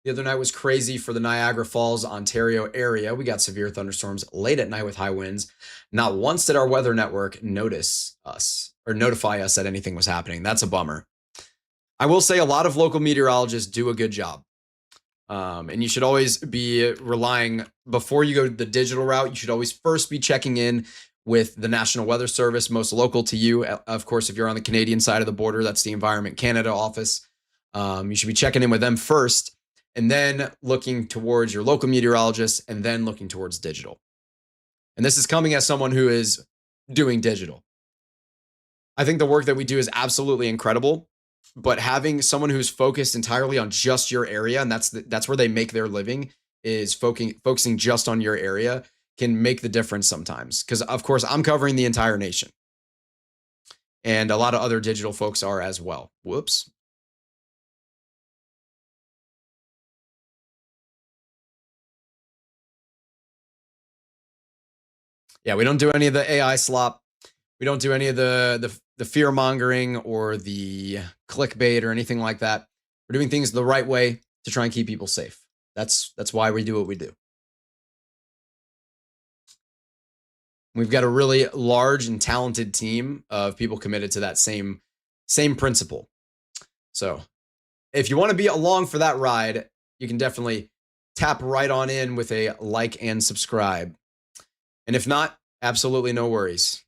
The other night was crazy for the Niagara Falls, Ontario area. We got severe thunderstorms late at night with high winds. Not once did our weather network notice us or notify us that anything was happening. That's a bummer. I will say a lot of local meteorologists do a good job. And you should always be relying, before you go the digital route, you should always first be checking in with the National Weather Service, most local to you. Of course, if you're on the Canadian side of the border, that's the Environment Canada office. You should be checking in with them first, and then looking towards your local meteorologist, and then looking towards digital. And this is coming as someone who is doing digital. I think the work that we do is absolutely incredible, but having someone who's focused entirely on just your area, and that's where they make their living, is focusing just on your area, can make the difference sometimes. Because of course I'm covering the entire nation, and a lot of other digital folks are as well. Whoops. Yeah, we don't do any of the AI slop. We don't do any of the fear mongering or the clickbait or anything like that. We're doing things the right way to try and keep people safe. That's why we do what we do. We've got a really large and talented team of people committed to that same principle. So if you want to be along for that ride, you can definitely tap right on in with a like and subscribe. And if not, absolutely no worries.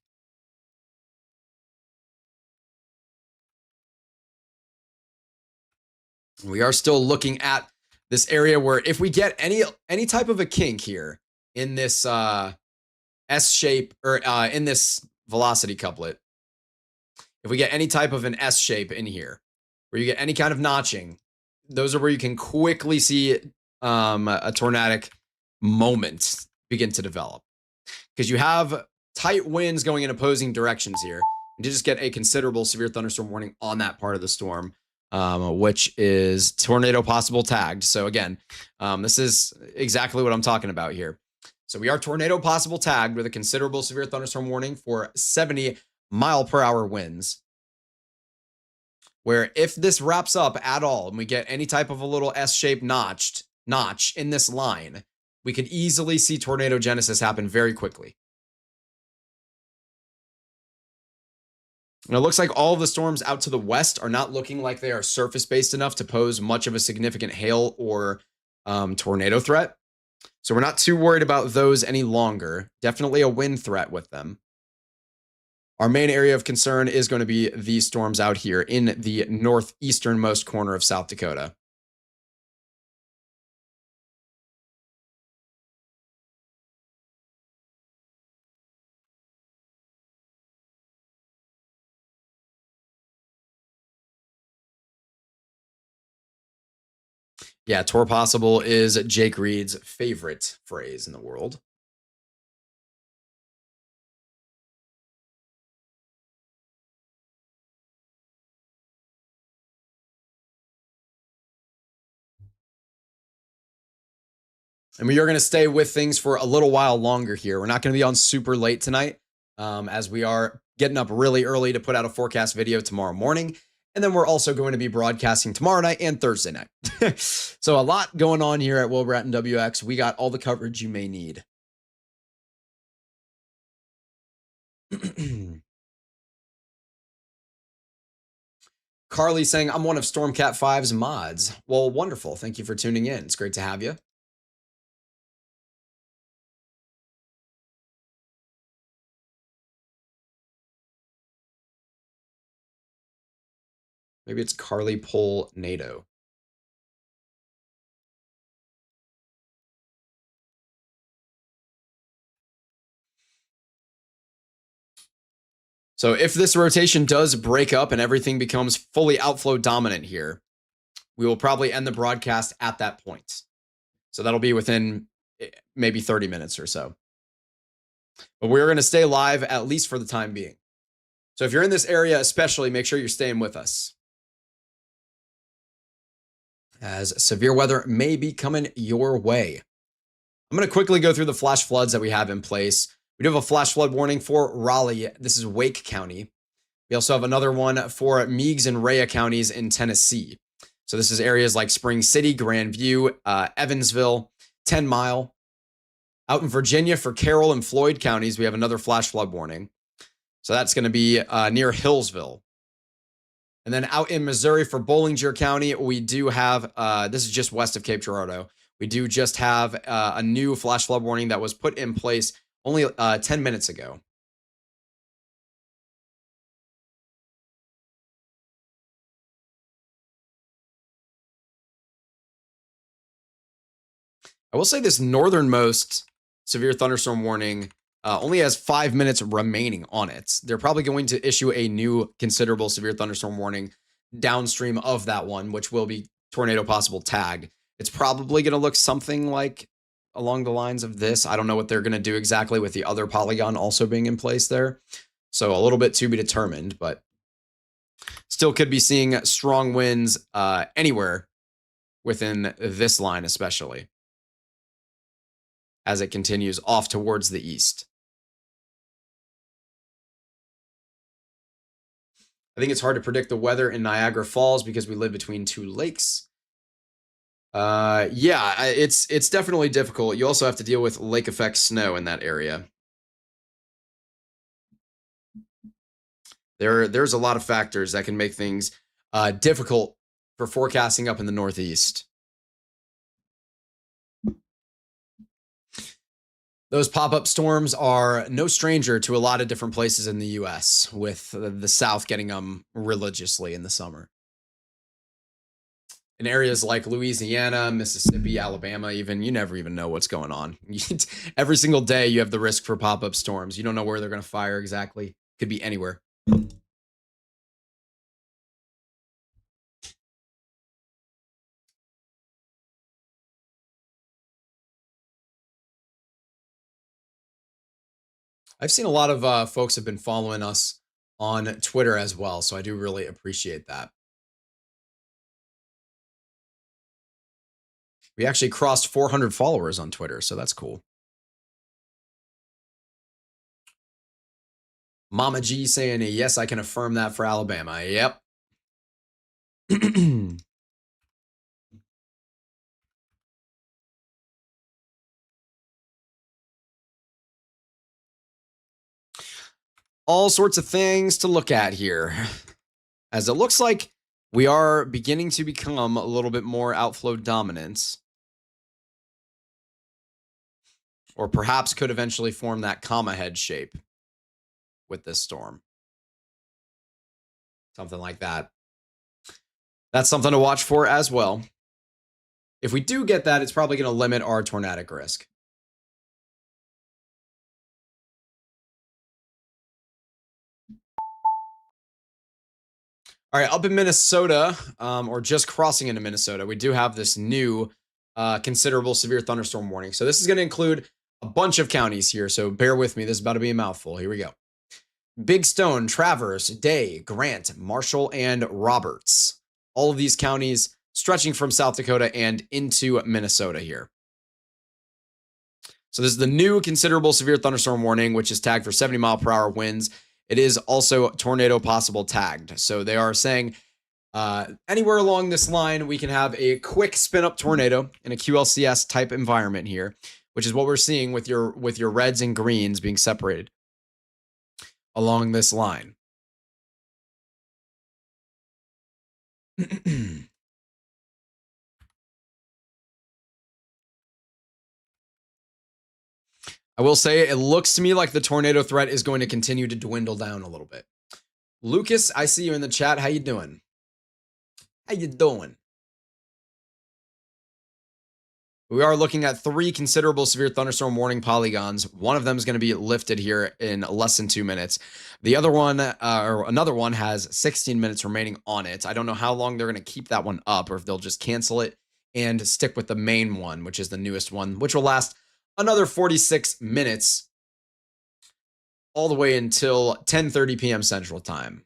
We are still looking at this area where if we get any type of a kink here in this S shape, or in this velocity couplet, if we get any type of an S shape in here, where you get any kind of notching, those are where you can quickly see a tornadic moment begin to develop. Because you have tight winds going in opposing directions here, and you just get a considerable severe thunderstorm warning on that part of the storm, which is tornado possible tagged. So again, this is exactly what I'm talking about here. So we are tornado possible tagged with a considerable severe thunderstorm warning for 70-mile-per-hour winds. Where if this wraps up at all and we get any type of a little S-shaped notch in this line, we could easily see tornado genesis happen very quickly. And it looks like all of the storms out to the west are not looking like they are surface-based enough to pose much of a significant hail or tornado threat. So we're not too worried about those any longer. Definitely a wind threat with them. Our main area of concern is going to be these storms out here in the northeasternmost corner of South Dakota. Yeah, Tor possible is Jake Reed's favorite phrase in the world. And we are going to stay with things for a little while longer here. We're not going to be on super late tonight, as we are getting up really early to put out a forecast video tomorrow morning. And then we're also going to be broadcasting tomorrow night and Thursday night. So a lot going on here at WillBrattonWx. We got all the coverage you may need. Carly saying, I'm one of Stormcat 5's mods. Well, wonderful. Thank you for tuning in. It's great to have you. Maybe it's Carly Pole NATO. So if this rotation does break up and everything becomes fully outflow dominant here, we will probably end the broadcast at that point. So that'll be within maybe 30 minutes or so. But we're going to stay live at least for the time being. So if you're in this area, especially, make sure you're staying with us, as severe weather may be coming your way. I'm going to quickly go through the flash floods that we have in place. We do have a flash flood warning for Raleigh. This is Wake County. We also have another one for Meigs and Rhea counties in Tennessee. So this is areas like Spring City, Grandview, Evansville, 10 Mile. Out in Virginia for Carroll and Floyd counties, we have another flash flood warning. So that's going to be near Hillsville. And then out in Missouri for Bollinger County, we do have, this is just west of Cape Girardeau. We do just have a new flash flood warning that was put in place only 10 minutes ago. I will say this northernmost severe thunderstorm warning only has 5 minutes remaining on it. They're probably going to issue a new considerable severe thunderstorm warning downstream of that one, which will be tornado possible tagged. It's probably going to look something like along the lines of this. I don't know what they're going to do exactly with the other polygon also being in place there. So a little bit to be determined, but still could be seeing strong winds anywhere within this line, especially as it continues off towards the east. I think it's hard to predict the weather in Niagara Falls because we live between two lakes. Yeah, it's definitely difficult. You also have to deal with lake effect snow in that area. There's a lot of factors that can make things difficult for forecasting up in the Northeast. Those pop-up storms are no stranger to a lot of different places in the U.S., with the South getting them religiously in the summer. In areas like Louisiana, Mississippi, Alabama, even, you never even know what's going on. Every single day you have the risk for pop-up storms. You don't know where they're going to fire exactly. Could be anywhere. I've seen a lot of folks have been following us on Twitter as well, so I do really appreciate that. We actually crossed 400 followers on Twitter, so that's cool. Mama G saying, yes, I can affirm that for Alabama. Yep. All sorts of things to look at here, as it looks like we are beginning to become a little bit more outflow dominant, or perhaps could eventually form that comma head shape with this storm. Something like that. That's something to watch for as well. If we do get that, it's probably going to limit our tornadic risk. All right, up in Minnesota, or just crossing into Minnesota, we do have this new considerable severe thunderstorm warning. So this is going to include a bunch of counties here, so bear with me. This is about to be a mouthful. Here we go. Big Stone, Traverse, Day, Grant, Marshall, and Roberts. All of these counties stretching from South Dakota and into Minnesota here. So this is the new considerable severe thunderstorm warning, which is tagged for 70-mile-per-hour winds. It is also tornado possible tagged. So they are saying anywhere along this line, we can have a quick spin-up tornado in a QLCS type environment here, which is what we're seeing with your reds and greens being separated along this line. I will say it looks to me like the tornado threat is going to continue to dwindle down a little bit. Lucas, I see you in the chat. How you doing? How you doing? We are looking at 3 considerable severe thunderstorm warning polygons. One of them is going to be lifted here in less than 2 minutes. The other one, or another one, has 16 minutes remaining on it. I don't know how long they're going to keep that one up, or if they'll just cancel it and stick with the main one, which is the newest one, which will last another 46 minutes, all the way until 10:30 p.m. Central Time.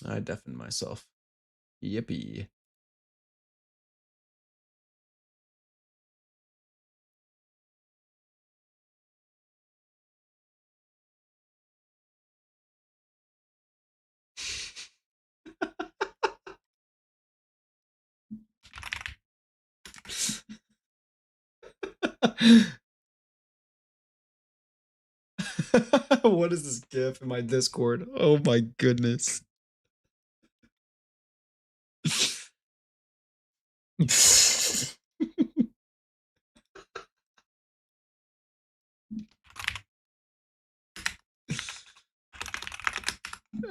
I deafened myself. Yippee. What is this GIF in my Discord? Oh my goodness.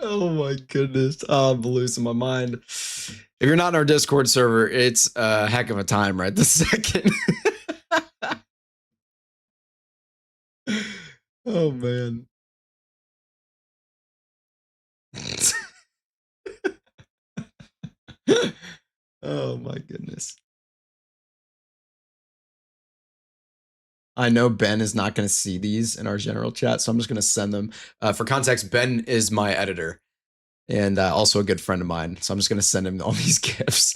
Oh my goodness. Oh, I'm losing my mind. If you're not in our Discord server, it's a heck of a time right this second. Oh man. Oh my goodness. I know Ben is not going to see these in our general chat, so I'm just going to send them. For context, Ben is my editor and also a good friend of mine, so I'm just going to send him all these gifts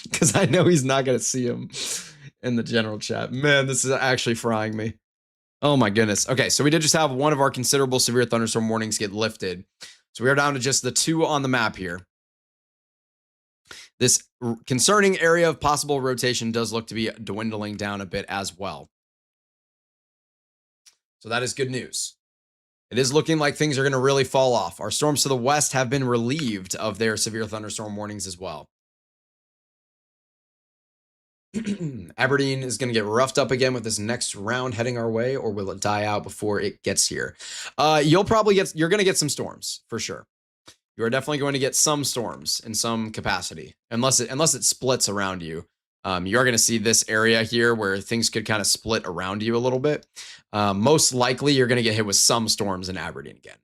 because I know he's not going to see them in the general chat. Man, this is actually frying me. Oh my goodness. Okay, so we did just have one of our considerable severe thunderstorm warnings get lifted. So we are down to just the 2 on the map here. This concerning area of possible rotation does look to be dwindling down a bit as well. So that is good news. It is looking like things are going to really fall off. Our storms to the west have been relieved of their severe thunderstorm warnings as well. Aberdeen is going to get roughed up again with this next round heading our way, or will it die out before it gets here? You're going to get some storms for sure. You are definitely going to get some storms in some capacity, unless it splits around you. You are going to see this area here where things could kind of split around you a little bit. Most likely, you're going to get hit with some storms in Aberdeen again.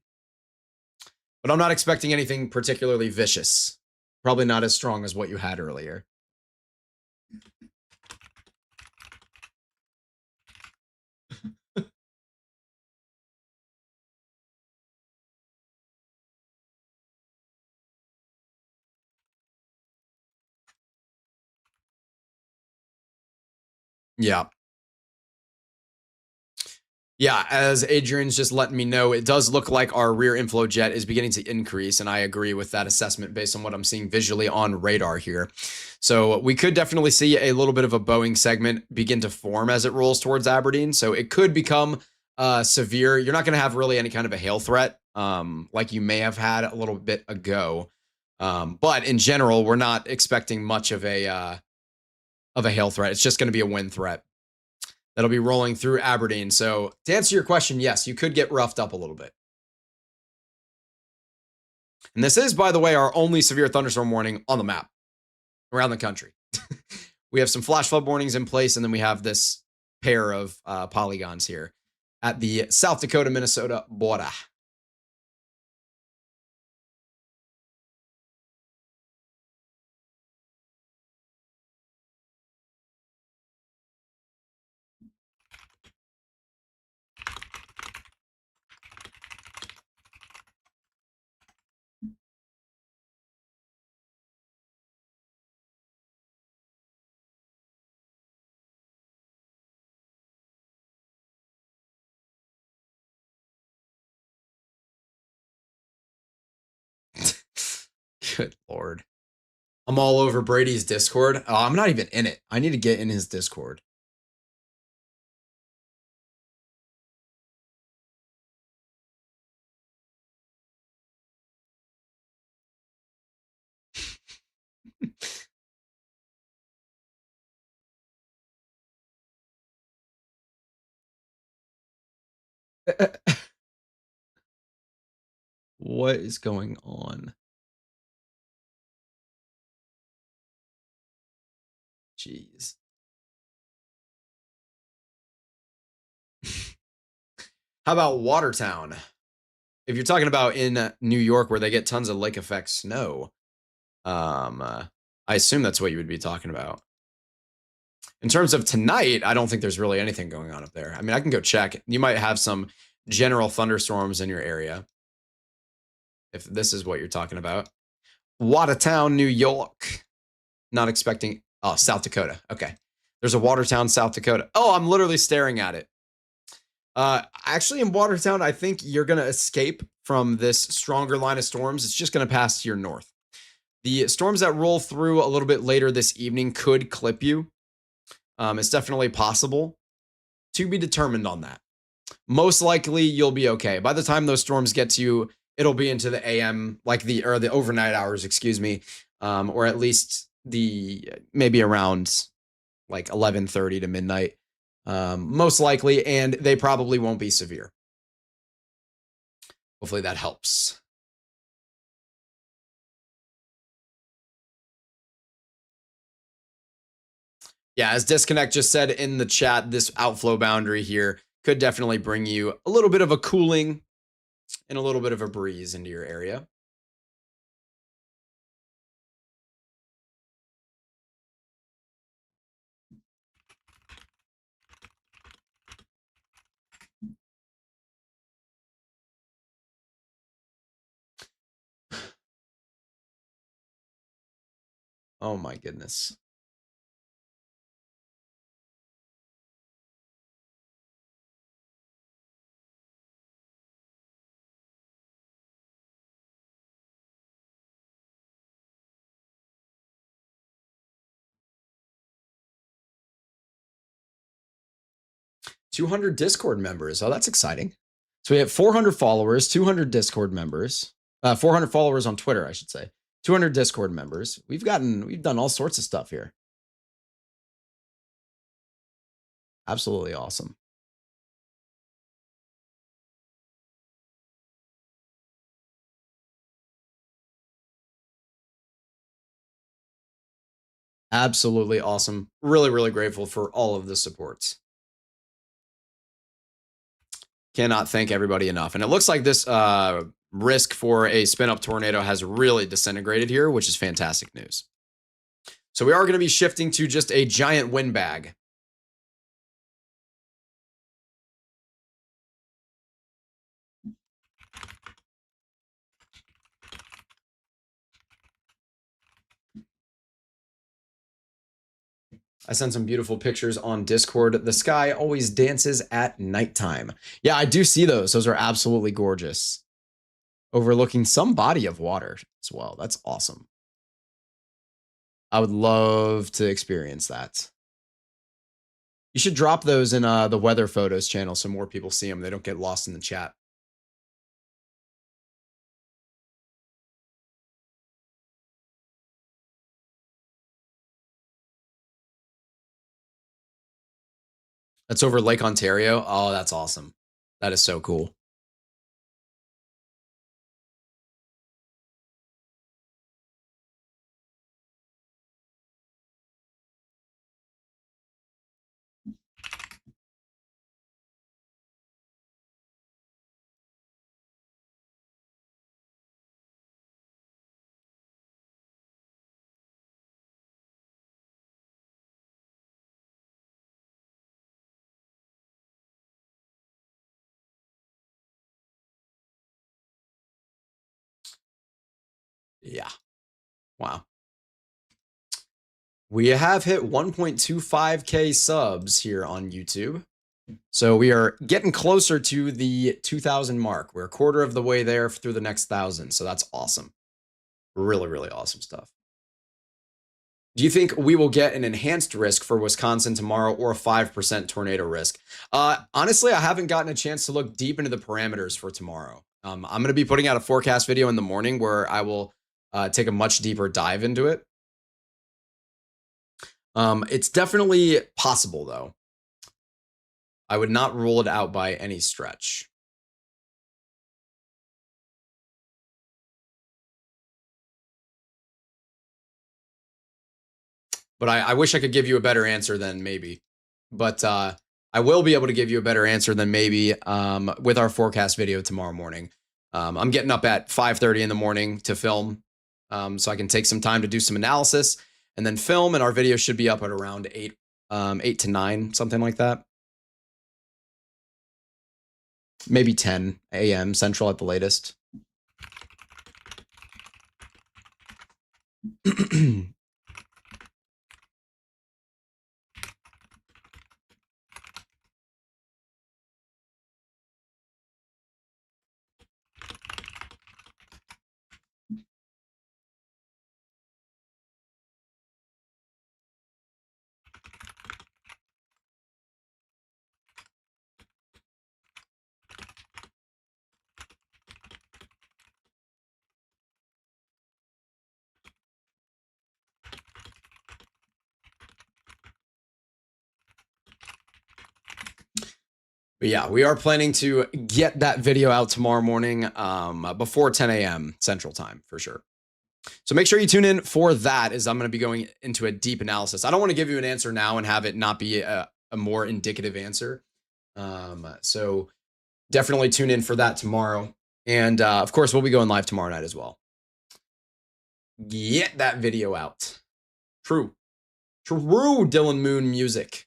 But I'm not expecting anything particularly vicious. Probably not as strong as what you had earlier. Yeah. Yeah, as Adrian's just letting me know, it does look like our rear inflow jet is beginning to increase, and I agree with that assessment based on what I'm seeing visually on radar here. So we could definitely see a little bit of a Boeing segment begin to form as it rolls towards Aberdeen. So it could become severe. You're not going to have really any kind of a hail threat like you may have had a little bit ago. But in general, we're not expecting much of a hail threat. It's just going to be a wind threat that'll be rolling through Aberdeen. So to answer your question, yes, you could get roughed up a little bit. And this is, by the way, our only severe thunderstorm warning on the map around the country. We have some flash flood warnings in place, and then we have this pair of polygons here at the South Dakota, Minnesota border. Good Lord. I'm all over Brady's Discord. Oh, I'm not even in it. I need to get in his Discord. What is going on? Jeez. How about Watertown? If you're talking about in New York where they get tons of lake effect snow, I assume that's what you would be talking about. In terms of tonight, I don't think there's really anything going on up there. I mean, I can go check. You might have some general thunderstorms in your area. if this is what you're talking about. Watertown, New York. Not expecting. Oh, South Dakota. Okay. There's a Watertown, South Dakota. Oh, I'm literally staring at it. Actually, in Watertown, I think you're going to escape from this stronger line of storms. It's just going to pass to your north. The storms that roll through a little bit later this evening could clip you. It's definitely possible. To be determined on that. Most likely, you'll be okay. By the time those storms get to you, it'll be into the AM, like the overnight hours, excuse me, or at least maybe around like 11:30 to midnight, most likely, and they probably won't be severe. Hopefully that helps. Yeah, as Disconnect just said in the chat, this outflow boundary here could definitely bring you a little bit of a cooling and a little bit of a breeze into your area. Oh my goodness. $200 Discord members. Oh, that's exciting. So we have 400 followers, 200 Discord members, 400 followers on Twitter, I should say, 200 Discord members. We've done all sorts of stuff here. Absolutely awesome. Absolutely awesome. Really, really grateful for all of the supports. Cannot thank everybody enough. And it looks like this risk for a spin-up tornado has really disintegrated here, which is fantastic news. So we are going to be shifting to just a giant windbag. I sent some beautiful pictures on Discord. The sky always dances at nighttime. Yeah, I do see those. Those are absolutely gorgeous. Overlooking some body of water as well. That's awesome. I would love to experience that. You should drop those in the weather photos channel so more people see them. They don't get lost in the chat. That's over Lake Ontario. Oh, that's awesome. That is so cool. Yeah. Wow. We have hit 1.25K subs here on YouTube. So we are getting closer to the 2,000 mark. We're a quarter of the way there through the next 1,000. So that's awesome. Really, really awesome stuff. Do you think we will get an enhanced risk for Wisconsin tomorrow or a 5% tornado risk? Honestly, I haven't gotten a chance to look deep into the parameters for tomorrow. I'm going to be putting out a forecast video in the morning where I will take a much deeper dive into it. It's definitely possible, though. I would not rule it out by any stretch. But I wish I could give you a better answer than maybe. But I will be able to give you a better answer than maybe with our forecast video tomorrow morning. I'm getting up at 5:30 in the morning to film, so I can take some time to do some analysis and then film. And our video should be up at around 8 to 9, something like that. Maybe 10 a.m. Central at the latest. But yeah, we are planning to get that video out tomorrow morning before 10 a.m. Central Time for sure. So make sure you tune in for that, as I'm going to be going into a deep analysis. I don't want to give you an answer now and have it not be a more indicative answer. So definitely tune in for that tomorrow. And of course, we'll be going live tomorrow night as well. Get that video out. True. True, Dylan Moon music.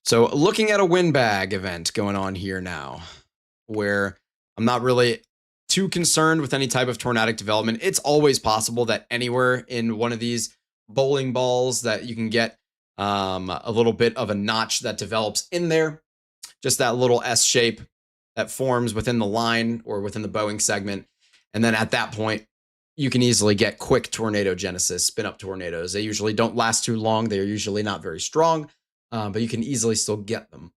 So looking at a windbag event going on here now, where I'm not really too concerned with any type of tornadic development. It's always possible that anywhere in one of these bowling balls that you can get a little bit of a notch that develops in there, just that little S shape that forms within the line or within the bowing segment. And then at that point, you can easily get quick tornado genesis, spin up tornadoes. They usually don't last too long. They're usually not very strong, but you can easily still get them.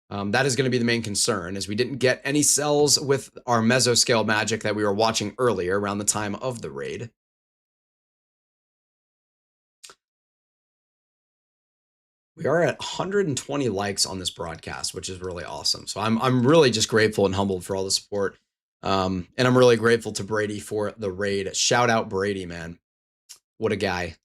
That is going to be the main concern, is we didn't get any cells with our mesoscale magic that we were watching earlier around the time of the raid. We are at 120 likes on this broadcast, which is really awesome. So I'm really just grateful and humbled for all the support. And I'm really grateful to Brady for the raid. Shout out Brady, man. What a guy.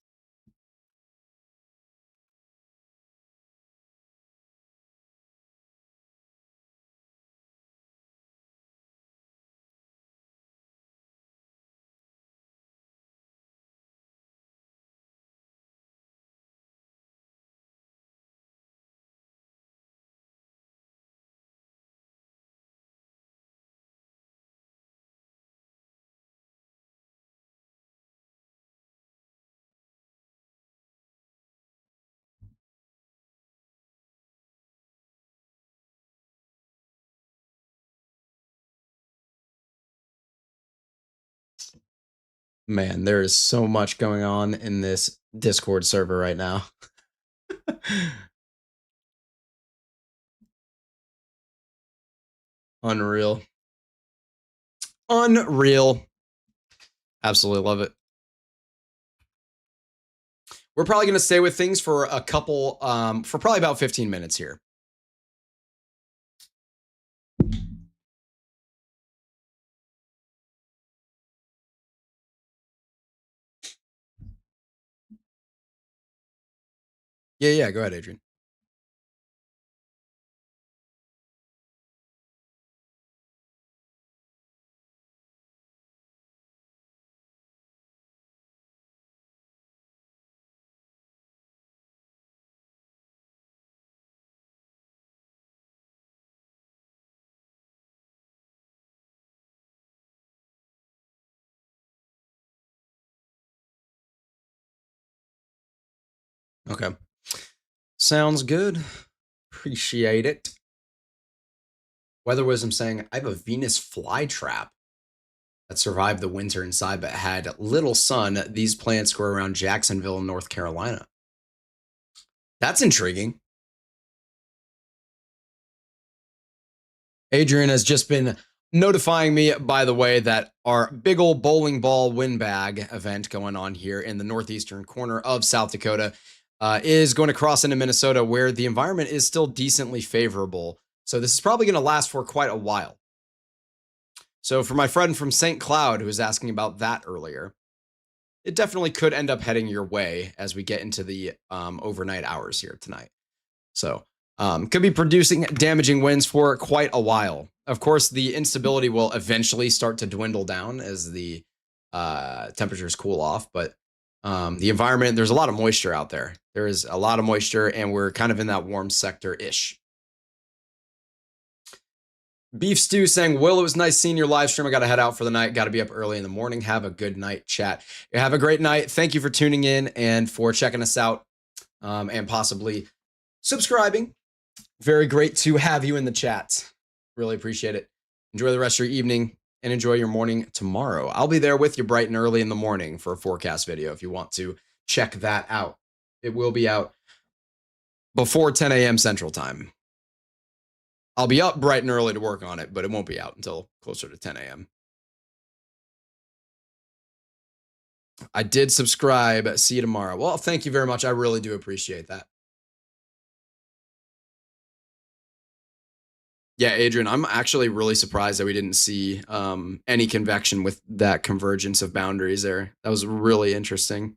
Man, there is so much going on in this Discord server right now. Unreal. Unreal. Absolutely love it. We're probably going to stay with things for a couple, for probably about 15 minutes here. Yeah, go ahead, Adrian. Okay. Sounds good. Appreciate it. Weather Wisdom saying, I have a Venus flytrap that survived the winter inside but had little sun. These plants grow around Jacksonville, North Carolina. That's intriguing. Adrian has just been notifying me, by the way, that our big old bowling ball windbag event going on here in the northeastern corner of South Dakota is going to cross into Minnesota, where the environment is still decently favorable. So this is probably going to last for quite a while. So for my friend from St. Cloud who was asking about that earlier, it definitely could end up heading your way as we get into the overnight hours here tonight. So could be producing damaging winds for quite a while. Of course, the instability will eventually start to dwindle down as the temperatures cool off, but The environment, there's a lot of moisture out there. There is a lot of moisture, and we're kind of in that warm sector-ish. Beef Stew saying, Will, it was nice seeing your live stream. I got to head out for the night. Got to be up early in the morning. Have a good night, chat. Have a great night. Thank you for tuning in and for checking us out and possibly subscribing. Very great to have you in the chat. Really appreciate it. Enjoy the rest of your evening and enjoy your morning tomorrow. I'll be there with you bright and early in the morning for a forecast video if you want to check that out. It will be out before 10 a.m. Central Time. I'll be up bright and early to work on it, but it won't be out until closer to 10 a.m. I did subscribe. See you tomorrow. Well, thank you very much. I really do appreciate that. Yeah, Adrian, I'm actually really surprised that we didn't see any convection with that convergence of boundaries there. That was really interesting.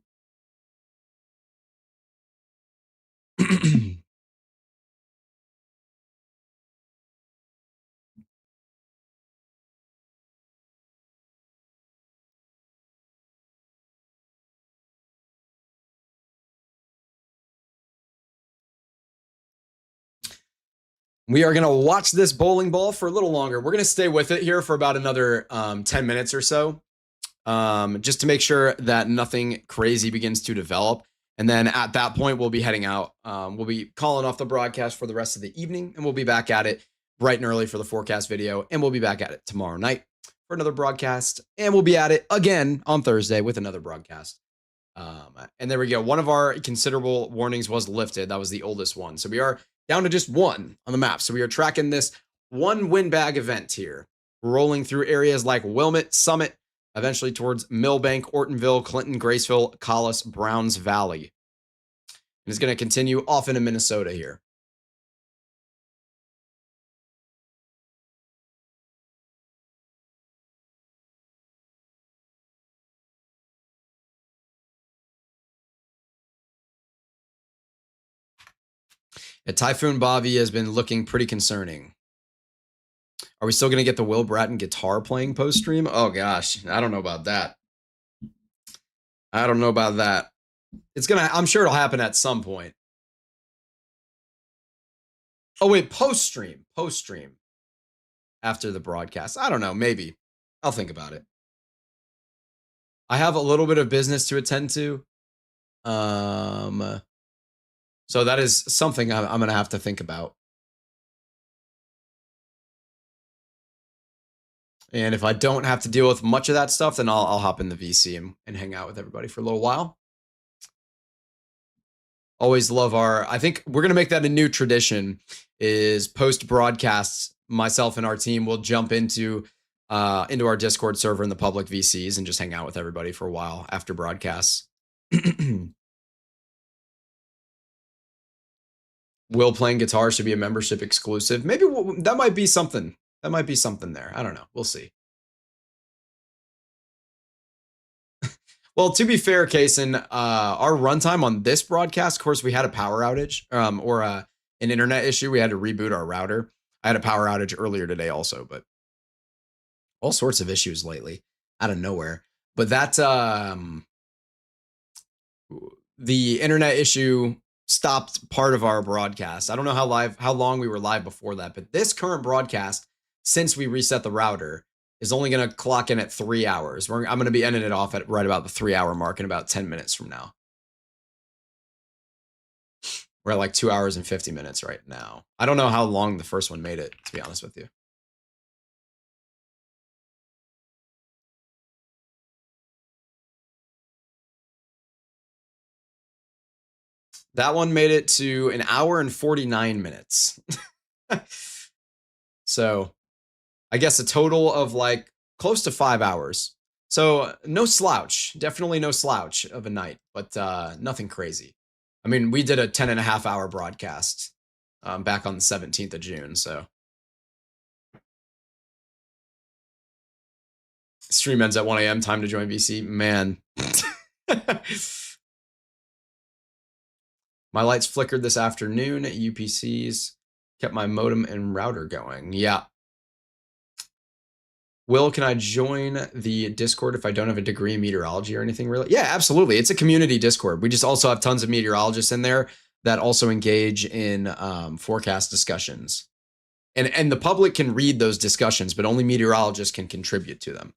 We are going to watch this bowling ball for a little longer. We're going to stay with it here for about another 10 minutes or so, just to make sure that nothing crazy begins to develop. And then at that point, we'll be heading out. We'll be calling off the broadcast for the rest of the evening, and we'll be back at it bright and early for the forecast video. And we'll be back at it tomorrow night for another broadcast. And we'll be at it again on Thursday with another broadcast. And there we go. One of our considerable warnings was lifted. That was the oldest one. So we are down to just one on the map. So we are tracking this one windbag event here, rolling through areas like Wilmette, Summit, eventually towards Millbank, Ortonville, Clinton, Graceville, Collis, Browns Valley. And it's going to continue off into Minnesota here. Typhoon Bobby has been looking pretty concerning. Are we still going to get the Will Bratton guitar playing post stream? Oh gosh, I don't know about that. I don't know about that. I'm sure it'll happen at some point. Oh wait, post stream after the broadcast. I don't know, maybe. I'll think about it. I have a little bit of business to attend to. So that is something I'm going to have to think about. And if I don't have to deal with much of that stuff, then I'll hop in the VC and hang out with everybody for a little while. Always love I think we're going to make that a new tradition, is post broadcasts, myself and our team will jump into our Discord server in the public VCs and just hang out with everybody for a while after broadcasts. Will playing guitar should be a membership exclusive. Maybe that might be something. That might be something there. I don't know. We'll see. Well, to be fair, Kaysen, our runtime on this broadcast, of course, we had a power outage or an internet issue. We had to reboot our router. I had a power outage earlier today also, but all sorts of issues lately out of nowhere. But that the internet issue stopped part of our broadcast. I don't know how long we were live before that, but this current broadcast, since we reset the router, is only going to clock in at 3 hours. I'm going to be ending it off at right about the 3-hour mark in about 10 minutes from now. We're at like 2 hours and 50 minutes right now. I don't know how long the first one made it, to be honest with you. That one made it to 1 hour and 49 minutes. So I guess a total of like close to 5 hours. So no slouch, definitely no slouch of a night, but nothing crazy. I mean, we did a 10.5-hour broadcast back on the 17th of June. So stream ends at 1 a.m. Time to join VC. Man. My lights flickered this afternoon at UPCs. Kept my modem and router going. Yeah. Will, can I join the Discord if I don't have a degree in meteorology or anything really? Yeah, absolutely. It's a community Discord. We just also have tons of meteorologists in there that also engage in forecast discussions. And the public can read those discussions, but only meteorologists can contribute to them.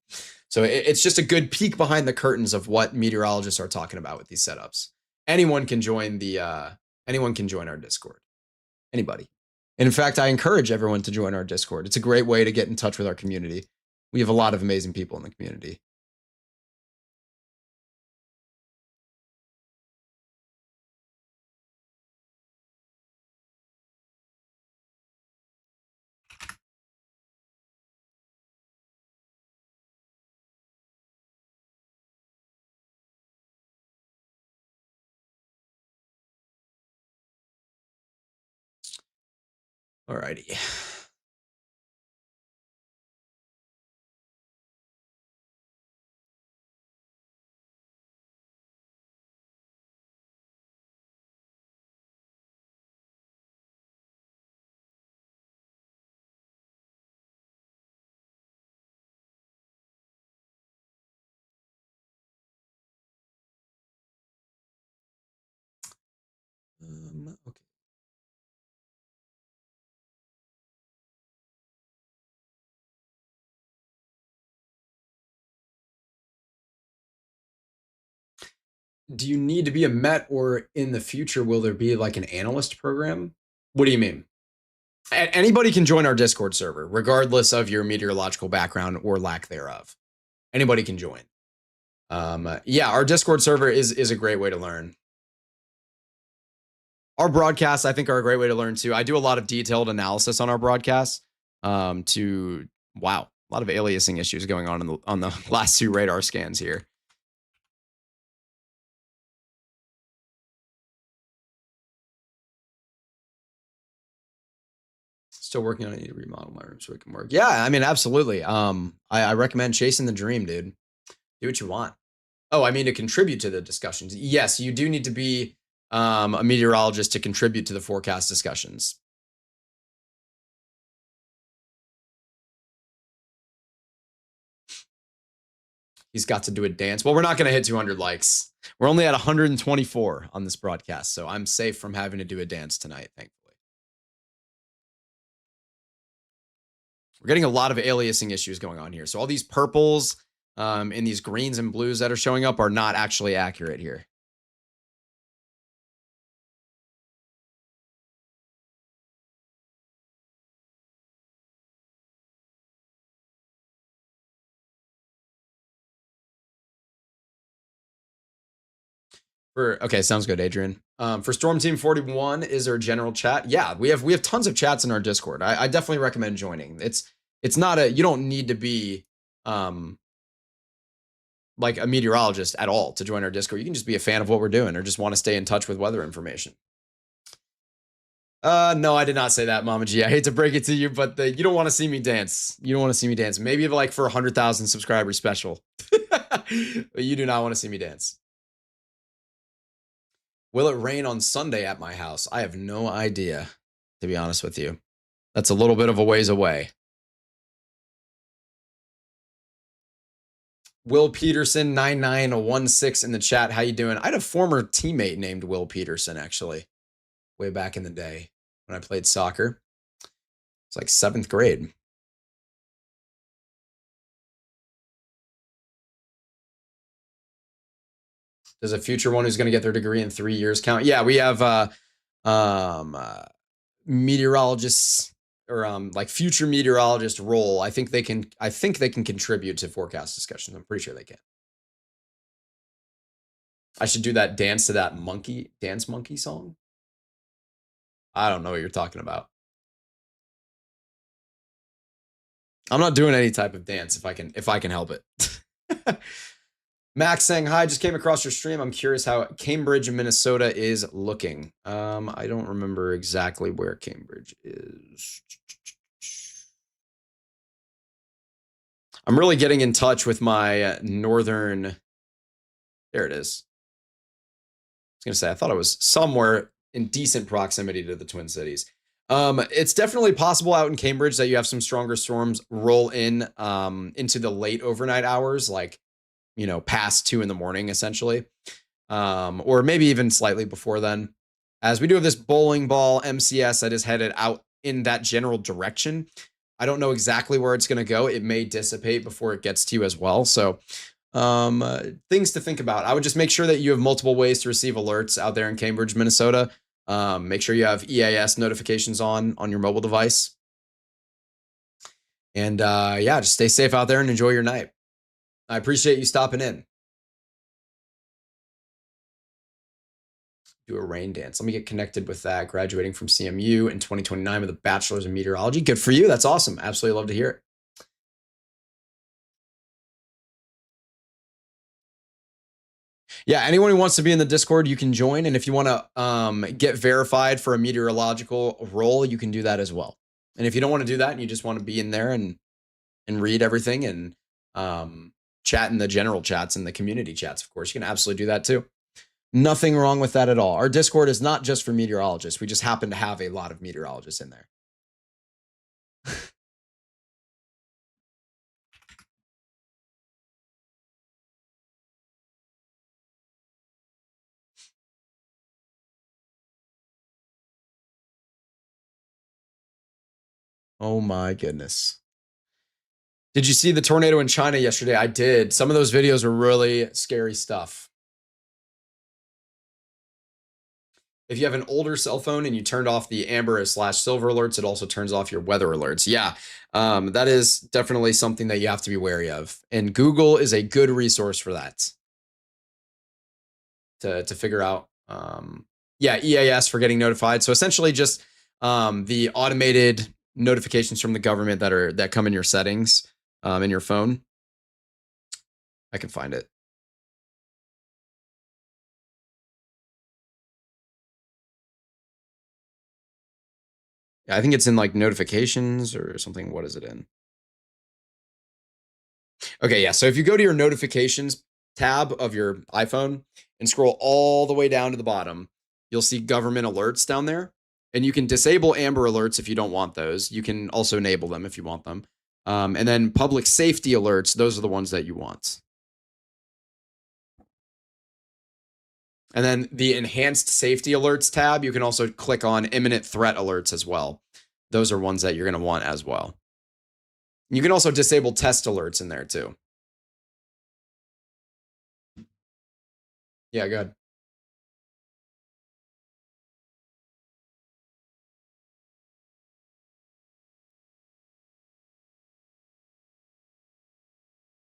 So it's just a good peek behind the curtains of what meteorologists are talking about with these setups. Anyone can join our Discord. Anybody. And in fact, I encourage everyone to join our Discord. It's a great way to get in touch with our community. We have a lot of amazing people in the community. Alrighty. Okay. Do you need to be a Met, or in the future will there be like an analyst program? What do you mean? Anybody can join our Discord server, regardless of your meteorological background or lack thereof. Anybody can join. Yeah, our Discord server is a great way to learn. Our broadcasts, I think, are a great way to learn too. I do a lot of detailed analysis on our broadcasts. Wow, a lot of aliasing issues going on the last two radar scans here. Still working on it. I need to remodel my room so it can work. Yeah, I mean, absolutely. I recommend chasing the dream, dude. Do what you want. Oh, I mean, to contribute to the discussions. Yes, you do need to be a meteorologist to contribute to the forecast discussions. He's got to do a dance. Well, we're not going to hit 200 likes. We're only at 124 on this broadcast, so I'm safe from having to do a dance tonight, thankfully. We're getting a lot of aliasing issues going on here. So all these purples and these greens and blues that are showing up are not actually accurate here. Okay, sounds good, Adrian. For Storm Team 41, is there a general chat? Yeah, we have tons of chats in our Discord. I definitely recommend joining. It's not you don't need to be like a meteorologist at all to join our Discord. You can just be a fan of what we're doing or just want to stay in touch with weather information. No, I did not say that, Mama G. I hate to break it to you, but you don't want to see me dance. You don't want to see me dance. Maybe like for 100,000 subscribers special. But you do not want to see me dance. Will it rain on Sunday at my house? I have no idea, to be honest with you. That's a little bit of a ways away. Will Peterson 9916 in the chat. How you doing? I had a former teammate named Will Peterson, actually, way back in the day when I played soccer. It's like 7th grade. Does a future one who's going to get their degree in 3 years count? Yeah, we have meteorologists or like future meteorologist role. I think they can contribute to forecast discussions. I'm pretty sure they can. I should do that dance to that dance monkey song. I don't know what you're talking about. I'm not doing any type of dance if I can help it. Max saying, hi, just came across your stream. I'm curious how Cambridge, Minnesota is looking. I don't remember exactly where Cambridge is. I'm really getting in touch with my northern. There it is. I was going to say, I thought it was somewhere in decent proximity to the Twin Cities. It's definitely possible out in Cambridge that you have some stronger storms roll in into the late overnight hours, like, past 2 in the morning, essentially, or maybe even slightly before then. As we do have this bowling ball MCS that is headed out in that general direction. I don't know exactly where it's going to go. It may dissipate before it gets to you as well. So, things to think about. I would just make sure that you have multiple ways to receive alerts out there in Cambridge, Minnesota. Make sure you have EAS notifications on your mobile device. And yeah, just stay safe out there and enjoy your night. I appreciate you stopping in. Do a rain dance. Let me get connected with that. Graduating from CMU in 2029 with a bachelor's in meteorology. Good for you. That's awesome. Absolutely love to hear it. Yeah, anyone who wants to be in the Discord, you can join. And if you want to get verified for a meteorological role, you can do that as well. And if you don't want to do that and you just want to be in there and read everything and chat in the general chats and the community chats, of course, you can absolutely do that too. Nothing wrong with that at all. Our Discord is not just for meteorologists. We just happen to have a lot of meteorologists in there. Oh my goodness. Did you see the tornado in China yesterday? I did. Some of those videos were really scary stuff. If you have an older cell phone and you turned off the amber/silver alerts, it also turns off your weather alerts. Yeah, that is definitely something that you have to be wary of. And Google is a good resource for that to figure out. Yeah, EAS for getting notified. So essentially just the automated notifications from the government that come in your settings in your phone. I can find it. I think it's in like notifications or something. What is it in? Okay, yeah. So if you go to your notifications tab of your iPhone and scroll all the way down to the bottom, you'll see government alerts down there. And you can disable Amber alerts if you don't want those. You can also enable them if you want them. And then public safety alerts, those are the ones that you want. And then the enhanced safety alerts tab, you can also click on imminent threat alerts as well. Those are ones that you're going to want as well. You can also disable test alerts in there too. Yeah, good.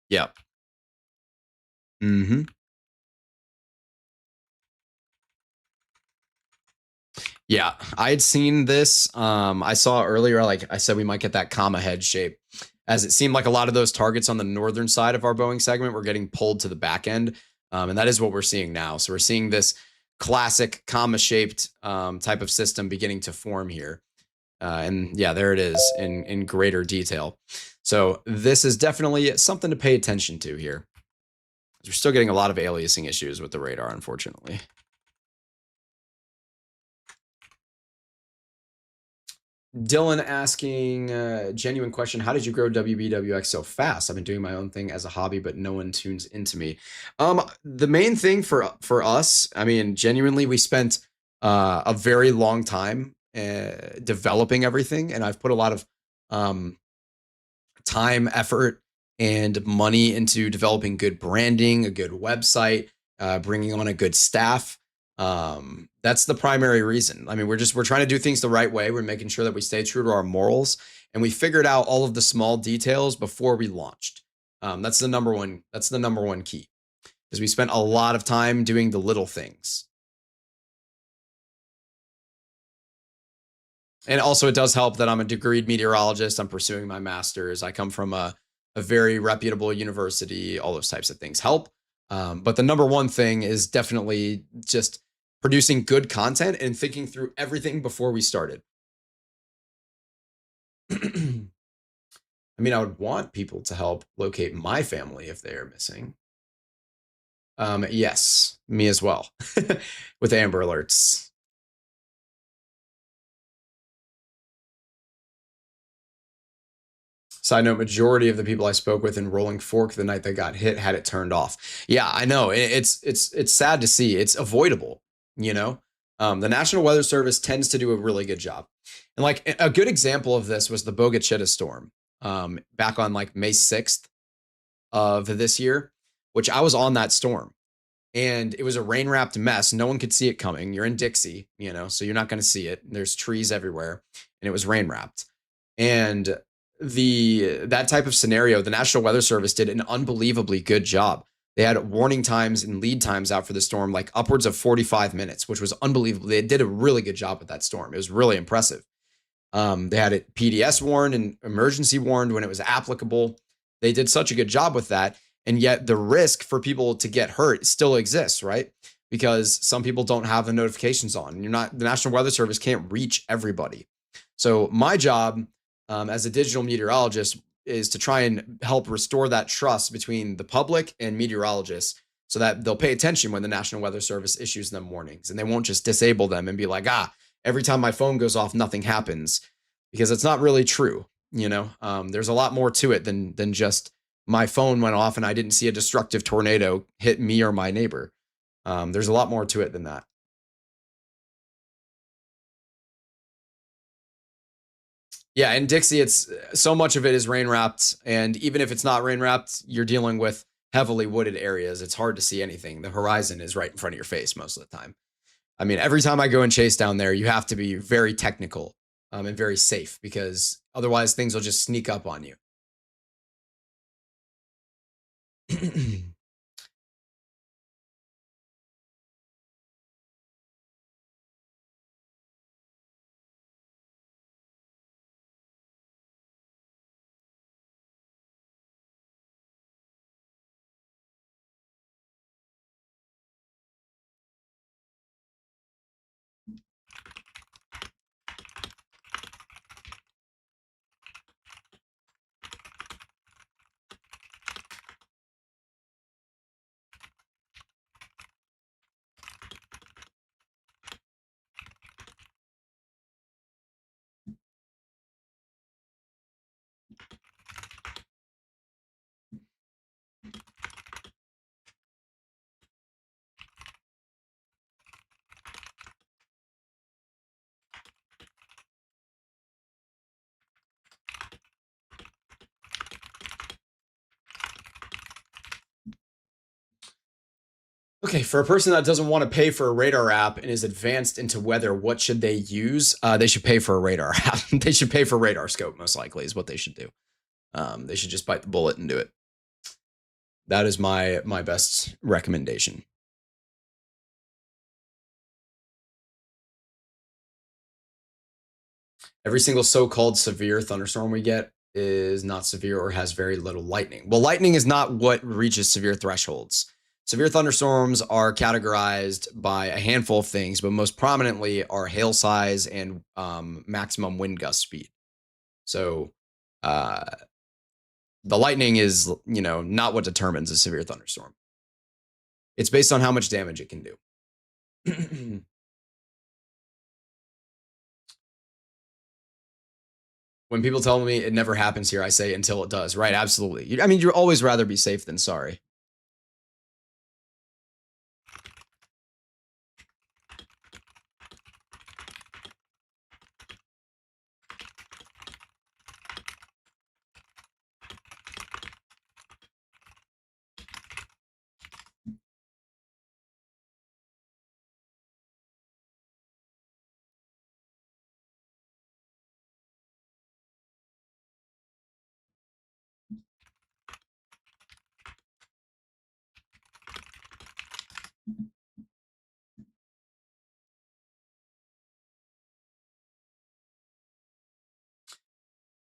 Yeah. Mm-hmm. Yeah, I had seen this. I saw earlier, like I said, we might get that comma head shape, as it seemed like a lot of those targets on the northern side of our Boeing segment were getting pulled to the back end. And that is what we're seeing now. So we're seeing this classic comma shaped type of system beginning to form here. And yeah, there it is in greater detail. So this is definitely something to pay attention to here. We're still getting a lot of aliasing issues with the radar, unfortunately. Dylan asking a genuine question. How did you grow WBWX so fast? I've been doing my own thing as a hobby, but no one tunes into me. The main thing for us, I mean, genuinely, we spent a very long time developing everything, and I've put a lot of time, effort, and money into developing good branding, a good website, bringing on a good staff. That's the primary reason. I mean, we're trying to do things the right way. We're making sure that we stay true to our morals, and we figured out all of the small details before we launched. That's the number one. That's the number one key, because we spent a lot of time doing the little things. And also, it does help that I'm a degreed meteorologist. I'm pursuing my master's. I come from a very reputable university. All those types of things help. But the number one thing is definitely just producing good content and thinking through everything before we started. I mean, I would want people to help locate my family if they are missing. Yes, me as well, with Amber Alerts. Side note, majority of the people I spoke with in Rolling Fork the night they got hit had it turned off. Yeah, I know. It's sad to see. It's avoidable, you know? The National Weather Service tends to do a really good job. And like a good example of this was the Bogachita storm back on like May 6th of this year, which I was on that storm. And it was a rain wrapped mess. No one could see it coming. You're in Dixie, so you're not going to see it. There's trees everywhere, and it was rain wrapped. And that type of scenario, the National Weather Service did an unbelievably good job. They had warning times and lead times out for the storm, like upwards of 45 minutes, which was unbelievable. They did a really good job with that storm. It was really impressive. They had it PDS warned and emergency warned when it was applicable. They did such a good job with that. And yet the risk for people to get hurt still exists, right? Because some people don't have the notifications on. The National Weather Service can't reach everybody. So my job as a digital meteorologist is to try and help restore that trust between the public and meteorologists so that they'll pay attention when the National Weather Service issues them warnings, and they won't just disable them and be like, every time my phone goes off, nothing happens, because it's not really true. There's a lot more to it than just my phone went off and I didn't see a destructive tornado hit me or my neighbor. There's a lot more to it than that. Yeah, in Dixie, it's so much of it is rain wrapped, and even if it's not rain wrapped, you're dealing with heavily wooded areas. It's hard to see anything. The horizon is right in front of your face most of the time. I mean, every time I go and chase down there, you have to be very technical and very safe, because otherwise things will just sneak up on you. Okay, for a person that doesn't want to pay for a radar app and is advanced into weather, what should they use? They should pay for a radar app. They should pay for radar scope, most likely, is what they should do. They should just bite the bullet and do it. That is my best recommendation. Every single so-called severe thunderstorm we get is not severe or has very little lightning. Well, lightning is not what reaches severe thresholds. Severe thunderstorms are categorized by a handful of things, but most prominently are hail size and maximum wind gust speed. So uh, the lightning is, not what determines a severe thunderstorm. It's based on how much damage it can do. When people tell me it never happens here, I say until it does. Right? Absolutely. I mean, you'd always rather be safe than sorry.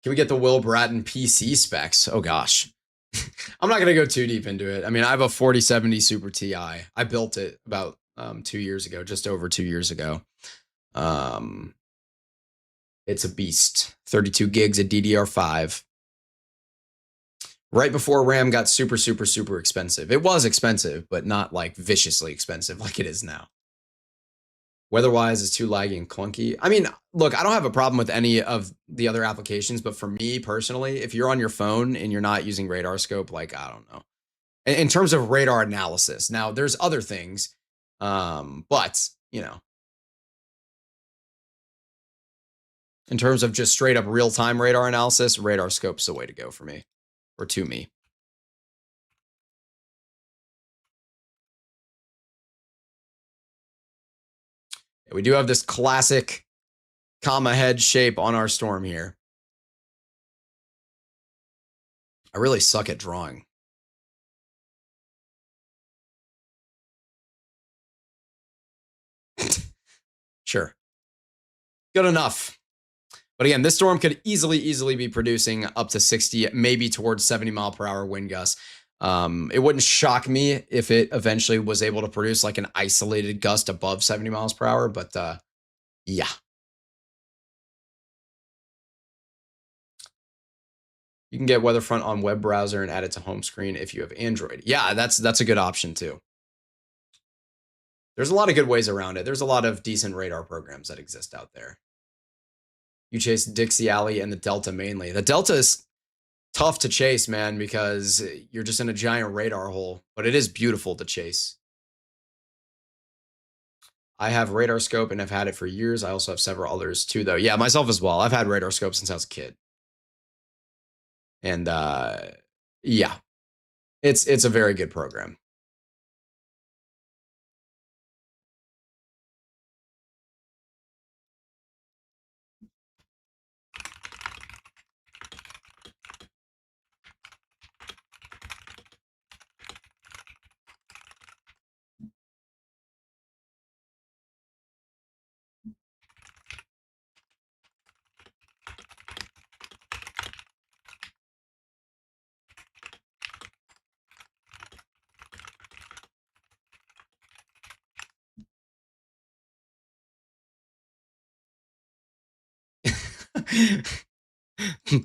Can we get the Will Bratton PC specs? Oh gosh. I'm not going to go too deep into it. I mean, I have a 4070 Super Ti. I built it about 2 years ago, just over 2 years ago. Um, it's a beast. 32 gigs of DDR5. Right before RAM got super, super, super expensive. It was expensive, but not like viciously expensive like it is now. Weather-wise, it's too laggy and clunky. I mean, look, I don't have a problem with any of the other applications, but for me personally, if you're on your phone and you're not using radar scope, like, I don't know. In terms of radar analysis, now there's other things, but you know, in terms of just straight up real-time radar analysis, radar scope's the way to go for me, or to me. We do have this classic comma head shape on our storm here. I really suck at drawing. Sure. Good enough. But again, this storm could easily be producing up to 60, maybe towards 70-mile-per-hour wind gusts. It wouldn't shock me if it eventually was able to produce like an isolated gust above 70 miles per hour, but yeah. You can get Weatherfront on web browser and add it to home screen if you have Android. Yeah, that's a good option too. There's a lot of good ways around it. There's a lot of decent radar programs that exist out there. You chase Dixie Alley and the Delta mainly. The Delta is tough to chase, man, because you're just in a giant radar hole, but it is beautiful to chase. I have radar scope and I've had it for years. I also have several others too, though. Yeah, myself as well. I've had radar scope since I was a kid. And yeah, it's a very good program.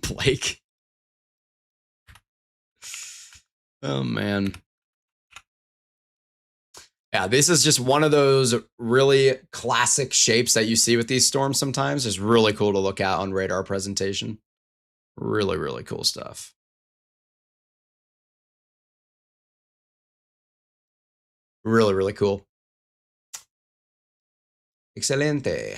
Blake. Oh, man. Yeah, this is just one of those really classic shapes that you see with these storms sometimes. It's really cool to look at on radar presentation. Really cool stuff. Really cool. Excelente.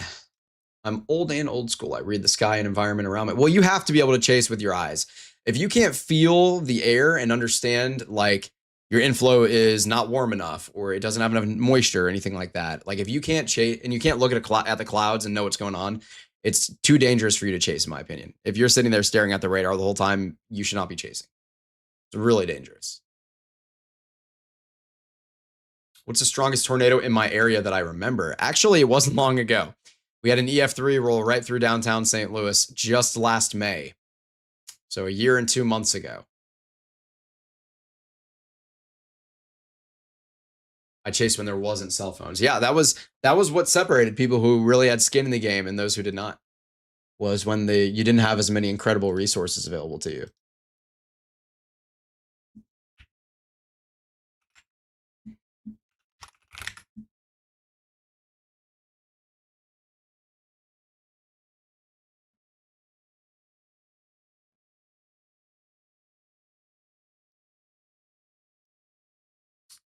I'm old and old school. I read the sky and environment around me. Well, you have to be able to chase with your eyes. If you can't feel the air and understand, like, your inflow is not warm enough or it doesn't have enough moisture or anything like that, like, if you can't chase and you can't look at the clouds and know what's going on, it's too dangerous for you to chase, in my opinion. If you're sitting there staring at the radar the whole time, you should not be chasing. It's really dangerous. What's the strongest tornado in my area that I remember? Actually, it wasn't long ago. We had an EF3 roll right through downtown St. Louis just last May. So a year and 2 months ago. I chased when there wasn't cell phones. Yeah, that was what separated people who really had skin in the game and those who did not. Was when you didn't have as many incredible resources available to you.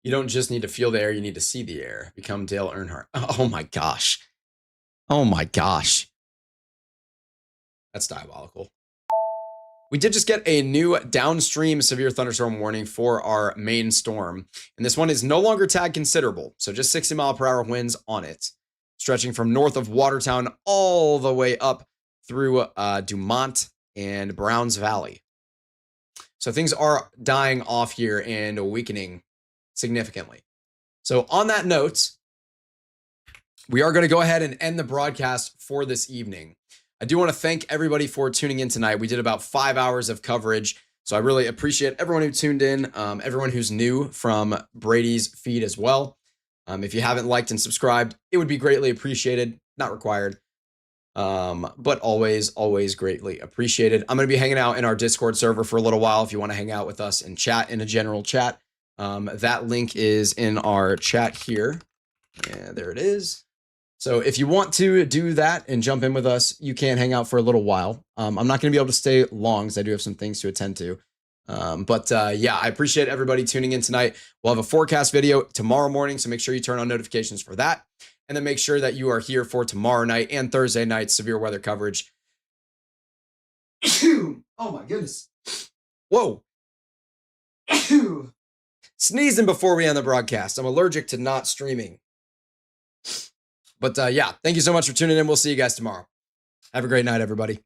You don't just need to feel the air, you need to see the air. Become Dale Earnhardt. Oh my gosh. Oh my gosh. That's diabolical. We did just get a new downstream severe thunderstorm warning for our main storm. And this one is no longer tagged considerable. So just 60-mile-per-hour winds on it, stretching from north of Watertown all the way up through Dumont and Browns Valley. So things are dying off here and weakening significantly. So on that note, we are going to go ahead and end the broadcast for this evening. I do want to thank everybody for tuning in tonight. We did about 5 hours of coverage, so I really appreciate everyone who tuned in, everyone who's new from Brady's feed as well. If you haven't liked and subscribed, it would be greatly appreciated. Not required, but always greatly appreciated. I'm going to be hanging out in our Discord server for a little while if you want to hang out with us and chat in a general chat. That link is in our chat here. Yeah, there it is. So if you want to do that and jump in with us, you can hang out for a little while. I'm not going to be able to stay long because I do have some things to attend to. But yeah, I appreciate everybody tuning in tonight. We'll have a forecast video tomorrow morning, so make sure you turn on notifications for that. And then make sure that you are here for tomorrow night and Thursday night severe weather coverage. Oh my goodness. Whoa. Sneezing before we end the broadcast. I'm allergic to not streaming. But yeah, thank you so much for tuning in. We'll see you guys tomorrow. Have a great night, everybody.